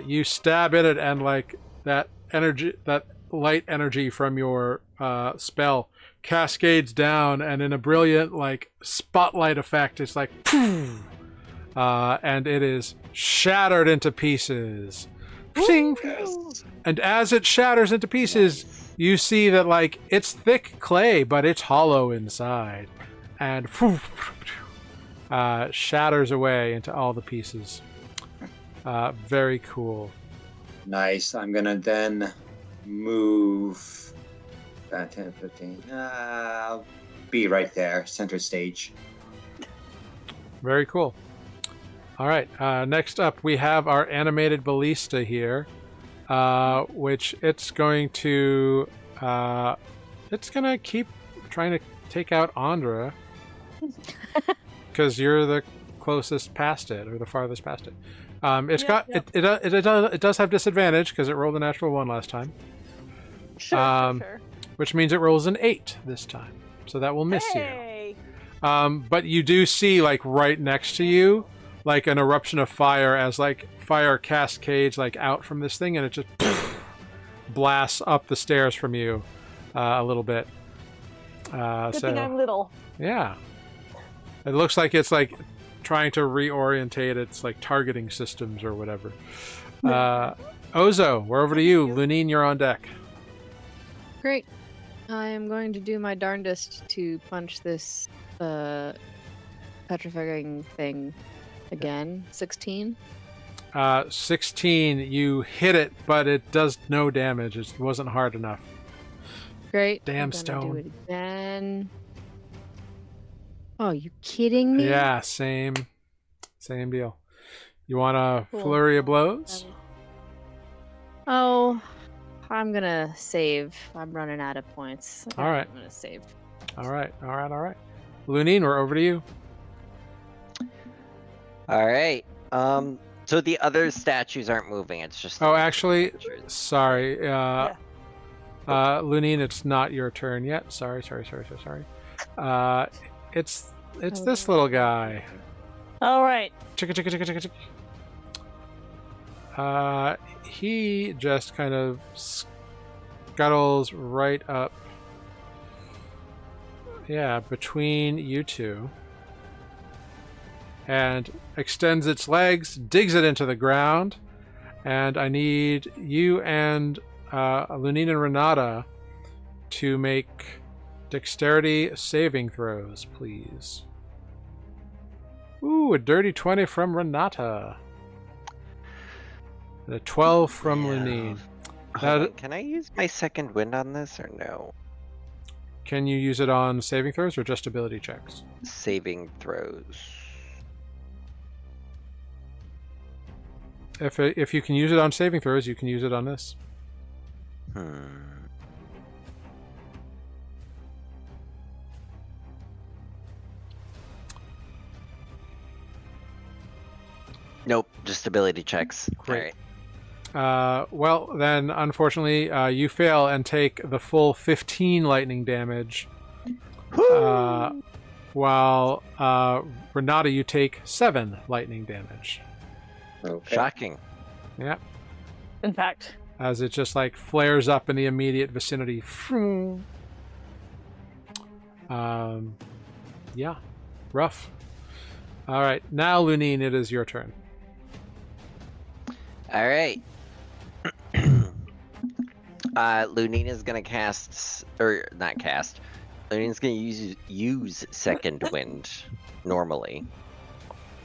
You stab at it, and like that energy, that light energy from your spell cascades down, and in a brilliant like spotlight effect, it's like, and it is shattered into pieces. Ping! And as it shatters into pieces, you see that like it's thick clay, but it's hollow inside, and shatters away into all the pieces. Very cool. Nice. I'm gonna then move 10, 15. I'll be right there, center stage. Very cool. All right. Next up, we have our animated ballista here, which it's going to keep trying to take out Andra because you're the closest past it, or the farthest past it. It does have disadvantage because it rolled a natural 1 last time. Sure. Which means it rolls an 8 this time, so that will miss you. But you do see, like, right next to you, like an eruption of fire as like fire cascades like out from this thing, and it just blasts up the stairs from you a little bit. Good thing I'm little. Yeah, it looks like it's like trying to reorientate its like targeting systems or whatever. Ozo, we're over to you. Lunine, you're on deck. Great. I am going to do my darndest to punch this petrifying thing again. 16. 16, you hit it, but it does no damage. It wasn't hard enough. Great. Damn I'm gonna stone. do it again. Oh, you kidding me? Yeah, same deal. You want a flurry of blows? Oh, I'm gonna save. I'm running out of points. All right. I'm gonna save. All right. Lunine, we're over to you. Alright. So the other statues aren't moving, it's just... Oh, actually, sorry. Lunine, it's not your turn yet. Sorry. It's this little guy. All right. Chicka. He just kind of scuttles right up. Yeah, between you two. And extends its legs, digs it into the ground. And I need you and Lunine and Renata to make dexterity saving throws, please. Ooh, a dirty 20 from Renata. And a 12 from Lunine. Can I use my second wind on this or no? Can you use it on saving throws or just ability checks? Saving throws. If you can use it on saving throws, you can use it on this. Nope, just ability checks. Great. Well, then, unfortunately, you fail and take the full 15 lightning damage. While Renata, you take 7 lightning damage. Okay. Shocking. Yeah. In fact, as it just like flares up in the immediate vicinity. Yeah, rough. All right, now Lunine, it is your turn. All right. Lunina's gonna cast, or not cast. Lunina's gonna use Second Wind normally.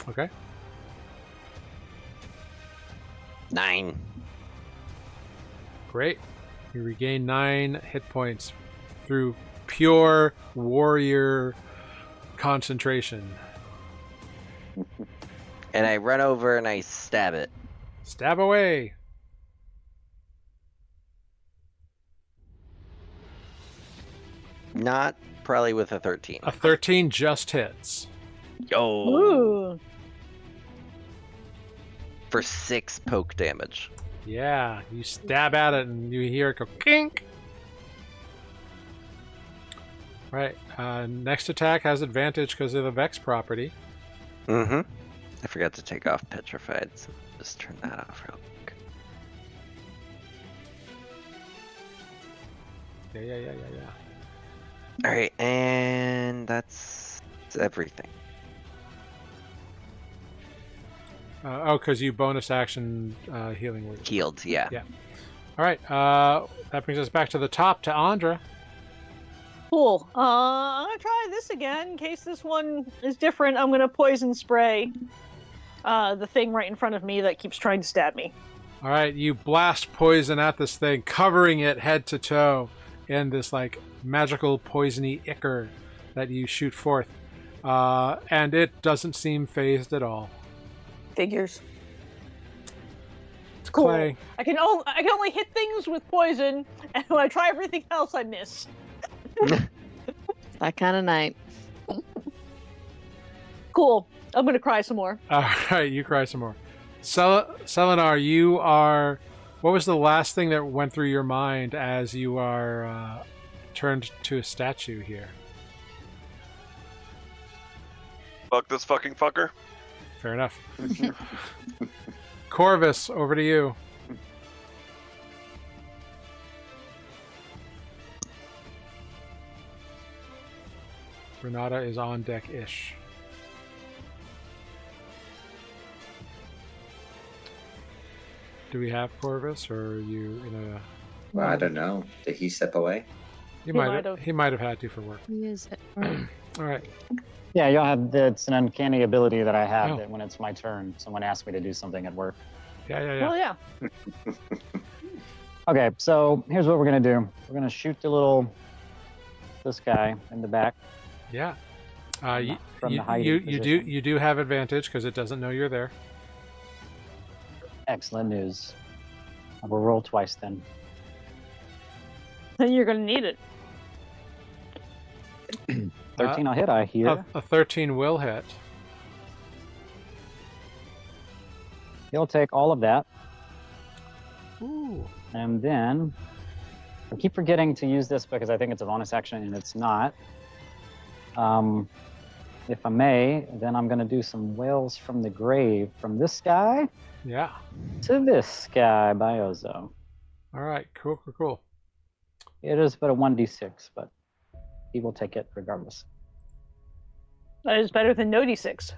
Okay. 9. Great. You regain 9 hit points through pure warrior concentration. And I run over and I stab it. Stab away. Not probably with a 13. A 13 just hits. Yo! Ooh. For 6 poke damage. Yeah, you stab at it and you hear it go kink. Right. Next attack has advantage because of the Vex property. Mm-hmm. I forgot to take off Petrified, so just turn that off real quick. Yeah. Alright, and that's everything. Because you bonus action healing word. Healed, yeah. Yeah. All right. That brings us back to the top to Andra. Cool. I'm gonna try this again in case this one is different. I'm gonna poison spray the thing right in front of me that keeps trying to stab me. All right. You blast poison at this thing, covering it head to toe in this like magical poisony ichor that you shoot forth, and it doesn't seem phased at all. Figures. It's Cool. clay. I can only hit things with poison, and when I try everything else, I miss. That kind of night. Cool. I'm gonna cry some more. All right. You cry some more. Selenar, you are. What was the last thing that went through your mind as you are turned to a statue here? Fuck this fucking fucker. Fair enough. Corvus, over to you. Renata is on deck-ish. Do we have Corvus, or are you in a... Well, I don't know. Did he step away? He might might have. He might have had to for work. He is. All right. Yeah, you'll have. It's an uncanny ability that I have Oh. that when it's my turn, someone asks me to do something at work. Yeah. Well, yeah. Okay, so here's what we're gonna do. We're gonna shoot this guy in the back. Yeah. From the You hiding position. you do have advantage because it doesn't know you're there. Excellent news. I will roll twice then. Then you're gonna need it. 13 I'll hit, I hear. A 13 will hit. He'll take all of that. Ooh. And then I keep forgetting to use this because I think it's a bonus action and it's not. If I may, then I'm going to do some Wails from the Grave from this guy Yeah. to this guy by Ozo. All right. Cool. It is but a 1d6, but he will take it regardless. That is better than no d6.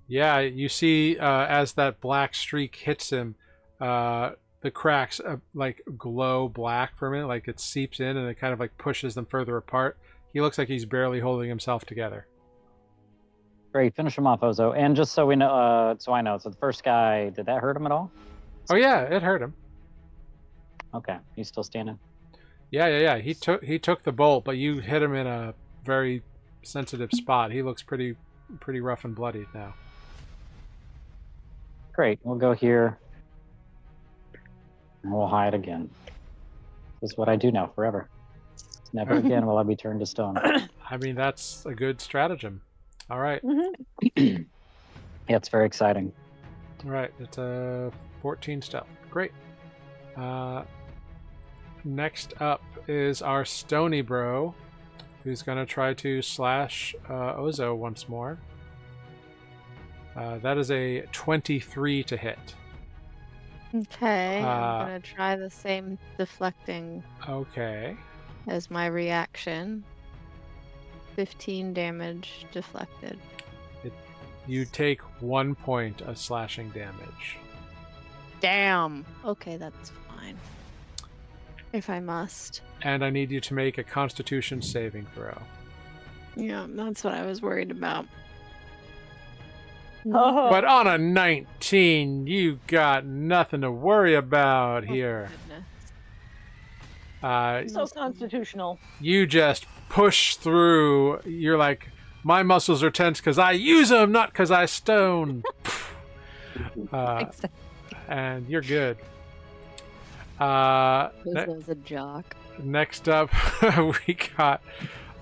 Yeah. You see, as that black streak hits him, the cracks like glow black for a minute, like it seeps in and it kind of like pushes them further apart. He looks like he's barely holding himself together. Great, finish him off, Ozo. And just so we know, so the first guy, did that hurt him at all? Oh yeah, it hurt him. Okay, he's still standing. Yeah. He took the bolt, but you hit him in a very sensitive spot. He looks pretty rough and bloodied now. Great, we'll go here. And we'll hide again. This is what I do now forever. Never again will I be turned to stone. I mean, that's a good stratagem. All right. Yeah, it's very exciting. All right. It's a 14 stealth. Great. Next up is our Stony Bro, who's going to try to slash Ozo once more. That is a 23 to hit. Okay, I'm Uh, gonna try the same deflecting Okay. as my reaction. 15 damage deflected. You take 1 point of slashing damage. Damn. Okay, that's fine. If I must. And I need you to make a Constitution saving throw. Yeah, that's what I was worried about. Oh, But on a 19, you got nothing to worry about here. Goodness. so constitutional. You just push through. You're like, my muscles are tense because I use them, not because I stone. Exactly. And you're good. Was a jock. Next up, we got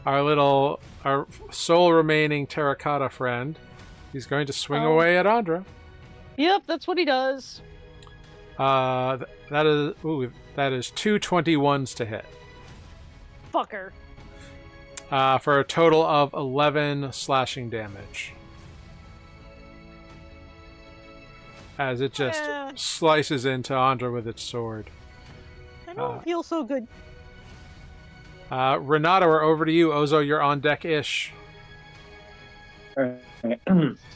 our sole remaining terracotta friend. He's going to swing away at Andra. Yep, that's what he does. That is 2 21s to hit. Fucker. For a total of 11 slashing damage. As it just slices into Andra with its sword. I don't feel so good. Renata, we're over to you. Ozo, you're on deck-ish. All right.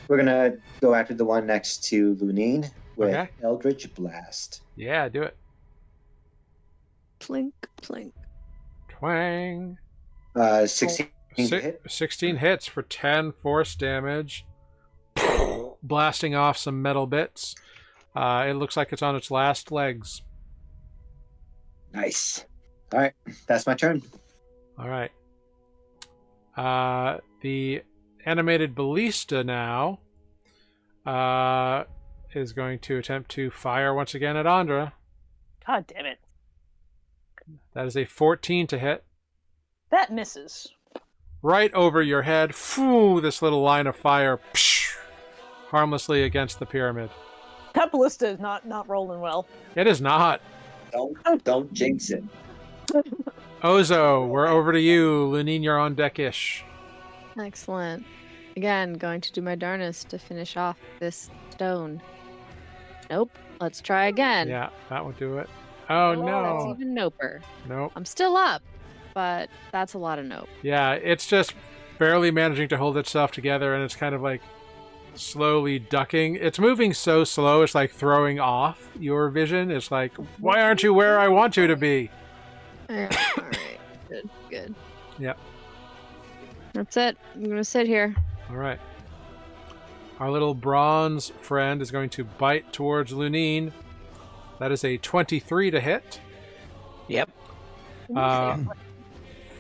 We're gonna go after the one next to Lunine with Okay. Eldritch Blast. Yeah, do it. Plink, plink. Twang. 16 to hit. 16 hits for 10 force damage. Blasting off some metal bits. It looks like it's on its last legs. Nice. All right, that's my turn. All right. The animated ballista now is going to attempt to fire once again at Andra. God damn it. That is a 14 to hit. That misses. Right over your head. Phew, this little line of fire harmlessly against the pyramid. That ballista is not rolling well. It is not. Don't jinx it. Ozo, we're over to you. Lunine, you're on deck-ish. Excellent. Again, going to do my darnest to finish off this stone. Nope. Let's try again. Yeah, that would do it. Oh, Oh, no. That's even noper. Nope. I'm still up, but that's a lot of nope. Yeah, it's just barely managing to hold itself together, and it's kind of like slowly ducking. It's moving so slow, it's like throwing off your vision. It's like, why aren't you where I want you to be? Yeah, all right. Good, good. Yep. That's it. I'm going to sit here. All right. Our little bronze friend is going to bite towards Lunine. That is a 23 to hit. Yep.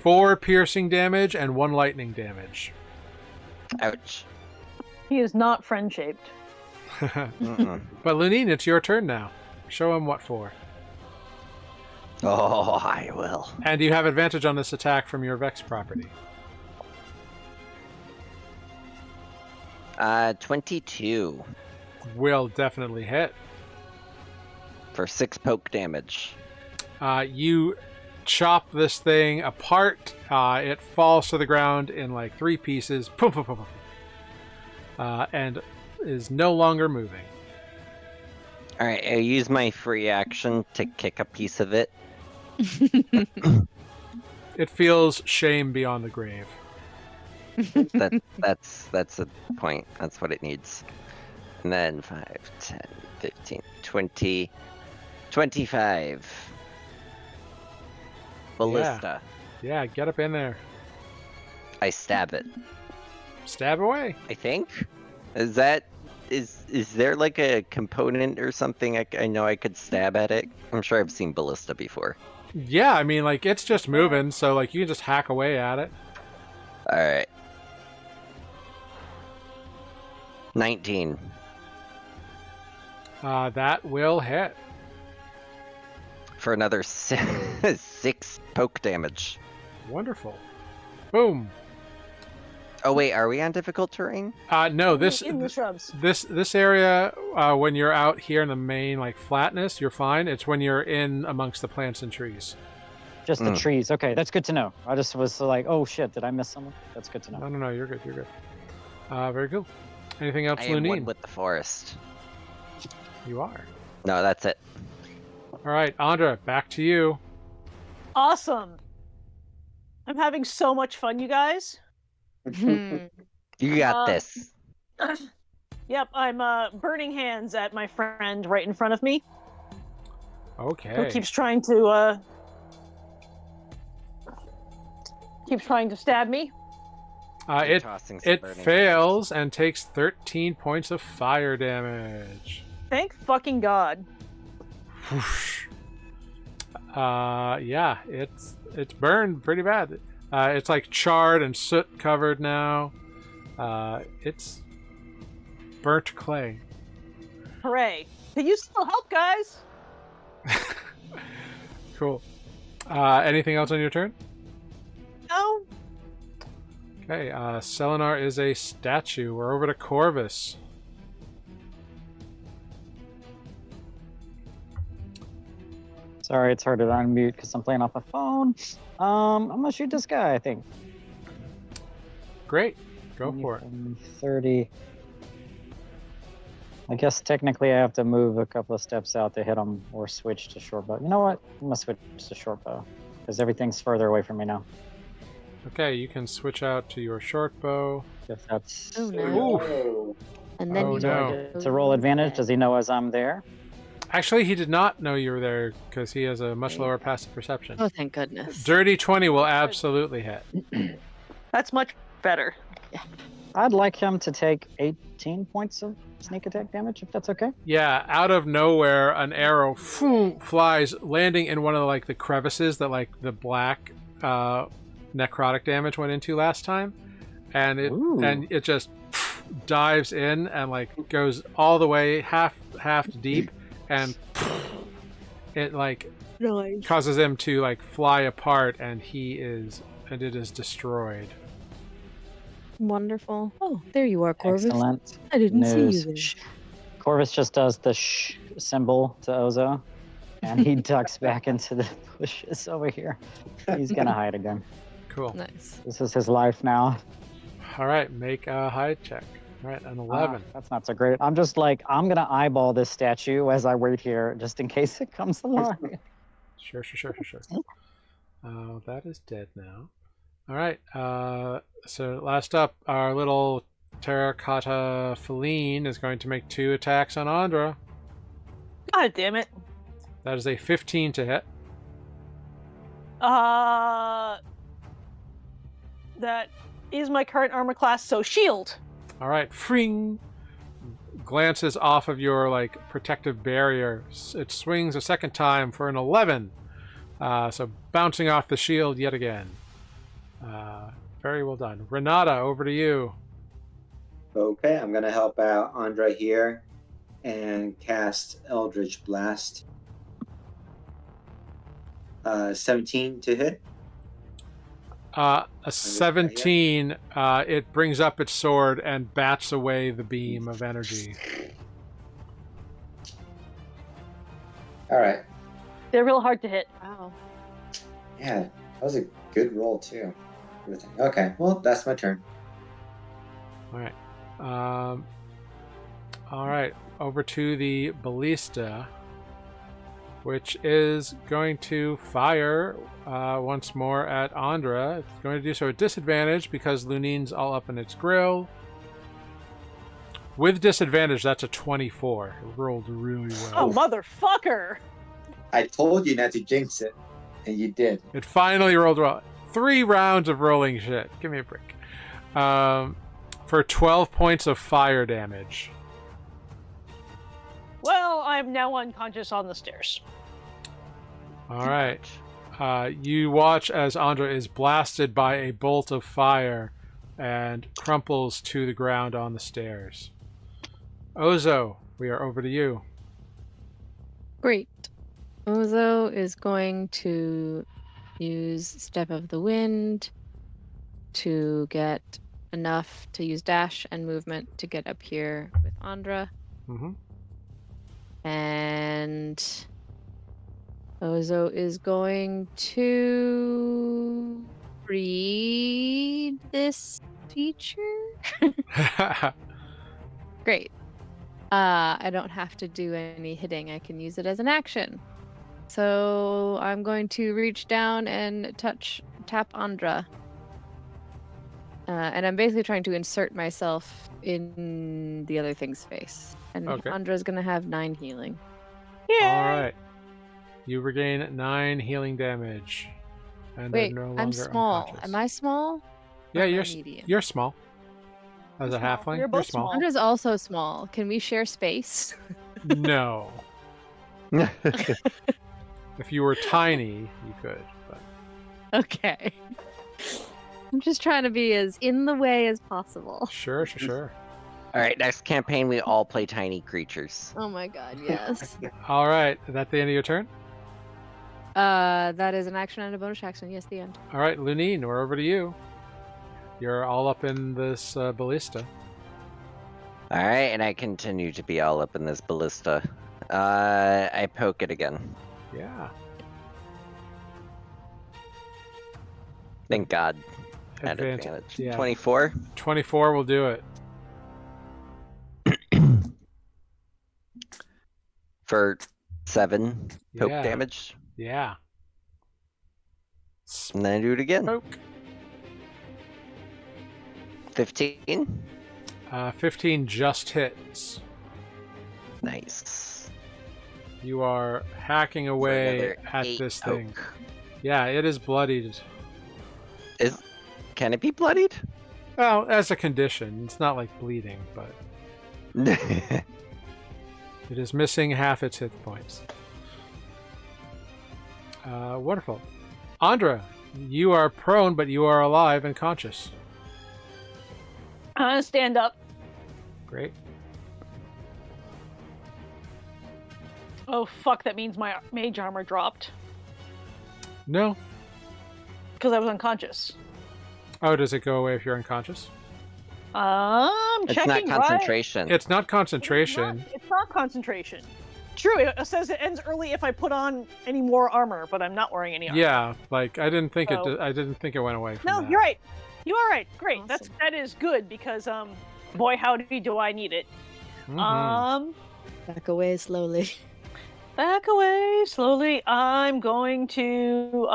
4 piercing damage and 1 lightning damage. Ouch. He is not friend-shaped. Mm-mm. But Lunine, it's your turn now. Show him what for. Oh, I will. And you have advantage on this attack from your Vex property. 22 Will definitely hit. for 6 poke damage. You chop this thing apart. It falls to the ground in like 3 pieces. Poof, poof, poof, poof. And is no longer moving. All right, I use my free action to kick a piece of it. It feels shame beyond the grave. That's a point. That's what it needs. And then 5, 10, 15, 20, 25. Ballista. Yeah, get up in there. I stab it. Stab away. I think. Is there like a component or something I know I could stab at it? I'm sure I've seen ballista before. Yeah, I mean, like, it's just moving, so, like, you can just hack away at it. All right. 19 That will hit. for another 6 poke damage. Wonderful. Boom. Oh wait, are we on difficult terrain? No, this in the shrubs. this area, when you're out here in the main, like, flatness, you're fine. It's when you're in amongst the plants and trees. Just the trees. Okay, that's good to know. I just was like, oh shit, did I miss someone? That's good to know. No, you're good, you're good. Very cool. Anything else, I am one Lunine? with the forest. You are. No, that's it. All right, Andra, back to you. Awesome. I'm having so much fun, you guys. Hmm. You got Uh, this. Yep, I'm burning hands at my friend right in front of me, who Okay. keeps trying to stab me. You're It tossing some it burning fails and takes 13 points of fire damage. Thank fucking God. Whoosh. Yeah, it's burned pretty bad. It's like charred and soot covered now. It's burnt clay. Hooray. Can you still help, guys? Cool. Anything else on your turn? No? Okay, Selenar is a statue. We're over to Corvus. Sorry, it's hard to unmute because I'm playing off a phone. I'm gonna shoot this guy, I think. Great. Go for it. 30. I guess technically I have to move a couple of steps out to hit him or switch to short bow. You know what? I'm gonna switch to short bow because everything's further away from me now. Okay, you can switch out to your short bow. If that's Oh no. Oh, And then Oh, you no. it's a roll advantage. Does he know as I'm there? Actually, he did not know you were there because he has a much lower passive perception. Oh, thank goodness. Dirty 20 will absolutely hit. That's much better. I'd like him to take 18 points of sneak attack damage, if that's okay. Yeah, out of nowhere, an arrow flies, landing in one of the crevices that the black necrotic damage went into last time, and it just dives in and goes all the way half deep, and it Nice. causes him to fly apart, and it is destroyed. Wonderful. Oh, there you are, Corvus. Excellent I didn't see news. you there. Shh. Corvus just does the shh symbol to Ozo, and he ducks back into the bushes over here. He's gonna hide again. Cool. Nice. This is his life now. All right, make a hide check. All right, an 11. That's not so great. I'm just I'm gonna eyeball this statue as I wait here, just in case it comes along. Sure. That is dead now. All right. So last up, our little terracotta feline is going to make 2 attacks on Andra. God damn it. That is a 15 to hit. That is my current armor class, so shield. All right. Fring. Glances off of your protective barrier. It swings a second time for an 11. So bouncing off the shield yet again. Very well done. Renata, over to you. Okay, I'm gonna help out Andra here and cast Eldritch Blast. 17 to hit. A 17, it brings up its sword and bats away the beam of energy. All right. They're real hard to hit. Wow. Yeah, that was a good roll too. Everything. Okay, well that's my turn. All right. All right. Over to the ballista, which is going to fire once more at Andra. It's going to do so at disadvantage because Lunine's all up in its grill. With disadvantage, that's a 24. It rolled really well. Oh, motherfucker! I told you not to jinx it, and you did. It finally rolled well. 3 rounds of rolling shit. Give me a break. For 12 points of fire damage. Well, I'm now unconscious on the stairs. All right. You watch as Andra is blasted by a bolt of fire and crumples to the ground on the stairs. Ozo, we are over to you. Great. Ozo is going to use Step of the Wind to get enough to use dash and movement to get up here with Andra. Mm-hmm. And Ozo is going to read this feature. Great. I don't have to do any hitting. I can use it as an action. So I'm going to reach down and tap Andra. And I'm basically trying to insert myself in the other thing's face. And Okay. Andra's going to have 9 healing. Yay! All right. You regain 9 healing damage. And Wait, are no longer I'm small. unconscious. Am I small? Yeah, Or am I you're medium? you're small. As You're a small. halfling, You're both small. Andra's also small. Can we share space? No. If you were tiny, you could. But Okay. I'm just trying to be as in the way as possible. sure. All right, next campaign we all play tiny creatures. Oh my god, yes. All right. Is that the end of your turn? That is an action and a bonus action. Yes, the end. All right, Lunine, we're over to you. You're all up in this ballista. All right, and I continue to be all up in this ballista. I poke it again. Yeah. Thank God. At Advantage. advantage. Yeah. 24. 24 will do it. For 7 poke Yeah. damage. Yeah. And then I do it again. Poke. 15. 15 just hits. Nice. You are hacking For away another at 8 this thing. poke. Yeah, it is bloodied. Can it be bloodied? Well, as a condition. It's not like bleeding, but it is missing half its hit points. Wonderful. Andra, you are prone, but you are alive and conscious. I'm gonna stand up. Great. Oh fuck! That means my mage armor dropped No. because I was unconscious. Oh, does it go away if you're unconscious? It's Checking. not concentration. It's not Right? concentration. It's not concentration. True. It says it ends early if I put on any more armor, but I'm not wearing any armor. Yeah, like I didn't think So- I didn't think it went away from No, that. you're right. You are right. Great. Awesome. That is good because boy howdy do I need it. Mhm. Back away slowly. Back away slowly. I'm going to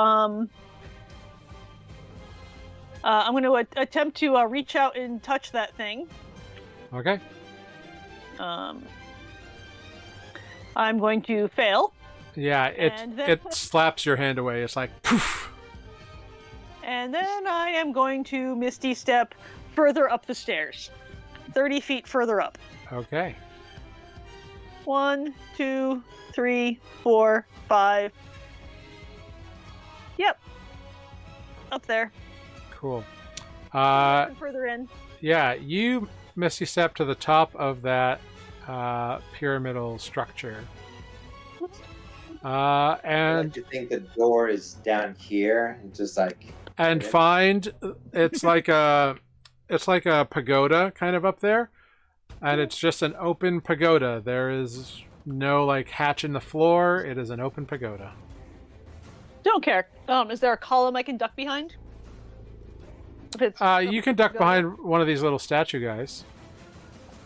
I'm going to attempt to reach out and touch that thing. Okay. I'm going to fail, Yeah, And then- it slaps your hand away. It's like poof. and then I am going to Misty Step further up the stairs, 30 feet further up. Okay. 1, 2, 3, 4, 5. Yep. Up there. Cool. Further in. Yeah, you Misty step to the top of that pyramidal structure. I And like to think the door is down here, and just like find it's like a pagoda kind of up there, and it's just an open pagoda. There is no like hatch in the floor. It is an open pagoda. Don't care. Is there a column I can duck behind? If it's You can duck pagoda? behind one of these little statue guys.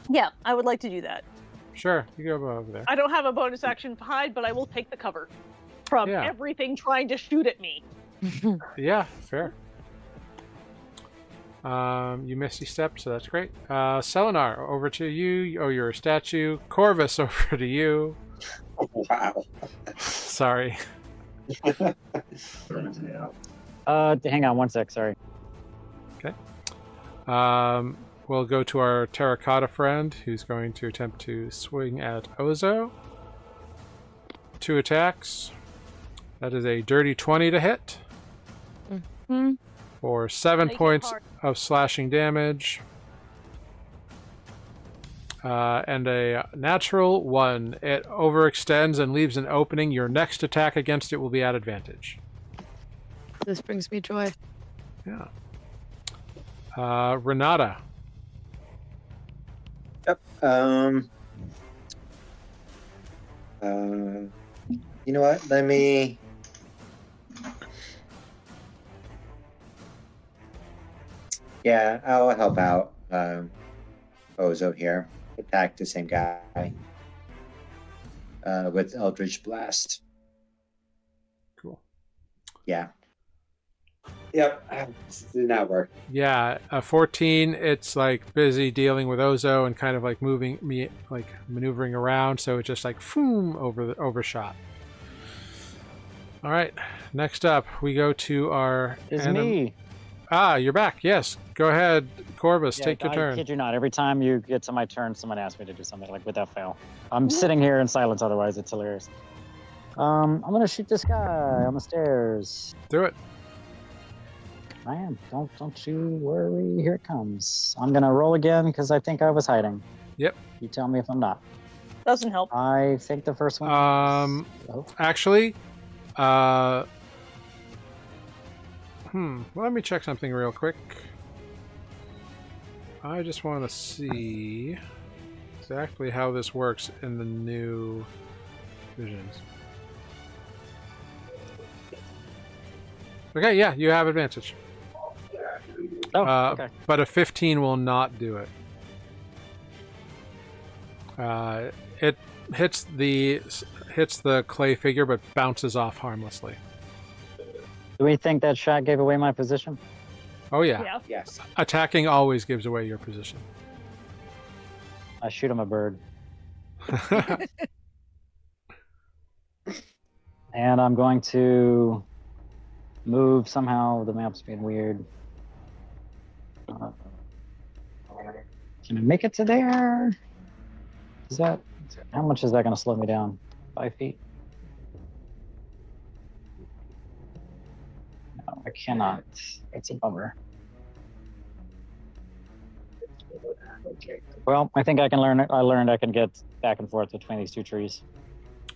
Yeah, I would like to do that. Sure, you go over there. I don't have a bonus action to hide, but I will take the cover from Yeah. everything trying to shoot at me. Yeah, fair. You misty stepped, so that's great. Selenar, over to you. Oh, you're a statue. Corvus, over to you. wow. Sorry. Hang on one sec. Sorry. We'll go to our terracotta friend, who's going to attempt to swing at Ozo. 2 attacks. That is a dirty 20 to hit. Mhm. For 7 Make it points hard. of slashing damage. And a natural 1. It overextends and leaves an opening. Your next attack against it will be at advantage. This brings me joy. Yeah. Renata. Yep. You know what? Let me. Yeah, I'll help out Ozo here. attack the same guy with Eldritch Blast. Cool. Yeah. Yep. This did not work. Yeah, 14. It's like busy dealing with Ozo and kind of like maneuvering around, so it just like boom overshot. All right, next up we go to our. It's me. Ah, you're back. Yes, go ahead, Corvus. Yeah, take your I turn. kid you not. Every time you get to my turn, someone asks me to do something like without fail. I'm sitting here in silence. Otherwise, it's hilarious. I'm gonna shoot this guy on the stairs. Do it. I am. Don't you worry. Here it comes. I'm gonna roll again because I think I was hiding. Yep. You tell me if I'm not. Doesn't help. I think the first one. Actually, let me check something real quick. I just want to see exactly how this works in the new visions. Okay, yeah, you have advantage. Oh, okay. But a 15 will not do it. It hits the clay figure, but bounces off harmlessly. Do we think that shot gave away my position? Oh yeah. Yeah. Yes. Attacking always gives away your position. I shoot him a bird, and I'm going to move somehow. The map's being weird. Can I make it to there? Is that how much is that going to slow me down? 5 feet? No, I cannot. That's a bummer. Well, I think I can learn. I learned I can get back and forth between these two trees.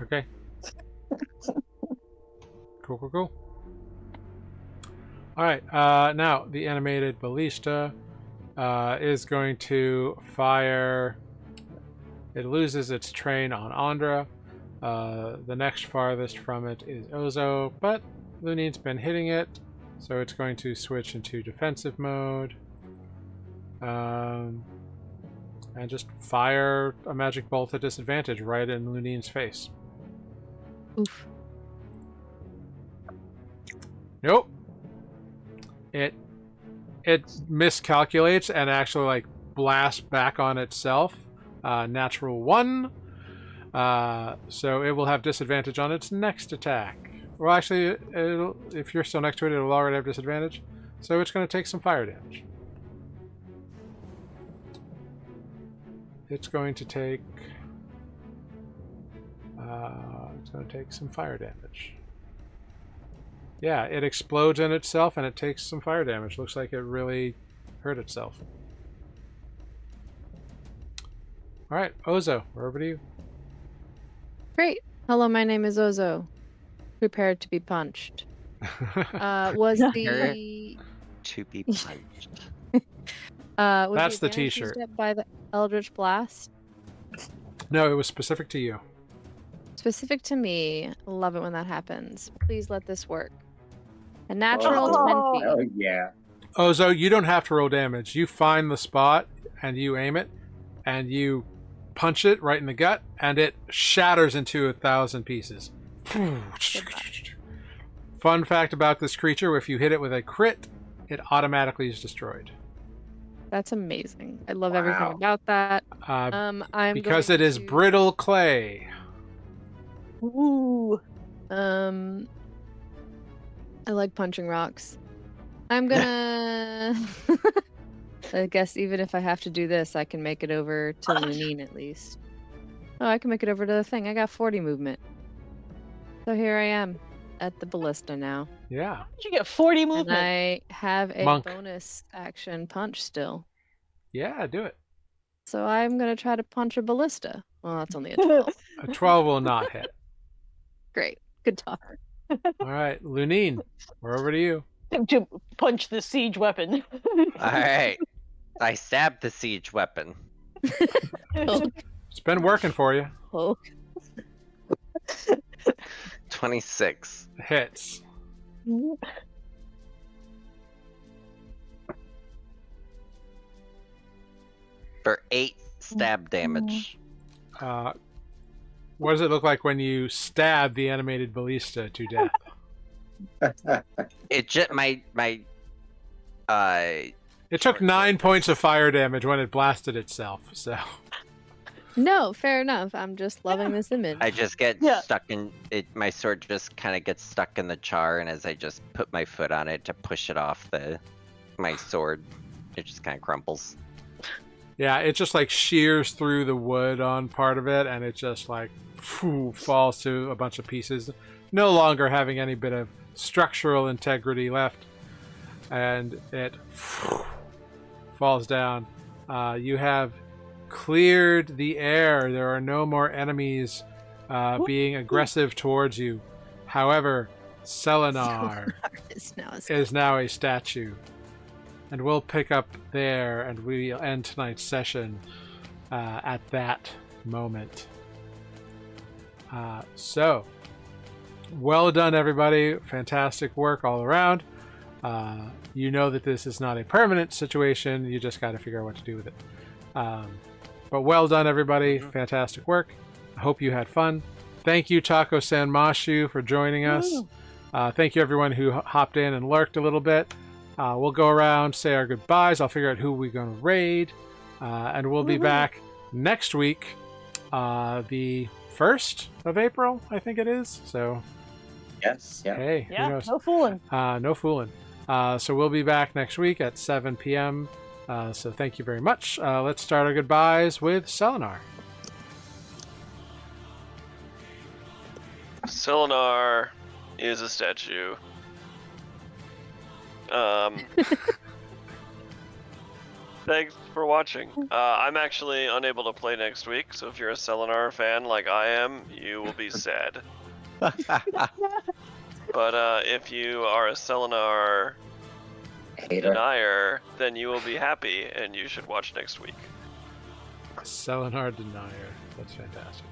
Okay. Cool. All right. Now the animated ballista is going to fire. It loses its train on Andra. The next farthest from it is Ozo, but Lunine's been hitting it, so it's going to switch into defensive mode. And just fire a magic bolt at disadvantage right in Lunine's face. Oof. Nope. It miscalculates and actually like blasts back on itself. Natural 1. So it will have disadvantage on its next attack. Well, actually, if you're still next to it, it'll already have disadvantage. So it's going to take some fire damage. It's going to take some fire damage. Yeah, it explodes in itself and it takes some fire damage. Looks like it really hurt itself. All right, Ozo, we're over to you. Great. Hello, my name is Ozo. Prepared to be punched. Was the To be punched. was That's the advantage used t-shirt. up by the Eldritch Blast? No, it was specific to you. Specific to me. Love it when that happens. Please let this work. A natural Oh. 20. Oh yeah. Ozo, you don't have to roll damage. You find the spot and you aim it and you punch it right in the gut and it shatters into 1,000 pieces. Fun fact about this creature, if you hit it with a crit, it automatically is destroyed. That's amazing. I love everything about that. I'm Because going it is to- brittle clay. Ooh. I like punching rocks. I'm gonna. I guess even if I have to do this, I can make it over to Lunine at least. Oh, I can make it over to the thing. I got 40 movement. So here I am at the ballista now. Yeah. Did you get 40 And movement? I have a Monk. bonus action punch still. Yeah, do it. So I'm gonna try to punch a ballista. Well, that's only a 12. A 12 will not hit. Great. Good talk. All right, Lunine, we're over to you. To punch the siege weapon. Alright. I stabbed the siege weapon. It's been working for you. Oh, 26. Hits. For 8 stab damage. What does it look like when you stab the animated ballista to death? It just my It took 9 points of fire damage when it blasted itself, so... No, fair enough. I'm just loving this image. I just get Yeah. stuck in it. My sword just kind of gets stuck in the char, and as I just put my foot on it to push it off my sword, it just kind of crumples. Yeah, it just like shears through the wood on part of it, and it just like falls to a bunch of pieces, no longer having any bit of structural integrity left, and it falls down. You have cleared the air. There are no more enemies being aggressive towards you. However, Selenar is now a statue. And we'll pick up there, and we'll end tonight's session at that moment. So, well done, everybody. Fantastic work all around. You know that this is not a permanent situation. You just got to figure out what to do with it. But well done, everybody. Fantastic work. I hope you had fun. Thank you, Taco San Mashu, for joining us. Thank you, everyone who hopped in and lurked a little bit. We'll go around, say our goodbyes. I'll figure out who we're going to raid. And we'll be back next week, the 1st of April, I think it is. So, Yes, yeah. hey, who Yeah, knows? no fooling. No fooling. So we'll be back next week at 7 p.m. So thank you very much. Let's start our goodbyes with Selenar. Selenar is a statue. Thanks for watching. I'm actually unable to play next week, so if you're a Selenar fan like I am, you will be sad. But if you are a Selenar Hater. denier, then you will be happy, and you should watch next week. Selenar Denier. That's fantastic.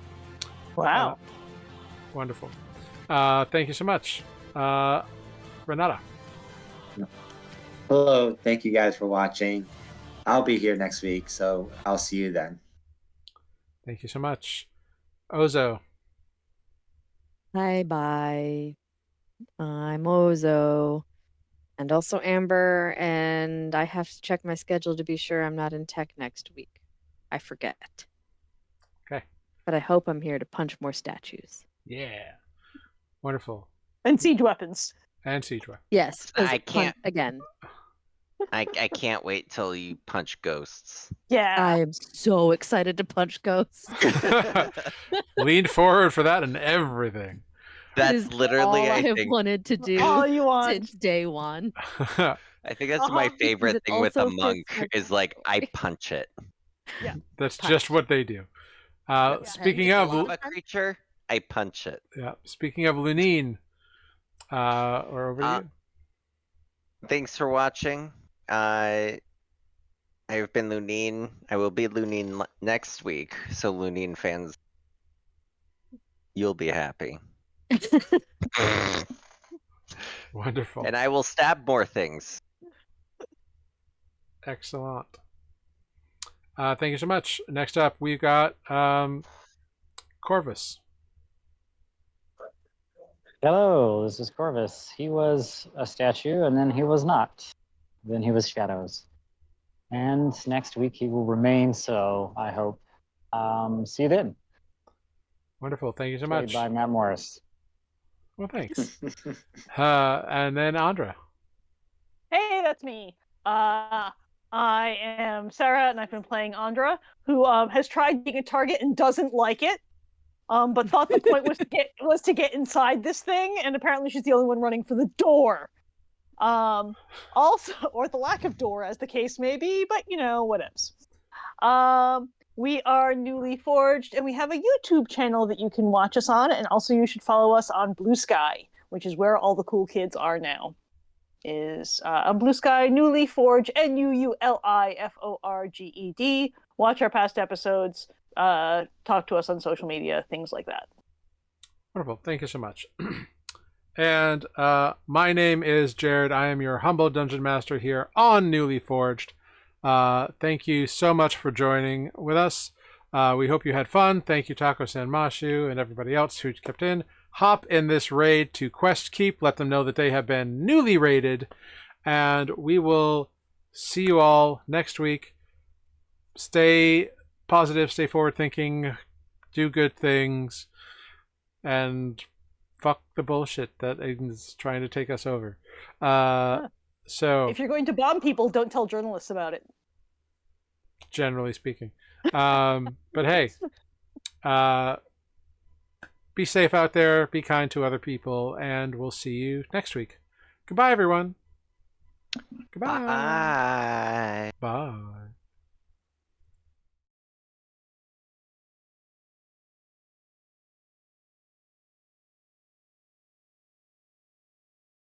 Wow. Wonderful. Thank you so much. Renata. Hello, thank you guys for watching. I'll be here next week, so I'll see you then. Thank you so much. Ozo. Bye. I'm Ozo. And also Amber, and I have to check my schedule to be sure I'm not in tech next week. I forget. Okay. But I hope I'm here to punch more statues. Yeah. Wonderful. And siege weapons. And Siegeway. Yes. 'cause I can't- again. I can't wait till you punch ghosts. Yeah. I am so excited to punch ghosts. Leaned forward for that and everything. That That's is literally, all I have think, wanted to do All you want. since day one. I think that's my Uh-huh. favorite it thing with a also fits monk my is like I punch it. That's Punch. just what they do. Speaking Yeah. of, Lava creature, I punch it. speaking of Lunine, or over to you. Thanks for watching. I've been Lunine. I will be Lunine next week, so Lunine fans, you'll be happy. Wonderful. And I will stab more things. Excellent. Thank you so much. Next up, we've got Corvus. Hello, this is Corvus. He was a statue, and then he was not. Then he was shadows. And next week he will remain so, I hope. See you then. Wonderful. Thank you so Played much. by Matt Morris. Well, thanks. And then Andra. Hey, that's me. I am Sarah, and I've been playing Andra, who has tried being a target and doesn't like it. But thought the point was to get inside this thing, and apparently she's the only one running for the door. Also, or the lack of door, as the case may be, but whatevs. We are Nuuli Forged, and we have a YouTube channel that you can watch us on, and also you should follow us on Blue Sky, which is where all the cool kids are now. Is on Blue Sky, Nuuli Forged, NuuliForged. Watch our past episodes, talk to us on social media, things like that. Wonderful. Thank you so much. And my name is Jared. I am your humble dungeon master here on Nuuli Forged. Thank you so much for joining with us. We hope you had fun. Thank you, Taco San Mashu, and everybody else who kept in. Hop in this raid to Quest Keep. Let them know that they have been newly raided. And we will see you all next week. Stay positive, stay forward thinking, do good things, and fuck the bullshit that is trying to take us over. So, If you're going to bomb people, don't tell journalists about it. generally speaking. But hey, be safe out there, be kind to other people, and we'll see you next week. Goodbye, everyone. Goodbye. Bye.